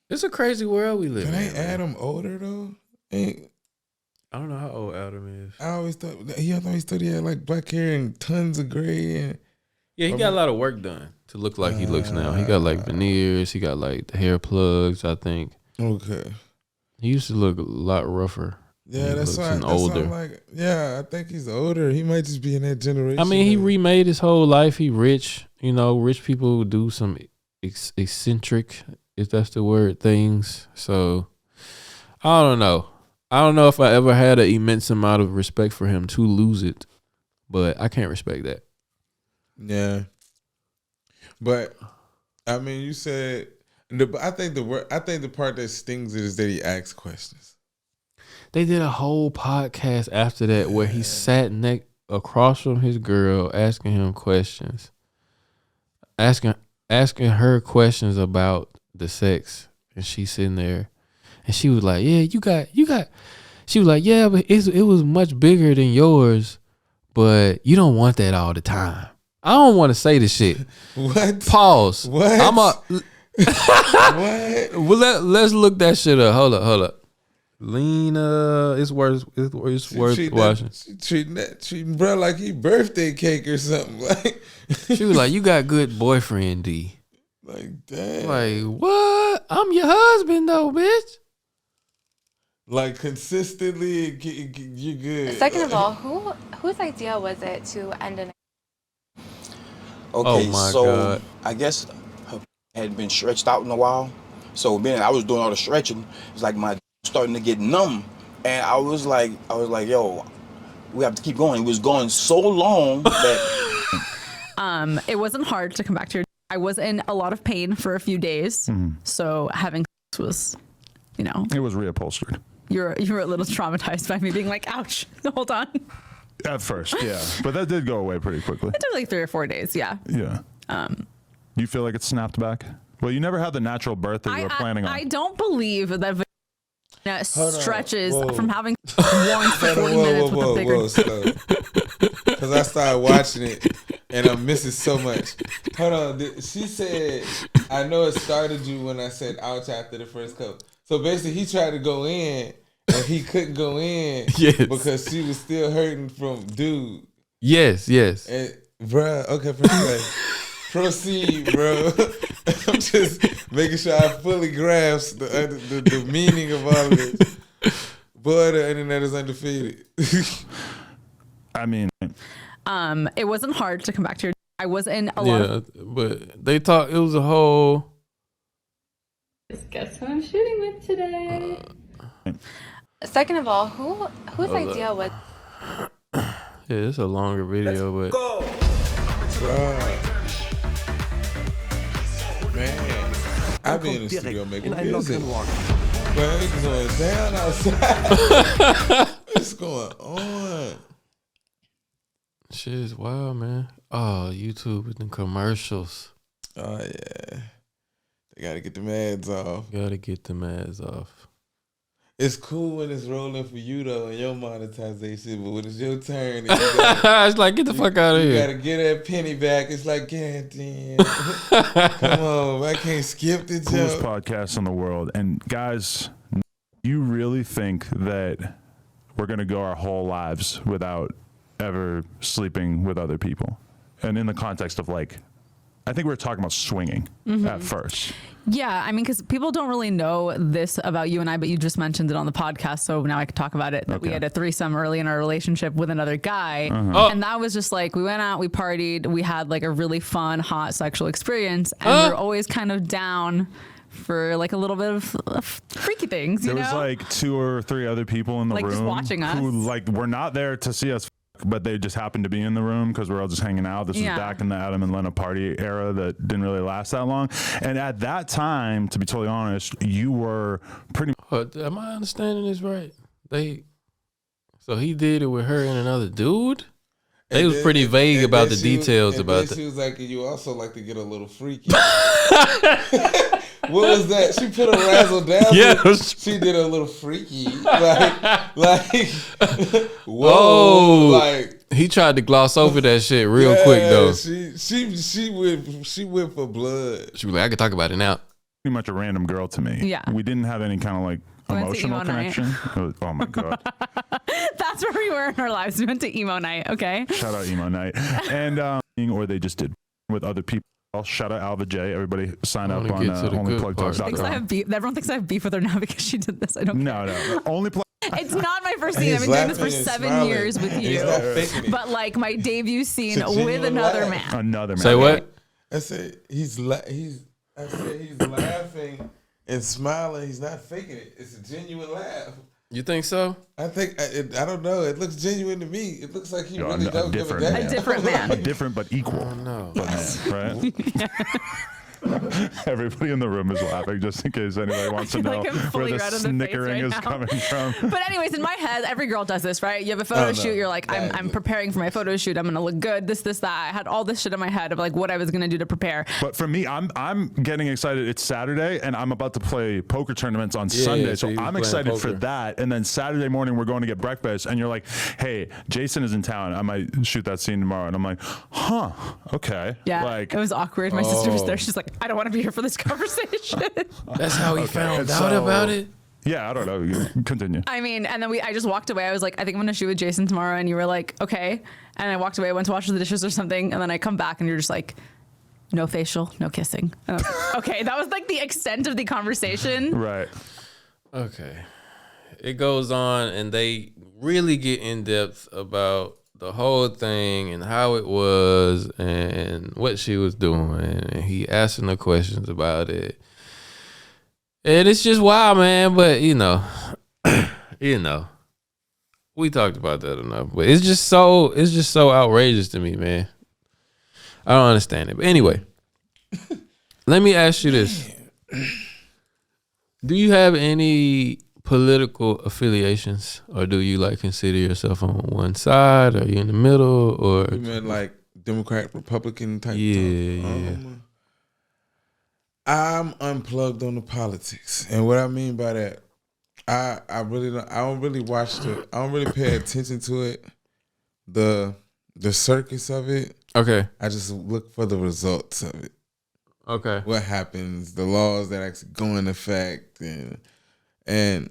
It's a crazy world we live in. Ain't Adam older though? I don't know how old Adam is. I always thought he had like black hair and tons of gray. And he got a lot of work done to look like he looks now. He got like veneers. He got like the hair plugs, I think. Okay. He used to look a lot rougher. Yeah, that's why older. I think he's older. He might just be in that generation. I mean, he remade his whole life. He rich. Rich people do some eccentric, if that's the word, things. So I don't know. I don't know if I ever had an immense amount of respect for him to lose it, but I can't respect that. Yeah. But I mean, you said I think the part that stings it is that he asks questions. They did a whole podcast after that where he sat across from his girl, asking him questions, asking her questions about the sex, and she's sitting there. And she was like, yeah, you got. She was like, yeah, but it was much bigger than yours, but you don't want that all the time. I don't want to say this shit. What? Pause. What? What? Well, let's look that shit up. Hold up. Lena, it's worth watching. She treating bro like he birthday cake or something. Like she was like, you got good boyfriend, D. Like, damn. Like, what? I'm your husband though, bitch. Like, consistently, you're good. Second of all, whose idea was it to end an? Okay, God. I guess her had been stretched out in a while. So then I was doing all the stretching. It's like my starting to get numb, and I was like, yo, we have to keep going. It was going so long that it wasn't hard to come back to your. I was in a lot of pain for a few days, so having sex was, it was reupholstered. You were a little traumatized by me being like, ouch, hold on. At first, yeah. But that did go away pretty quickly. It took like 3 or 4 days, yeah. Yeah. You feel like it snapped back? Well, you never had the natural birth that you were planning on. I don't believe that. stretches from having once for 40 minutes with a bigger. Because I started watching it and I'm missing so much. Hold on. She said, I know it started you when I said ouch after the first cup. So basically, he tried to go in and he couldn't go in because she was still hurting from dude. Yes. And, bruh, okay, proceed, bro. I'm just making sure I fully grasp the meaning of all of this. Boy, the internet is undefeated. I mean, it wasn't hard to come back to your. I was in a lot of. But they thought it was a whole. Guess who I'm shooting with today? Second of all, whose idea was? Yeah, it's a longer video, but. Go. Man, I be in the studio making music. Man, it's going down outside. What's going on? Shit is wild, man. Oh, YouTube with the commercials. Oh, yeah. They got to get the ads off. Got to get the ads off. It's cool when it's rolling for you, though, and your monetization, but when it's your turn, it's like, get the fuck out of here. You got to get that penny back. It's like, God damn. Come on, I can't skip the joke. Coolest podcast in the world. And guys, you really think that we're going to go our whole lives without ever sleeping with other people? And in the context of like, I think we were talking about swinging at first. Yeah, I mean, because people don't really know this about you and I, but you just mentioned it on the podcast, so now I can talk about it. That we had a threesome early in our relationship with another guy, and that was just like, we went out, we partied, we had like a really fun, hot sexual experience, and we were always kind of down for like a little bit of freaky things, you know? There was like 2 or 3 other people in the room just watching us, who like were not there to see us, but they just happened to be in the room because we're all just hanging out. This was back in the Adam and Lena party era that didn't really last that long. And at that time, to be totally honest, you were pretty. Am I understanding this right? So he did it with her and another dude? They was pretty vague about the details about that. She was like, you also like to get a little freaky. What was that? She put a razzle dazzle. Yeah, she did a little freaky. Like, whoa. Like, he tried to gloss over that shit real quick though. She went for blood. She was like, I could talk about it now. Pretty much a random girl to me. Yeah. We didn't have any kind of like emotional connection. Oh my God. That's where we were in our lives. We went to emo night, okay? Shout out emo night. And or they just did with other people. Shout out Alva J. Everybody sign up on onlyplugtalks.com. Everyone thinks I have beef with her now because she did this. I don't care. No. Only plug. It's not my first scene. I've been doing this for 7 years with you. But like my debut scene with another man. Another man. Say what? I said he's laughing and smiling. He's not faking it. It's a genuine laugh. You think so? I think I don't know. It looks genuine to me. It looks like he really don't give a damn. A different man. A different but equal. Oh no. Right? Everybody in the room is laughing just in case anybody wants to know where the snickering is coming from. But anyways, in my head, every girl does this, right? You have a photo shoot. You're like, I'm preparing for my photo shoot. I'm gonna look good. This, that. I had all this shit in my head of like what I was gonna do to prepare. But for me, I'm getting excited. It's Saturday, and I'm about to play poker tournaments on Sunday, so I'm excited for that. And then Saturday morning, we're going to get breakfast, and you're like, "Hey, Jason is in town. I might shoot that scene tomorrow." And I'm like, "Huh, okay." Yeah, like, it was awkward. My sister was there. She's like, I don't want to be here for this conversation. That's how he found out about it? Yeah, I don't know. Continue. I mean, and then I just walked away. I was like, I think I'm going to shoot with Jason tomorrow. And you were like, okay. And I walked away. I went to wash the dishes or something. And then I come back and you're just like, no facial, no kissing. And I was like, okay, that was like the extent of the conversation. Right. Okay. It goes on and they really get in depth about the whole thing and how it was and what she was doing, and he asking her questions about it, and it's just wild, man. But you know, we talked about that enough. But it's just so outrageous to me, man. I don't understand it. But anyway, let me ask you this: do you have any political affiliations, or do you like consider yourself on one side? Are you in the middle, or you mean like Democrat, Republican type? Yeah. I'm unplugged on the politics, and what I mean by that, I really don't. I don't really watch I don't really pay attention to it. The circus of it. Okay. I just look for the results of it. Okay. What happens? The laws that actually go in effect, and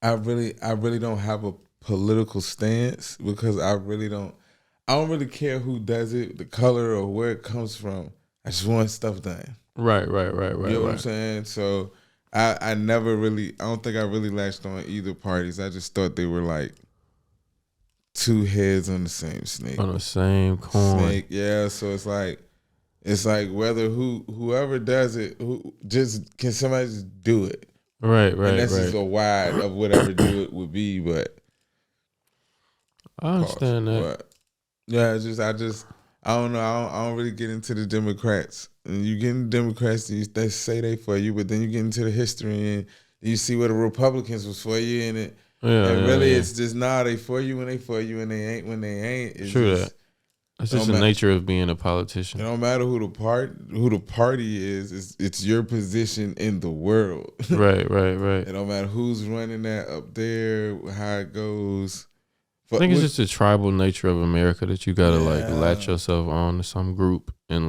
I really don't have a political stance because I don't really care who does it, the color or where it comes from. I just want stuff done. Right. You know what I'm saying? So I don't think I really latched on either parties. I just thought they were like two heads on the same snake. On the same coin. Snake, yeah. So it's like whether whoever does it, can somebody just do it? Right. And that's just a wide of whatever do it would be, but I understand that. But yeah, I don't know. I don't really get into the Democrats. And you get into Democrats, they say they for you, but then you get into the history and you see where the Republicans was for you, and it's just they for you when they for you, and they ain't when they ain't. It's true just, that. That's just the nature of being a politician. It don't matter who the party is. It's your position in the world. Right. It don't matter who's running that up there, how it goes. I think it's just the tribal nature of America that you gotta latch yourself on to some group and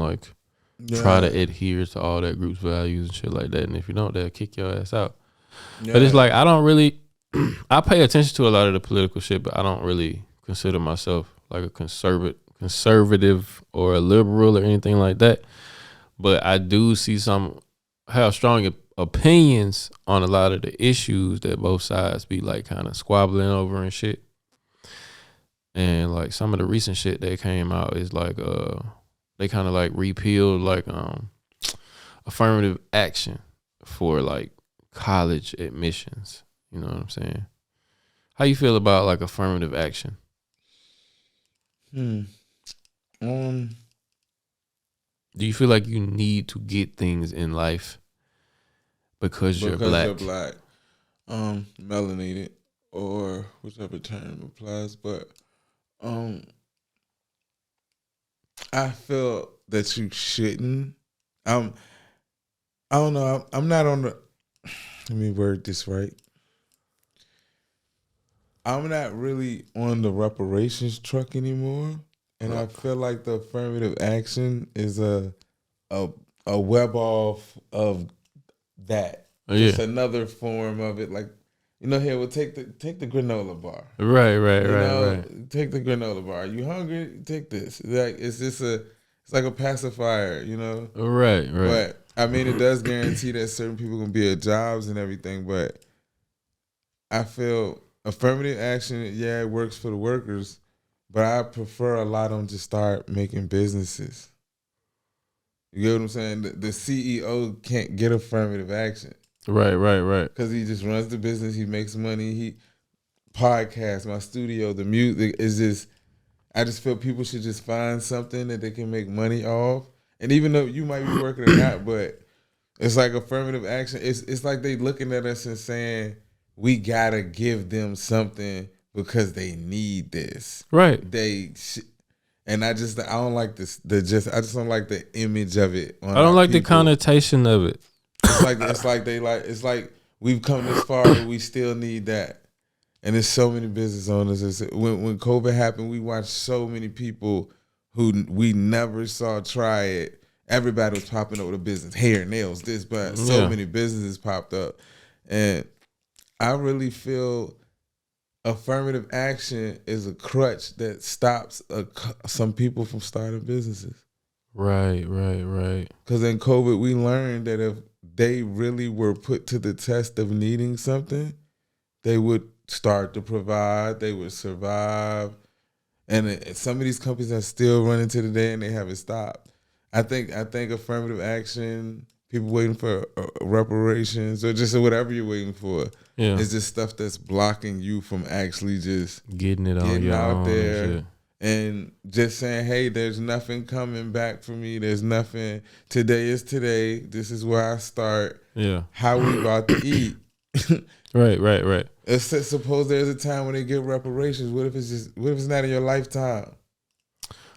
try to adhere to all that group's values and shit like that. And if you don't, they'll kick your ass out. Yeah. But it's like I don't really. I pay attention to a lot of the political shit, but I don't really consider myself like a conservative or a liberal or anything like that. But I do see have strong opinions on a lot of the issues that both sides be kind of squabbling over and shit. And some of the recent shit that came out is they kind of repealed affirmative action for college admissions. You know what I'm saying? How you feel about affirmative action? Do you feel like you need to get things in life because you're black? Melanated, or whichever term applies, but I feel that you shouldn't. I don't know. I'm not on the. Let me word this right. I'm not really on the reparations truck anymore, and I feel like the affirmative action is a web off of that. It's another form of it, here, we'll take the granola bar. Right. Take the granola bar. You hungry? Take this. It's like a pacifier, Right. But I mean, it does guarantee that certain people gonna be at jobs and everything. But I feel affirmative action, it works for the workers, but I prefer a lot of them to start making businesses. You get what I'm saying? The CEO can't get affirmative action. Right. Because he just runs the business. He makes money. He podcasts, my studio, the music is just. I just feel people should just find something that they can make money off. And even though you might be working or not, but it's like affirmative action. It's like they looking at us and saying we gotta give them something because they need this. Right. And I don't like this. I just don't like the image of it. I don't like the connotation of it. It's like we've come this far, but we still need that. And there's so many business owners. When COVID happened, we watched so many people who we never saw try it. Everybody was popping up with a business, hair, nails, this, but so many businesses popped up. And I really feel affirmative action is a crutch that stops some people from starting businesses. Right. Because in COVID, we learned that if they really were put to the test of needing something, they would start to provide, they would survive. And some of these companies are still running to the day and they haven't stopped. I think affirmative action, people waiting for reparations or just whatever you're waiting for, is just stuff that's blocking you from actually just getting out there and just saying, hey, there's nothing coming back for me. There's nothing. Today is today. This is where I start. Yeah. How we about to eat. Right. Suppose there's a time when they get reparations. What if it's not in your lifetime?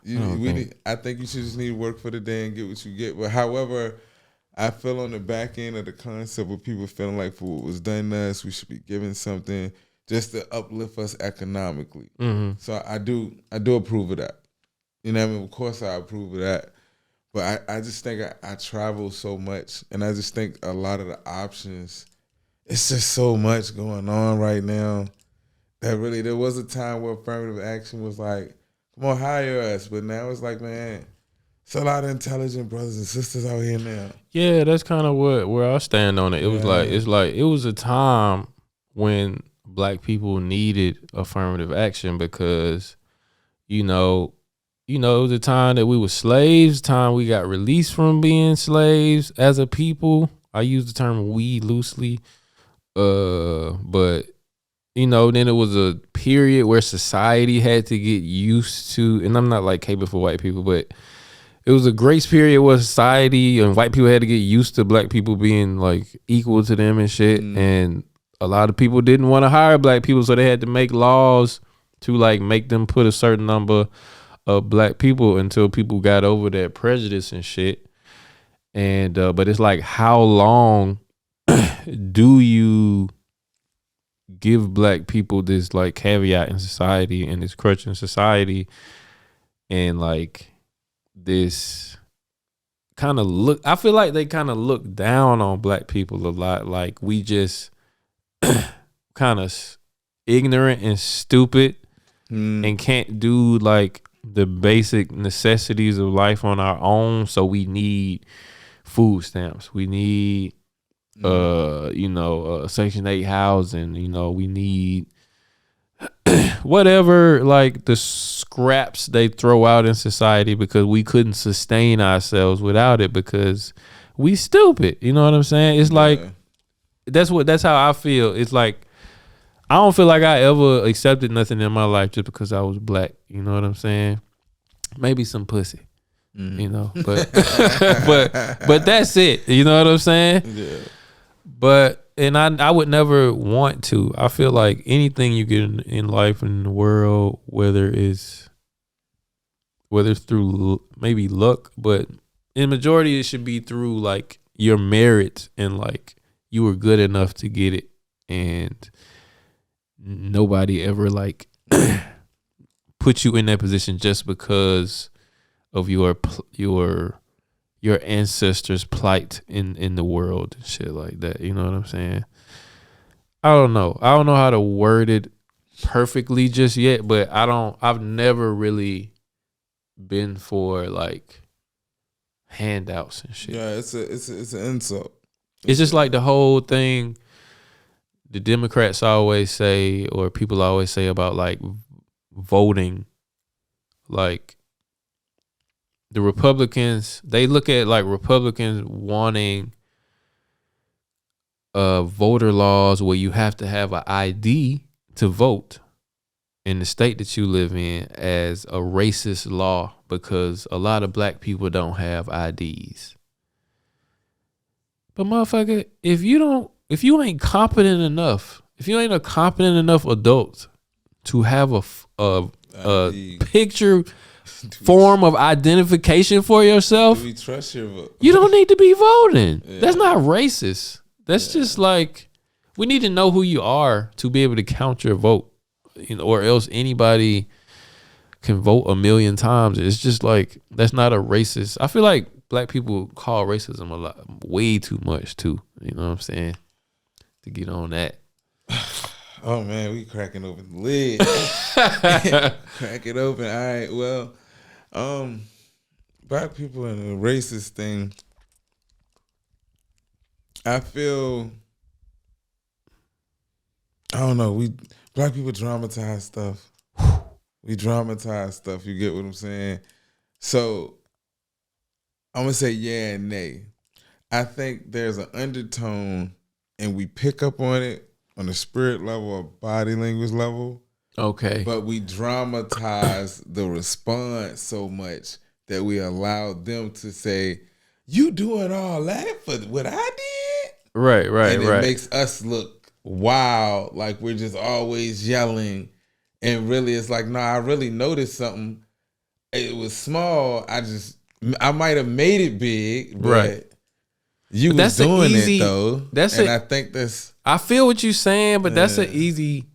I think you should just need to work for the day and get what you get. But however, I feel on the back end of the concept of people feeling like for what was done to us, we should be given something just to uplift us economically. Mm-hmm. So I do approve of that. You know what I mean? Of course I approve of that. But I just think I travel so much, and I just think a lot of the options, it's just so much going on right now that really, there was a time where affirmative action was like, come on, hire us. But now it's like, man, it's a lot of intelligent brothers and sisters out here now. Yeah, that's kind of where I stand on it. It was it was a time when black people needed affirmative action because, it was a time that we were slaves, time we got released from being slaves as a people. I use the term we loosely. But then it was a period where society had to get used to, and I'm not like caping for white people, but it was a grace period where society and white people had to get used to black people being like equal to them and shit. And a lot of people didn't want to hire black people, so they had to make laws to like make them put a certain number of black people until people got over that prejudice and shit. And but it's like, how long do you give black people this like caveat in society and this crutch in society, and like this kind of I feel like they kind of look down on black people a lot. Like we just kind of ignorant and stupid and can't do like the basic necessities of life on our own. So we need food stamps. We need Section 8 housing. We need whatever, like the scraps they throw out in society because we couldn't sustain ourselves without it because we stupid. You know what I'm saying? It's like that's how I feel. It's like I don't feel like I ever accepted nothing in my life just because I was black. You know what I'm saying? Maybe some pussy. But but that's it. You know what I'm saying? Yeah. But I would never want to. I feel like anything you get in life and in the world, whether it's through maybe luck, but in majority it should be through like your merit and like you were good enough to get it, and nobody ever like put you in that position just because of your ancestors' plight in the world and shit like that. You know what I'm saying? I don't know how to word it perfectly just yet, but I've never really been for like handouts and shit. Yeah, it's an insult. It's just like the whole thing the Democrats always say, or people always say about like voting, like the Republicans, they look at like Republicans wanting voter laws where you have to have an ID to vote in the state that you live in as a racist law because a lot of black people don't have IDs. But motherfucker, if you ain't competent enough, if you ain't a competent enough adult to have a picture form of identification for yourself, do we trust your vote? You don't need to be voting. Yeah. That's not racist. That's just like, we need to know who you are to be able to count your vote, or else anybody can vote a million times. It's just like, that's not a racist. I feel like black people call racism way too much too. You know what I'm saying? To get on that. Oh man, we cracking open the lid. Crack it open. All right. Well, black people and the racist thing. I feel, I don't know. Black people dramatize stuff. We dramatize stuff. You get what I'm saying? So I'm gonna say yeah and nay. I think there's an undertone, and we pick up on it on the spirit level or body language level. Okay. But we dramatize the response so much that we allow them to say, you doing all that for what I did? Right. And it makes us look wild, like we're just always yelling. And really it's like, no, I really noticed something. It was small. I might have made it big, but You was doing it though. I think that's. I feel what you're saying, but that's an easy.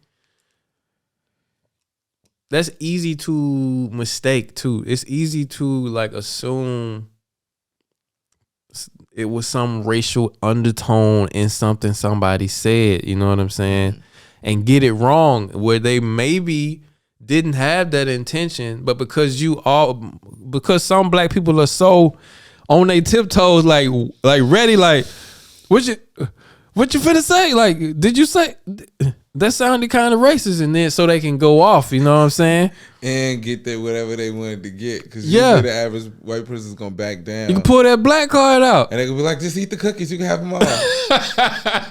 That's easy to mistake too. It's easy to like assume it was some racial undertone in something somebody said. You know what I'm saying? And get it wrong where they maybe didn't have that intention, but because some black people are so on their tiptoes, like ready, like what you finna say? Like, did you say that sounded kind of racist? And then so they can go off, you know what I'm saying? And get that whatever they wanted to get. Because the average white person's gonna back down. You can pull that black card out. And they can be like, just eat the cookies, you can have them all.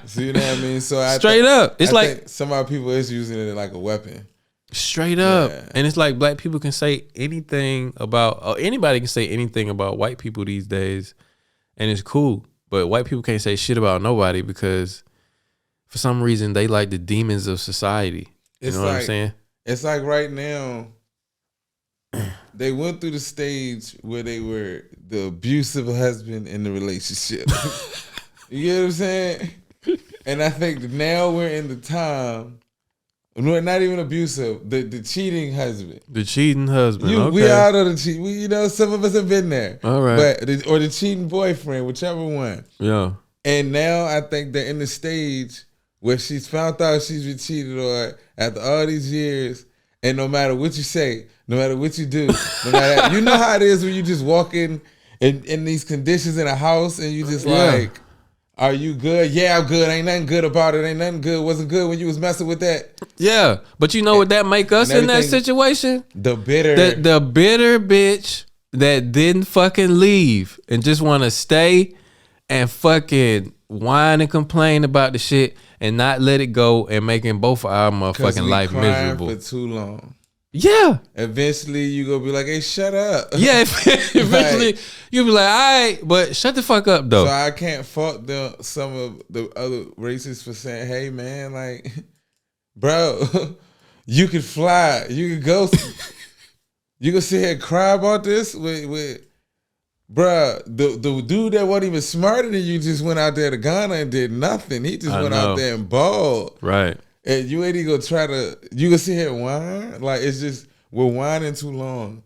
So you know what I mean? So straight up. It's I think some of our people is using it like a weapon. Straight up. Yeah. And it's like black people can say anything about, anybody can say anything about white people these days, and it's cool. But white people can't say shit about nobody because for some reason they like the demons of society. You know what I'm saying? It's like right now, they went through the stage where they were the abusive husband in the relationship. You get what I'm saying? And I think now we're in the time. Not even abusive. The cheating husband. The cheating husband. We all know the cheat. Some of us have been there. All right. Or the cheating boyfriend, whichever one. Yeah. And now I think they're in the stage where she's found out she's been cheated on after all these years, and no matter what you say, no matter what you do, no matter you know how it is when you just walk in these conditions in a house and you just like, are you good? Yeah, I'm good. Ain't nothing good about it. Ain't nothing good. Wasn't good when you was messing with that. Yeah, but you know what that make us in that situation? The bitter bitch that didn't fucking leave and just want to stay and fucking whine and complain about the shit and not let it go and making both of our motherfucking life miserable for too long. Yeah. Eventually you gonna be like, hey, shut up. Yeah, eventually you'll be like, all right, but shut the fuck up though. So I can't fault some of the other racists for saying, hey man, like, bro, you could fly. You could go. You can sit here and cry about this with bruh, the dude that wasn't even smarter than you just went out there to Ghana and did nothing. He just went out there and balled. Right. And you ain't even gonna you can sit here and whine. Like, it's just, we're whining too long.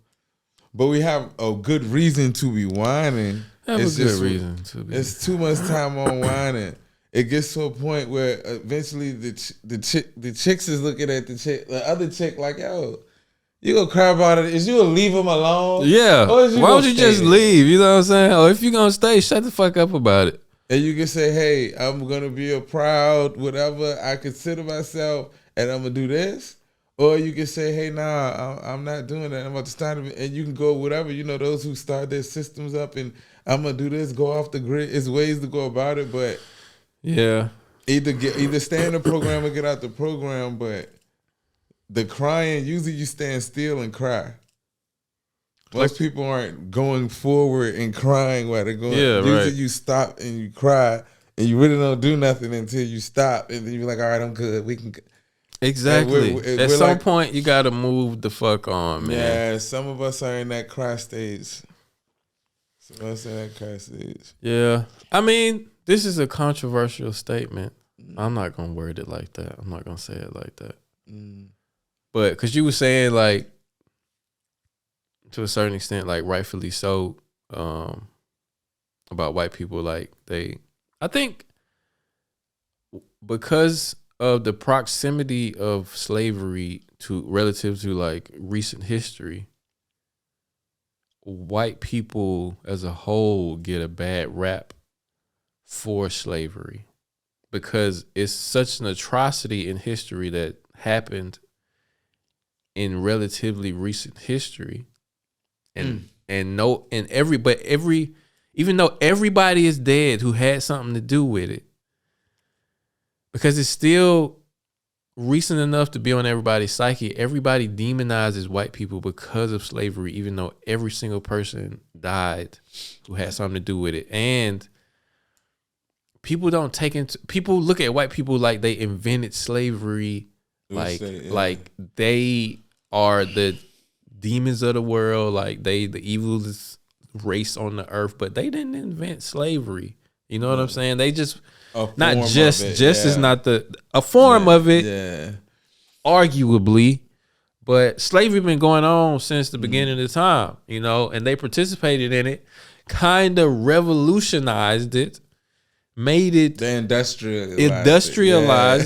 But we have a good reason to be whining. It's too much time on whining. It gets to a point where eventually the chicks is looking at the other chick like, yo, you gonna cry about it? Is you gonna leave him alone? Yeah. Why would you just leave? You know what I'm saying? Or if you're gonna stay, shut the fuck up about it. And you can say, hey, I'm going to be a proud whatever I consider myself and I'm going to do this. Or you can say, hey, nah, I'm not doing that. I'm about to start it. And you can go whatever. You know, those who start their systems up and I'm going to do this, go off the grid. It's ways to go about it. But yeah, either stay in the program or get out the program. But the crying, usually you stand still and cry. Most people aren't going forward and crying while they're going. Yeah, usually you stop and you cry and you really don't do nothing until you stop and then you're like, all right, I'm good. We can. Exactly. At some point, you got to move the fuck on, man. Yeah, some of us are in that cry stage. Yeah. I mean, this is a controversial statement. I'm not going to word it like that. I'm not going to say it like that. But because you were saying, like, to a certain extent, like rightfully so, about white people, like I think because of the proximity of slavery relative to like recent history, white people as a whole get a bad rap for slavery because it's such an atrocity in history that happened in relatively recent history. Even though everybody is dead who had something to do with it, because it's still recent enough to be on everybody's psyche. Everybody demonizes white people because of slavery, even though every single person died who had something to do with it. And people people look at white people like they invented slavery, like they are the demons of the world, like the evilest race on the earth, but they didn't invent slavery. You know what I'm saying? They just A not form just of it, is yeah. not a form of it, Yeah. arguably. But slavery been going on since the beginning of the time, you know, and they participated in it, kind of revolutionized it, made it. They industrialized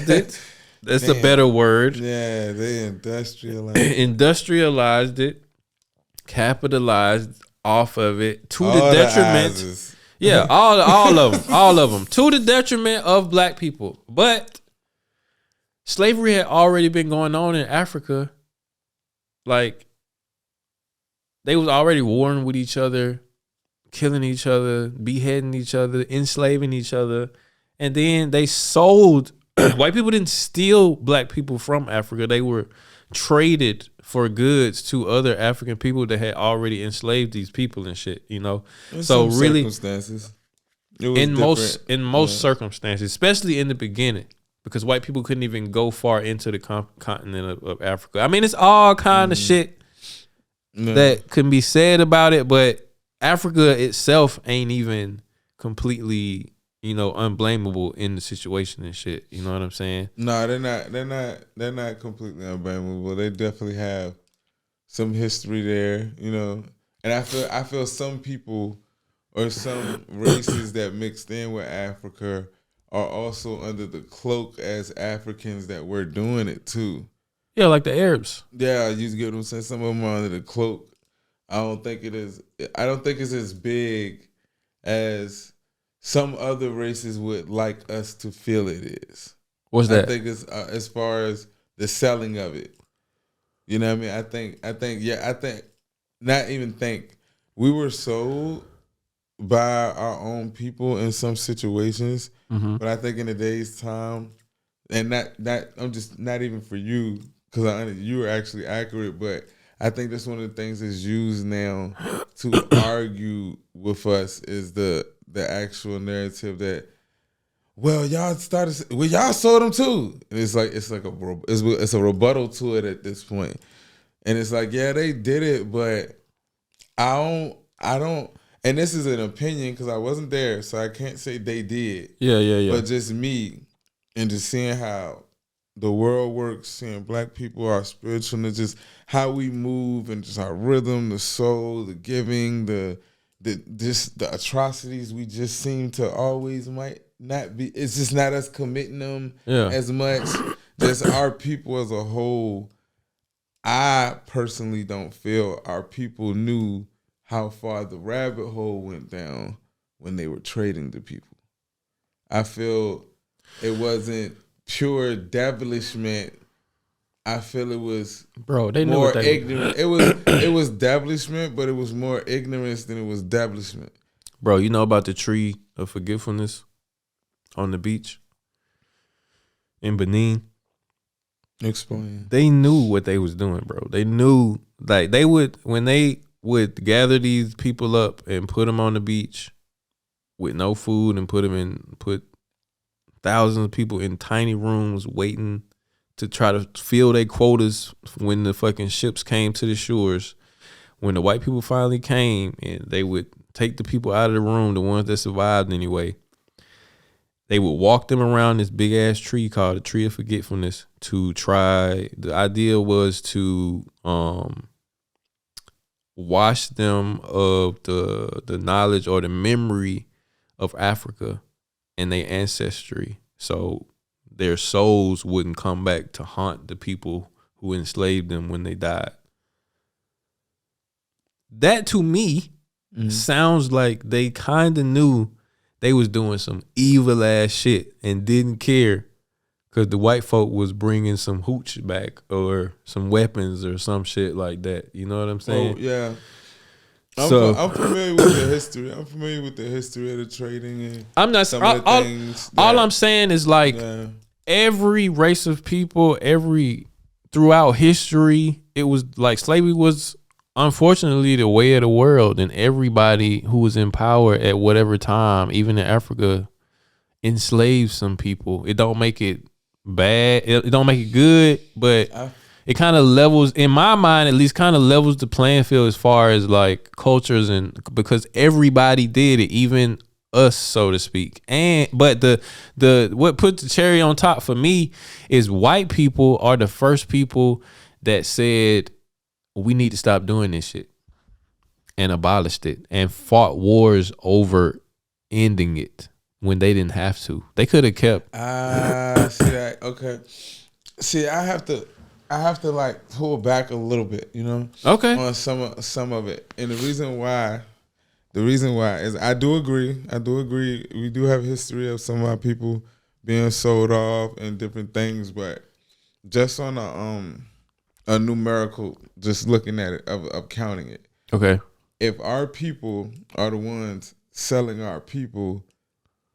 it. That's a better word. Yeah, they industrialized industrialized it, capitalized off of it to all the the detriment. Ises. Yeah, all of them to the detriment of black people. But slavery had already been going on in Africa. Like, they was already warring with each other, killing each other, beheading each other, enslaving each other. And then they sold, white people didn't steal black people from Africa. They were traded for goods to other African people that had already enslaved these people and shit, you know? In so some really, circumstances, it was in most circumstances, especially in the beginning, because white people couldn't even go far into the continent of Africa. I mean, it's all kind of shit that can be said about it, but Africa itself ain't even completely, you know, unblameable in the situation and shit. You know what I'm saying? No, they're not completely unblameable. They definitely have some history there, you know. And I feel some people or some races that mixed in with Africa are also under the cloak as Africans that were doing it too. Yeah, like the Arabs. Yeah, you get what I'm saying? Some of them are under the cloak. I don't think it's as big as some other races would like us to feel it is. What's that? I think it's as far as the selling of it. You know what I mean? I think not even think we were sold by our own people in some situations, but I think in today's time, and not I'm just not even for you because you were actually accurate, but I think that's one of the things that's used now to argue with us is the actual narrative that, well, y'all sold them too, and it's a rebuttal to it at this point, and it's like, yeah, they did it, but I don't. And this is an opinion because I wasn't there, so I can't say they did. Yeah. But just me and just seeing how the world works, seeing black people, our spiritualness, just how we move and just our rhythm, the soul, the giving, the atrocities we just seem to always might not be. It's just not us committing them as much. Just our people as a whole. I personally don't feel our people knew how far the rabbit hole went down when they were trading the people. I feel it wasn't pure devilishment. I feel it was they knew more what they ignorant. It was devilishment, but it was more ignorance than it was devilishment. Bro, you know about the tree of forgetfulness on the beach in Benin? Explain. They knew what they was doing, bro. They knew, like, they would, when they would gather these people up and put them on the beach with no food and put thousands of people in tiny rooms waiting to try to fill their quotas when the fucking ships came to the shores. When the white people finally came and they would take the people out of the room, the ones that survived anyway, they would walk them around this big ass tree called the Tree of Forgetfulness to try. The idea was to wash them of the knowledge or the memory of Africa and their ancestry, so their souls wouldn't come back to haunt the people who enslaved them when they died. That to me sounds like they kind of knew they was doing some evil ass shit and didn't care because the white folk was bringing some hooch back or some weapons or some shit like that. You know what I'm saying? Oh, yeah. I'm familiar with the history. I'm familiar with the history of the trading and I'm not. some of the things. All I'm saying is, like, every race of people, throughout history, it was like slavery was unfortunately the way of the world, and everybody who was in power at whatever time, even in Africa, enslaved some people. It don't make it bad. It don't make it good, but it kind of levels, in my mind at least, kind of levels the playing field as far as like cultures, and because everybody did it, even us, so to speak. But the what put the cherry on top for me is white people are the first people that said we need to stop doing this shit and abolished it and fought wars over ending it when they didn't have to. They could have kept. See that? Okay. See, I have to like pull back a little bit, you know. Okay. On some of it, and the reason why is I do agree. We do have history of some of our people being sold off and different things, but just on a numerical, just looking at it of counting it. Okay. If our people are the ones selling our people,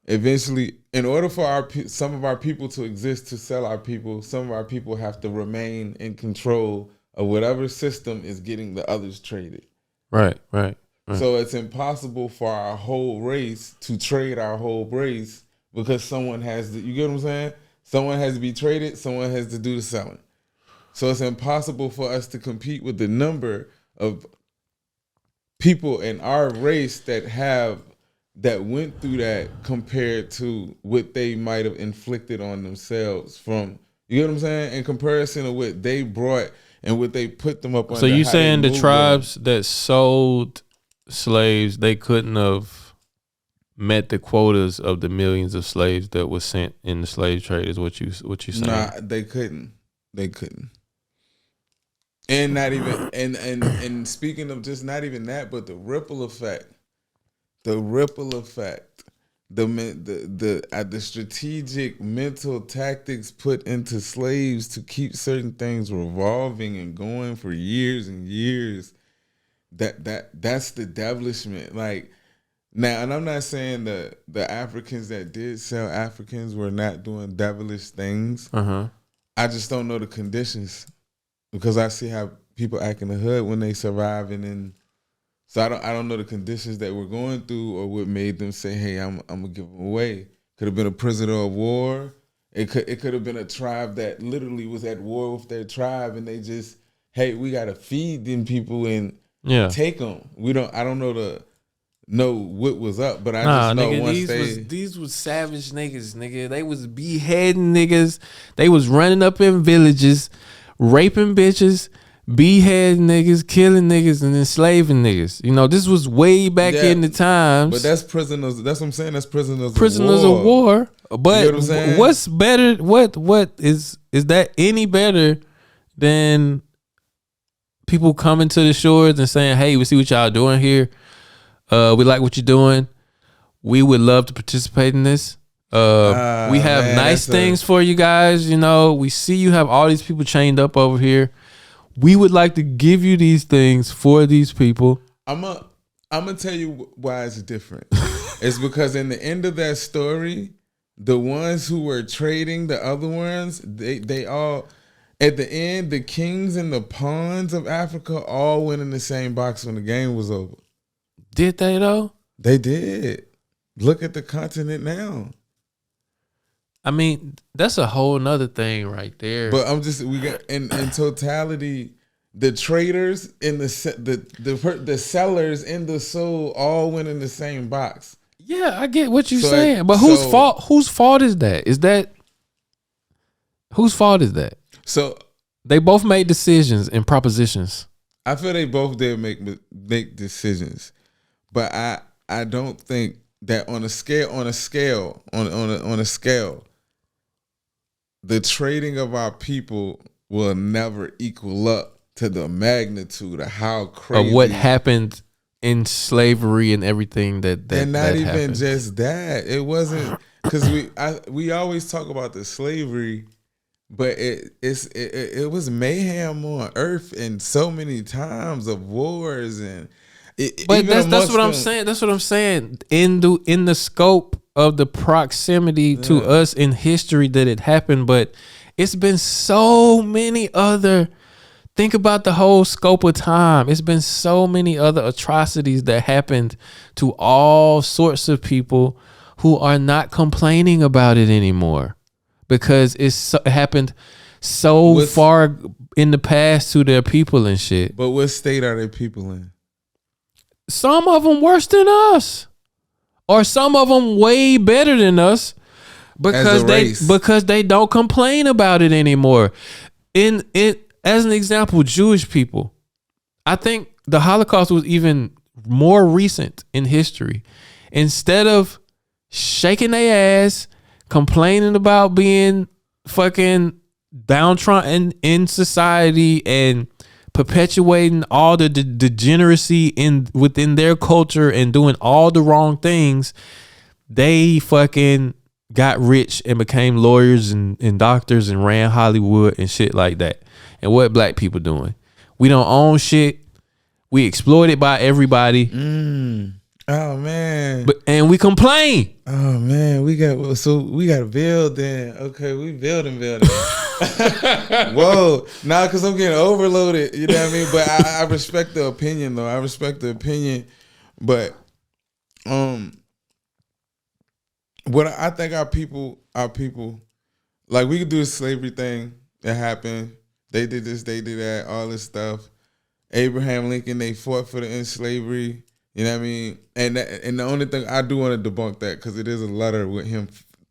eventually, in order for some of our people to exist to sell our people, some of our people have to remain in control of whatever system is getting the others traded. Right. So it's impossible for our whole race to trade our whole race because someone has to, you get what I'm saying? Someone has to be traded, someone has to do the selling. So it's impossible for us to compete with the number of people in our race that went through that compared to what they might have inflicted on themselves from, you get what I'm saying? In comparison to what they brought and what they put them up on. So you saying the tribes that sold slaves, they couldn't have met the quotas of the millions of slaves that was sent in the slave trade is what you saying? Nah, they couldn't. And not even and speaking of just not even that, but the ripple effect, the strategic mental tactics put into slaves to keep certain things revolving and going for years and years. That's the devilishment. Like now, and I'm not saying the Africans that did sell Africans were not doing devilish things. I just don't know the conditions. Because I see how people act in the hood when they surviving, and so I don't know the conditions that we're going through or what made them say, "Hey, I'm gonna give them away." Could have been a prisoner of war. It could have been a tribe that literally was at war with their tribe, and they just, hey, we gotta feed them people and take them. I don't know what was up, but I just know nigga, these was savage nigga. They was beheading niggas. They was running up in villages, raping bitches, beheading niggas, killing niggas, and enslaving niggas. You know, this was way back in the times. But that's prisoners. That's what I'm saying. That's prisoners of war. But you know what's better? What is that any better than people coming to the shores and saying, "Hey, we see what y'all doing here. We like what you're doing. We would love to participate in this. We have nice things for you guys. You know, we see you have all these people chained up over here. We would like to give you these things for these people." I'm gonna tell you why it's different. It's because in the end of that story, the ones who were trading the other ones, they all, at the end, the kings and the pawns of Africa all went in the same box when the game was over. Did they though? They did. Look at the continent now. I mean, that's a whole nother thing right there. But we got in totality, the traders and the sellers and the sold all went in the same box. Yeah, I get what you're saying, but whose fault is that? Whose fault is that? So they both made decisions and propositions. I feel they both did make decisions, but I don't think that on a scale, the trading of our people will never equal up to the magnitude of how crazy of what happened in slavery and everything that and not that even happened. Just that. It wasn't because we always talk about the slavery, but it was mayhem on earth and so many times of wars and. But that's what I'm saying. That's what I'm saying. In the scope of the proximity to us in history that it happened, but it's been so many other. Think about the whole scope of time. It's been so many other atrocities that happened to all sorts of people who are not complaining about it anymore because it happened so far in the past to their people and shit. But what state are their people in? Some of them worse than us. or some of them way better than us because they don't complain about it anymore. As an example, Jewish people, I think the Holocaust was even more recent in history. Instead of shaking their ass, complaining about being fucking downtrodden in society and perpetuating all the degeneracy within their culture and doing all the wrong things, they fucking got rich and became lawyers and doctors and ran Hollywood and shit like that. And what black people doing? We don't own shit. We exploited by everybody. Oh man. And we complain. Oh man, we got to build then. Okay, we building. Whoa, nah, cause I'm getting overloaded. You know what I mean? But I respect the opinion though. I respect the opinion. But what I think our people, like we could do the slavery thing that happened. They did this, they did that, all this stuff. Abraham Lincoln, they fought for the end slavery. You know what I mean? And the only thing I do want to debunk that because it is a letter with him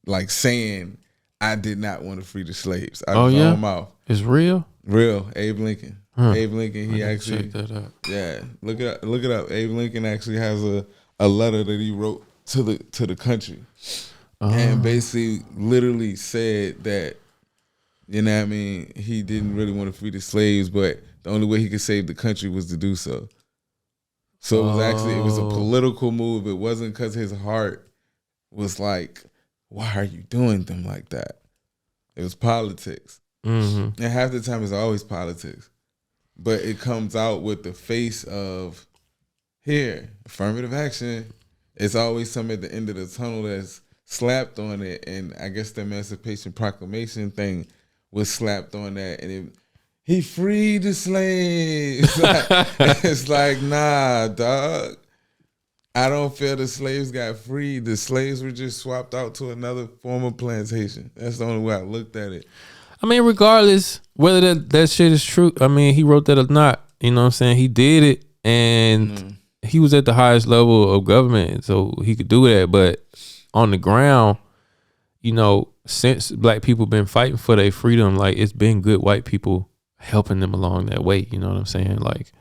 like saying I did not want to free the slaves. Mouth. It's real? Real. Abe Lincoln. Huh. Abe Lincoln, he actually check that out. Yeah. Look it up. Abe Lincoln actually has a letter that he wrote to the country. And basically literally said that, you know what I mean, he didn't really want to free the slaves, but the only way he could save the country was to do so. So it was a political move. It wasn't because his heart was like, why are you doing them like that? It was politics. And half the time it's always politics. But it comes out with the face of, here, affirmative action. It's always something at the end of the tunnel that's slapped on it. And I guess the Emancipation Proclamation thing was slapped on that. And he freed the slaves. It's like, nah, dog. I don't feel the slaves got freed. The slaves were just swapped out to another form of plantation. That's the only way I looked at it. I mean, regardless whether that shit is true, I mean, he wrote that or not. You know what I'm saying? He did it, and he was at the highest level of government, so he could do that. But on the ground, you know, since black people been fighting for their freedom, like it's been good white people helping them along that way. You know what I'm saying? Like,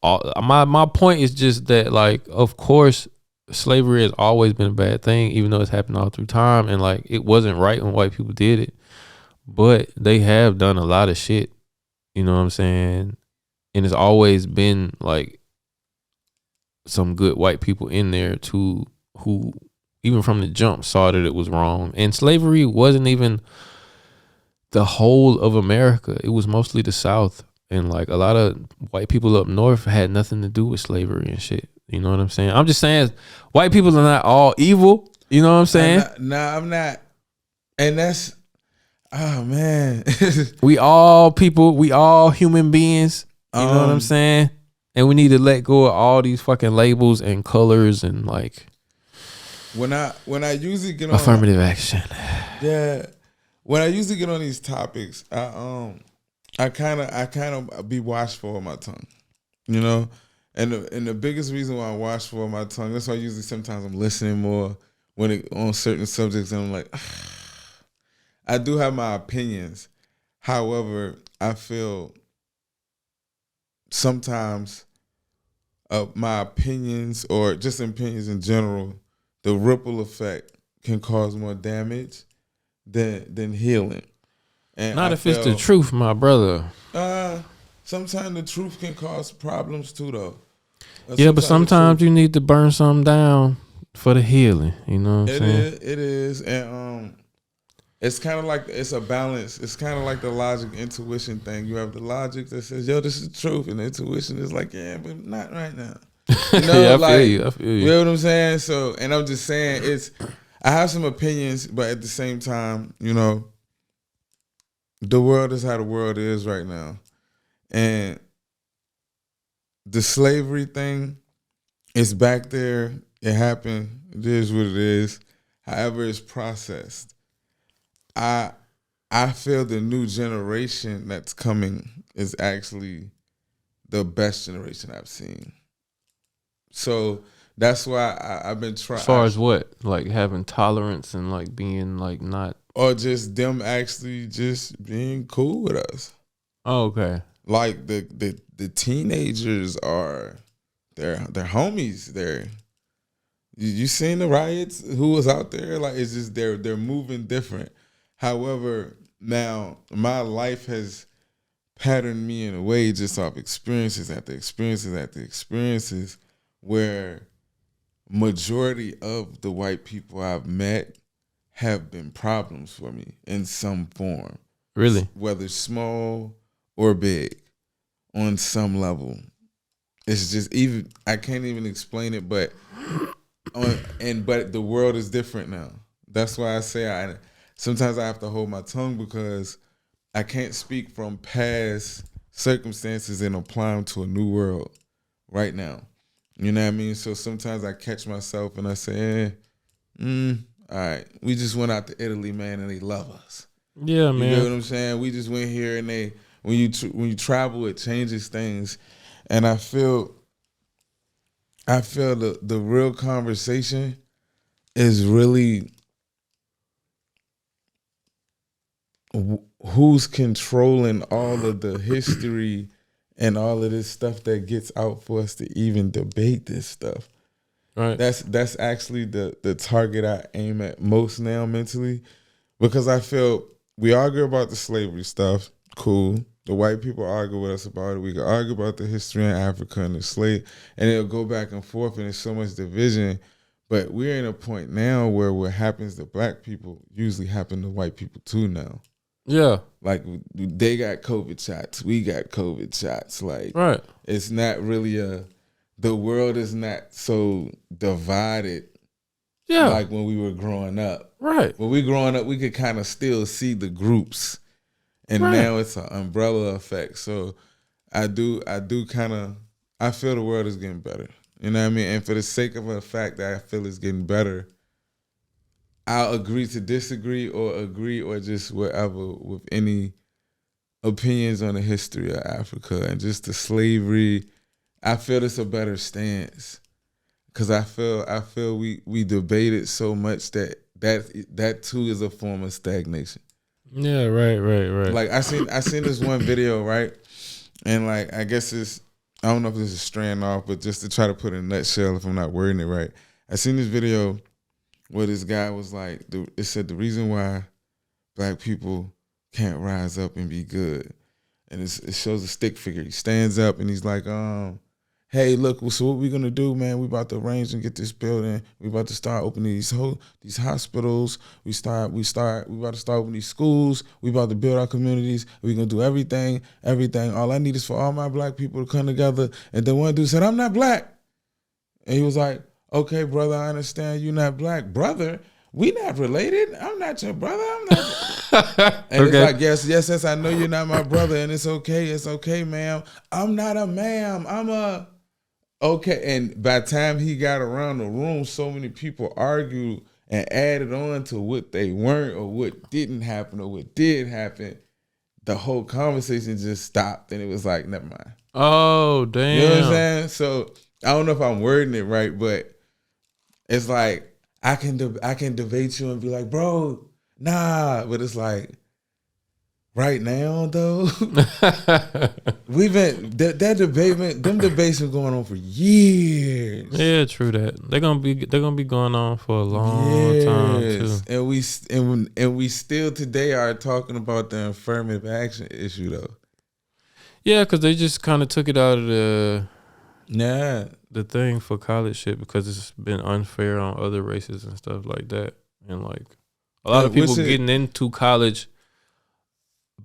my point is just that, like, of course, slavery has always been a bad thing, even though it's happened all through time, and like it wasn't right when white people did it, but they have done a lot of shit. You know what I'm saying? And it's always been like some good white people in there too, who even from the jump saw that it was wrong. And slavery wasn't even the whole of America. It was mostly the South. And like a lot of white people up north had nothing to do with slavery and shit. You know what I'm saying? I'm just saying white people are not all evil. You know what I'm saying? Nah, I'm not. And that's, oh man. We all people, we all human beings. You know what I'm saying? And we need to let go of all these fucking labels and colors and like when I usually get on affirmative action. Yeah. When I usually get on these topics, I kind of be watchful of my tongue, you know, and the biggest reason why I'm watchful of my tongue, that's why usually sometimes I'm listening more on certain subjects, and I'm like, I do have my opinions. However, I feel sometimes my opinions, or just opinions in general, the ripple effect can cause more damage than healing. And not if it's the truth, my brother. Sometimes the truth can cause problems too, though. Yeah, but sometimes you need to burn something down for the healing. You know what I'm saying? It is, and it's kind of like, it's a balance. It's kind of like the logic intuition thing. You have the logic that says, "Yo, this is the truth," and the intuition is like, "Yeah, but not right now." You know, yeah, like, I feel you. You know what I'm saying? So, and I'm just saying, I have some opinions, but at the same time, you know, the world is how the world is right now. And the slavery thing is back there. It happened. It is what it is. However, it's processed. I feel the new generation that's coming is actually the best generation I've seen. So That's why I've been trying. As far as what? Like having tolerance and like being like not. Or just them actually just being cool with us. Oh, okay. Like the teenagers are, they're homies. You seen the riots? Who was out there? Like it's just they're moving different. However, now my life has patterned me in a way just off experiences after experiences after experiences, where majority of the white people I've met have been problems for me in some form. Really? Whether small or big, on some level. It's just I can't even explain it, but the world is different now. That's why I say sometimes I have to hold my tongue, because I can't speak from past circumstances and apply them to a new world right now. You know what I mean? So sometimes I catch myself and I say, all right, we just went out to Italy, man, and they love us. Yeah, man. You know what I'm saying? We just went here, and when you travel, it changes things. And I feel the real conversation is really who's controlling all of the history and all of this stuff that gets out for us to even debate this stuff. Right. That's actually the target I aim at most now mentally, because I feel we argue about the slavery stuff, cool. The white people argue with us about it. We can argue about the history in Africa and the slave, and it'll go back and forth, and there's so much division. But we're in a point now where what happens to black people usually happen to white people too now. Yeah. Like they got COVID shots, we got COVID shots. Like, right. It's not really the world is not so divided. Yeah. Like when we were growing up. Right. When we growing up, we could kind of still see the groups. And right. now it's an umbrella effect. So I feel the world is getting better. You know what I mean? And for the sake of a fact that I feel it's getting better, I'll agree to disagree or agree or just whatever with any opinions on the history of Africa and just the slavery. I feel it's a better stance, because I feel we debated so much that too is a form of stagnation. Yeah, right. Like I seen this one video, right? And like I guess I don't know if this is straying off, but just to try to put it in a nutshell, if I'm not wording it right, I seen this video where this guy was like, it said the reason why black people can't rise up and be good, and it shows a stick figure. He stands up and he's like, hey, look, so what we gonna do, man? We about to arrange and get this building. We about to start opening these hospitals. We about to start opening these schools. We about to build our communities. We gonna do everything. All I need is for all my black people to come together. And then one dude said, I'm not black. And he was like, okay, brother, I understand you're not black. Brother, we not related. I'm not your brother. I'm not. And okay. It's like, yes, I know you're not my brother, and it's okay, ma'am. I'm not a ma'am. I'm a. Okay, and by the time he got around the room, so many people argued and added on to what they weren't or what didn't happen or what did happen. The whole conversation just stopped, and it was like, never mind. Oh, damn. You know what I'm saying? So I don't know if I'm wording it right, but it's like I can debate you and be like, bro, nah. But it's like, right now, though, we've been them debates been going on for years. Yeah, true that. They're gonna be going on for a long time too. And we still today are talking about the affirmative action issue though. Yeah, because they just kind of took it out of the thing for college shit, because it's been unfair on other races and stuff like that, and like a lot of people getting into college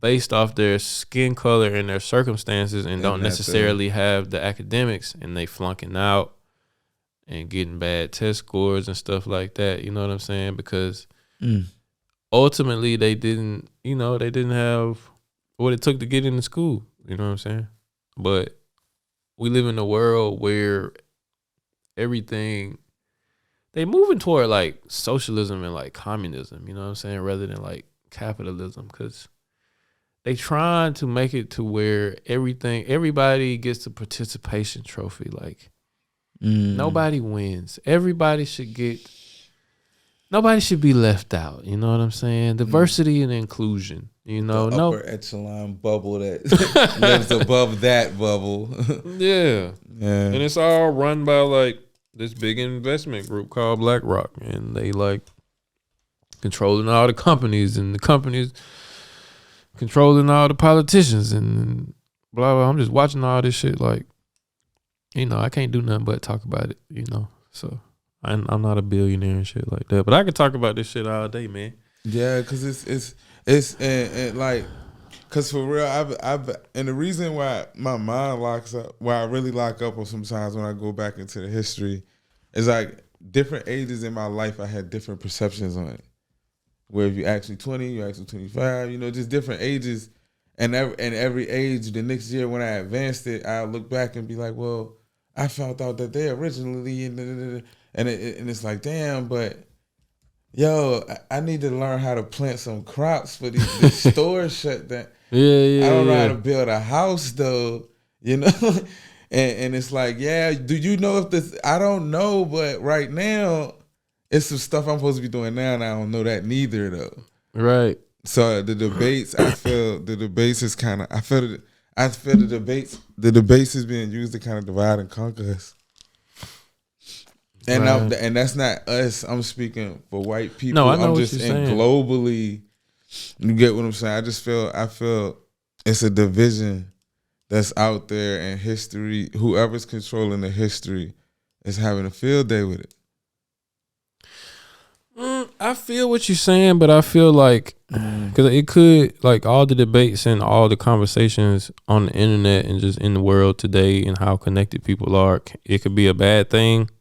based off their skin color and their circumstances, and don't necessarily have the academics, and they flunking out and getting bad test scores and stuff like that. You know what I'm saying? Because ultimately they didn't have what it took to get into school. You know what I'm saying? But we live in a world where everything, they moving toward like socialism and like communism, you know what I'm saying, rather than like capitalism, because they trying to make it to where everybody gets a participation trophy. Like Nobody wins. Everybody should get. Nobody should be left out. You know what I'm saying? Diversity and inclusion. You know, the upper echelon bubble that lives above that bubble. Yeah. Yeah. And it's all run by like this big investment group called BlackRock, and they like controlling all the companies, and the companies controlling all the politicians, and blah blah. I'm just watching all this shit like, you know, I can't do nothing but talk about it, you know. So I'm not a billionaire and shit like that, but I can talk about this shit all day, man. Yeah, cause it's and like, cause for real, I've and the reason why my mind locks up, why I really lock up on sometimes when I go back into the history, is like different ages in my life I had different perceptions on it. Where if you ask me 20, you ask me 25, you know, just different ages, and every age, the next year when I advanced it, I look back and be like, well, I found out that they originally and it's like, damn, but. Yo, I need to learn how to plant some crops for these stores shut down. Yeah. I don't know how to build a house though, you know? and it's like, yeah, do you know if this, I don't know, but right now, it's some stuff I'm supposed to be doing now, and I don't know that neither though. Right. So the debates, I feel the debates is kind of, I feel the debates is being used to kind of divide and conquer us. And right. And that's not us. I'm speaking for white people. No, I know I'm what just you're in saying. Globally. You get what I'm saying? I feel it's a division that's out there, and history. Whoever's controlling the history is having a field day with it. I feel what you're saying, but I feel like because it could, like, all the debates and all the conversations on the internet and just in the world today and how connected people are, it could be a bad thing.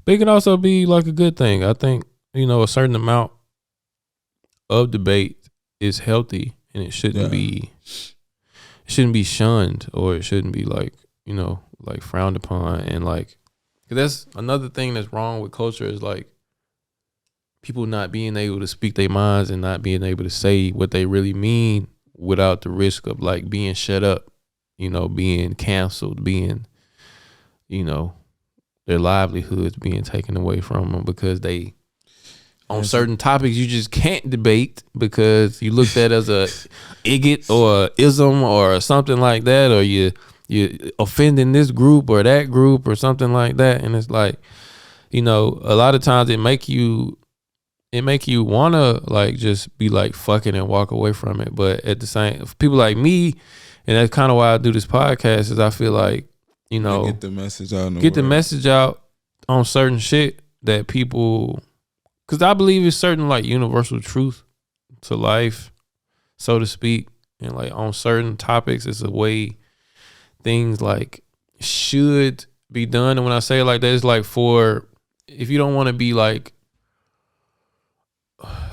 But it can also be like a good thing. I think, you know, a certain amount of debate is healthy, and it shouldn't be shunned, or it shouldn't be like, you know, like frowned upon. And like, 'cause that's another thing that's wrong with culture, is like people not being able to speak their minds and not being able to say what they really mean without the risk of like being shut up, you know, being canceled, being, you know, their livelihoods being taken away from them because they, on certain topics, you just can't debate because you looked at as a igot or ism or something like that, or you offending this group or that group or something like that. And it's like, you know, a lot of times it make you wanna like just be like fuck it and walk away from it. But at the same, people like me, and that's kind of why I do this podcast, is I feel like, you know, get the message out. The message out on certain shit that people, because I believe it's certain like universal truth to life, so to speak, and like on certain topics, it's a way things like should be done. And when I say it like that, it's like, for if you don't want to be like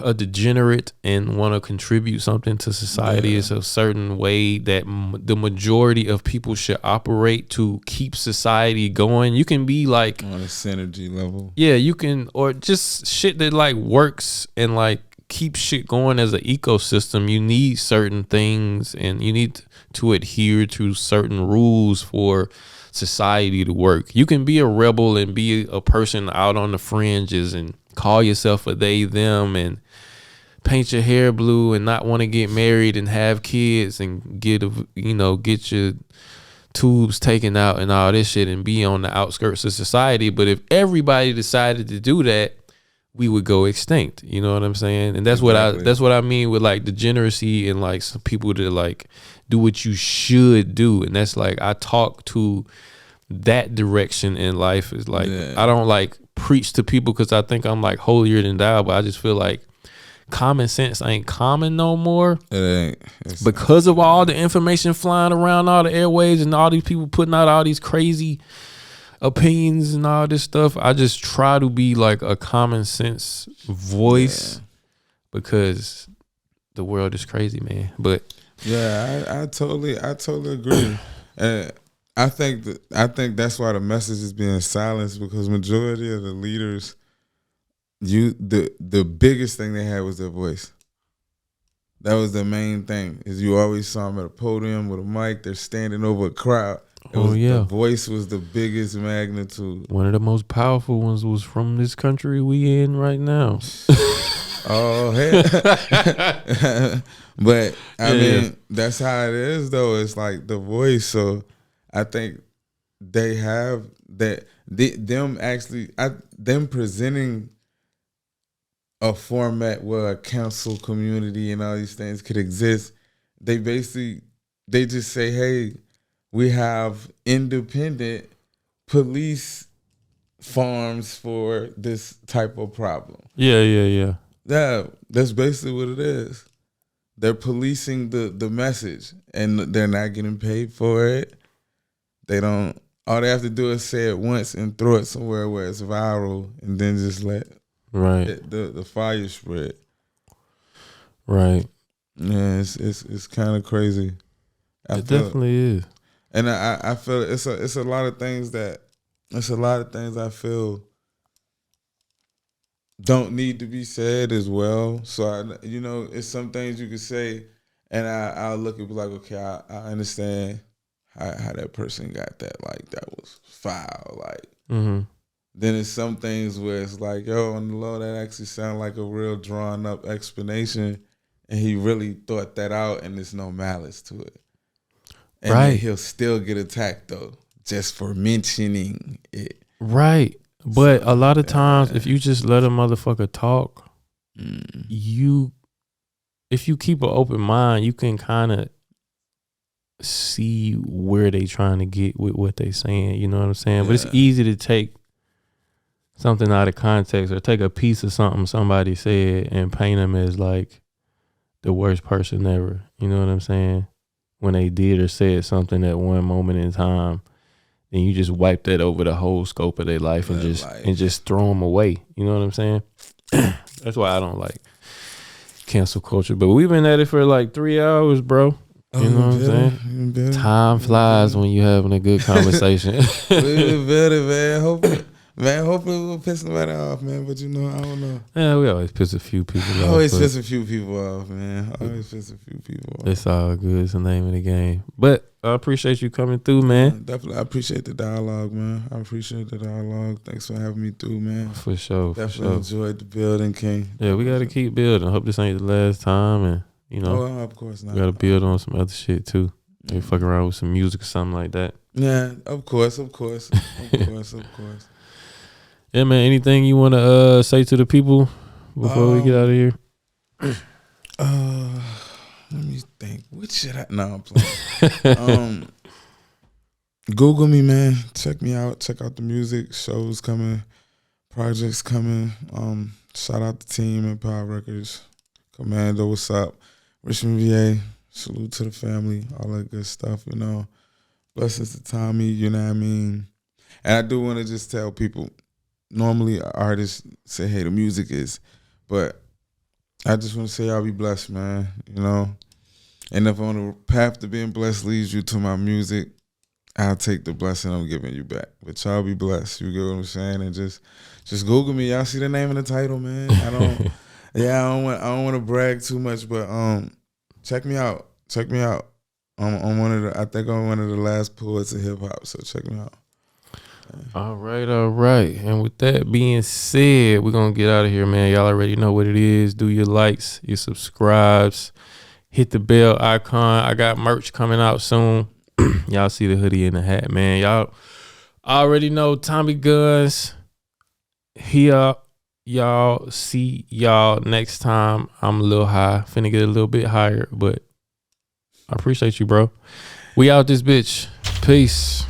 a degenerate and want to contribute something to society, it's a certain way that the majority of people should operate to keep society going. You can be like on a synergy level. Yeah, you can, or just shit that like works and like keep shit going as an ecosystem. You need certain things, and you need to adhere to certain rules for society to work. You can be a rebel and be a person out on the fringes and call yourself a they, them, and paint your hair blue and not want to get married and have kids and get your tubes taken out and all this shit and be on the outskirts of society. But if everybody decided to do that, we would go extinct. You know what I'm saying? And that's what I mean with like degeneracy and like some people that like do what you should do. And that's like, I talk to that direction in life. Is like, I don't like preach to people because I think I'm like holier than thou, but I just feel like common sense ain't common no more. It ain't. Because of all the information flying around all the airwaves and all these people putting out all these crazy opinions and all this stuff. I just try to be like a common sense voice because the world is crazy, man. But yeah, I totally agree. And I think that's why the message is being silenced, because majority of the leaders, the biggest thing they had was their voice. That was the main thing. Is you always saw them at a podium with a mic. They're standing over a crowd. The voice was the biggest magnitude. One of the most powerful ones was from this country we in right now. Oh, hell. But I mean, that's how it is though. It's like the voice. So I think they have that them presenting a format where a council community and all these things could exist. They just say, hey, we have independent police farms for this type of problem. Yeah. Yeah, that's basically what it is. They're policing the message, and they're not getting paid for it. All they have to do is say it once and throw it somewhere where it's viral, and then just let the fire spread. Right. Yeah, it's kind of crazy. It definitely is. And I feel it's a lot of things I feel don't need to be said as well. So it's some things you could say, and I'll look and be like, okay, I understand how that person got that. Like that was foul. Like then it's some things where it's like, yo, on the low, that actually sound like a real drawn up explanation, and he really thought that out, and there's no malice to it. And then he'll still get attacked though, just for mentioning it. Right. But a lot of times, if you just let a motherfucker talk, if you keep an open mind, you can kind of see where they trying to get with what they saying. You know what I'm saying? Yeah. But it's easy to take something out of context or take a piece of something somebody said and paint them as like the worst person ever. You know what I'm saying? When they did or said something at one moment in time. And you just wipe that over the whole scope of their life and just throw them away. You know what I'm saying? That's why I don't like cancel culture. But we've been at it for like 3 hours, bro. You know what I'm saying? Time flies when you're having a good conversation. We're better, man. Hopefully we'll piss nobody off, man. But I don't know. Yeah, we always piss a few people off. Always piss a few people off, man. It's all good. It's the name of the game. But I appreciate you coming through, man. Definitely. I appreciate the dialogue, man. Thanks for having me through, man. For sure. Definitely enjoyed the building, King. Yeah, we got to keep building. I hope this ain't the last time. And, of course not. We got to build on some other shit, too. Maybe fuck around with some music or something like that. Yeah, of course. Yeah, man. Anything you want to say to the people before we get out of here? Let me think. What should I? No, I'm playing. Google me, man. Check me out. Check out the music. Shows coming. Projects coming. Shout out the team at Power Records. Commando, what's up? Richmond, VA. Salute to the family. All that good stuff, Blessings to Tommy, you know what I mean? And I do want to just tell people, normally artists say, hey, the music is, but I just want to say y'all be blessed, man, And if on the path to being blessed leads you to my music, I'll take the blessing I'm giving you back. But y'all be blessed, you get what I'm saying? And just Google me. Y'all see the name of the title, man. I don't want to brag too much, but check me out. I think I'm one of the last poets of hip hop, so check me out. All right. And with that being said, we're going to get out of here, man. Y'all already know what it is. Do your likes, your subscribes, hit the bell icon. I got merch coming out soon. Y'all see the hoodie and the hat, man. Y'all already know Tommy Guns here. Y'all see y'all next time. I'm a little high. Finna get a little bit higher, but I appreciate you, bro. We out this bitch. Peace.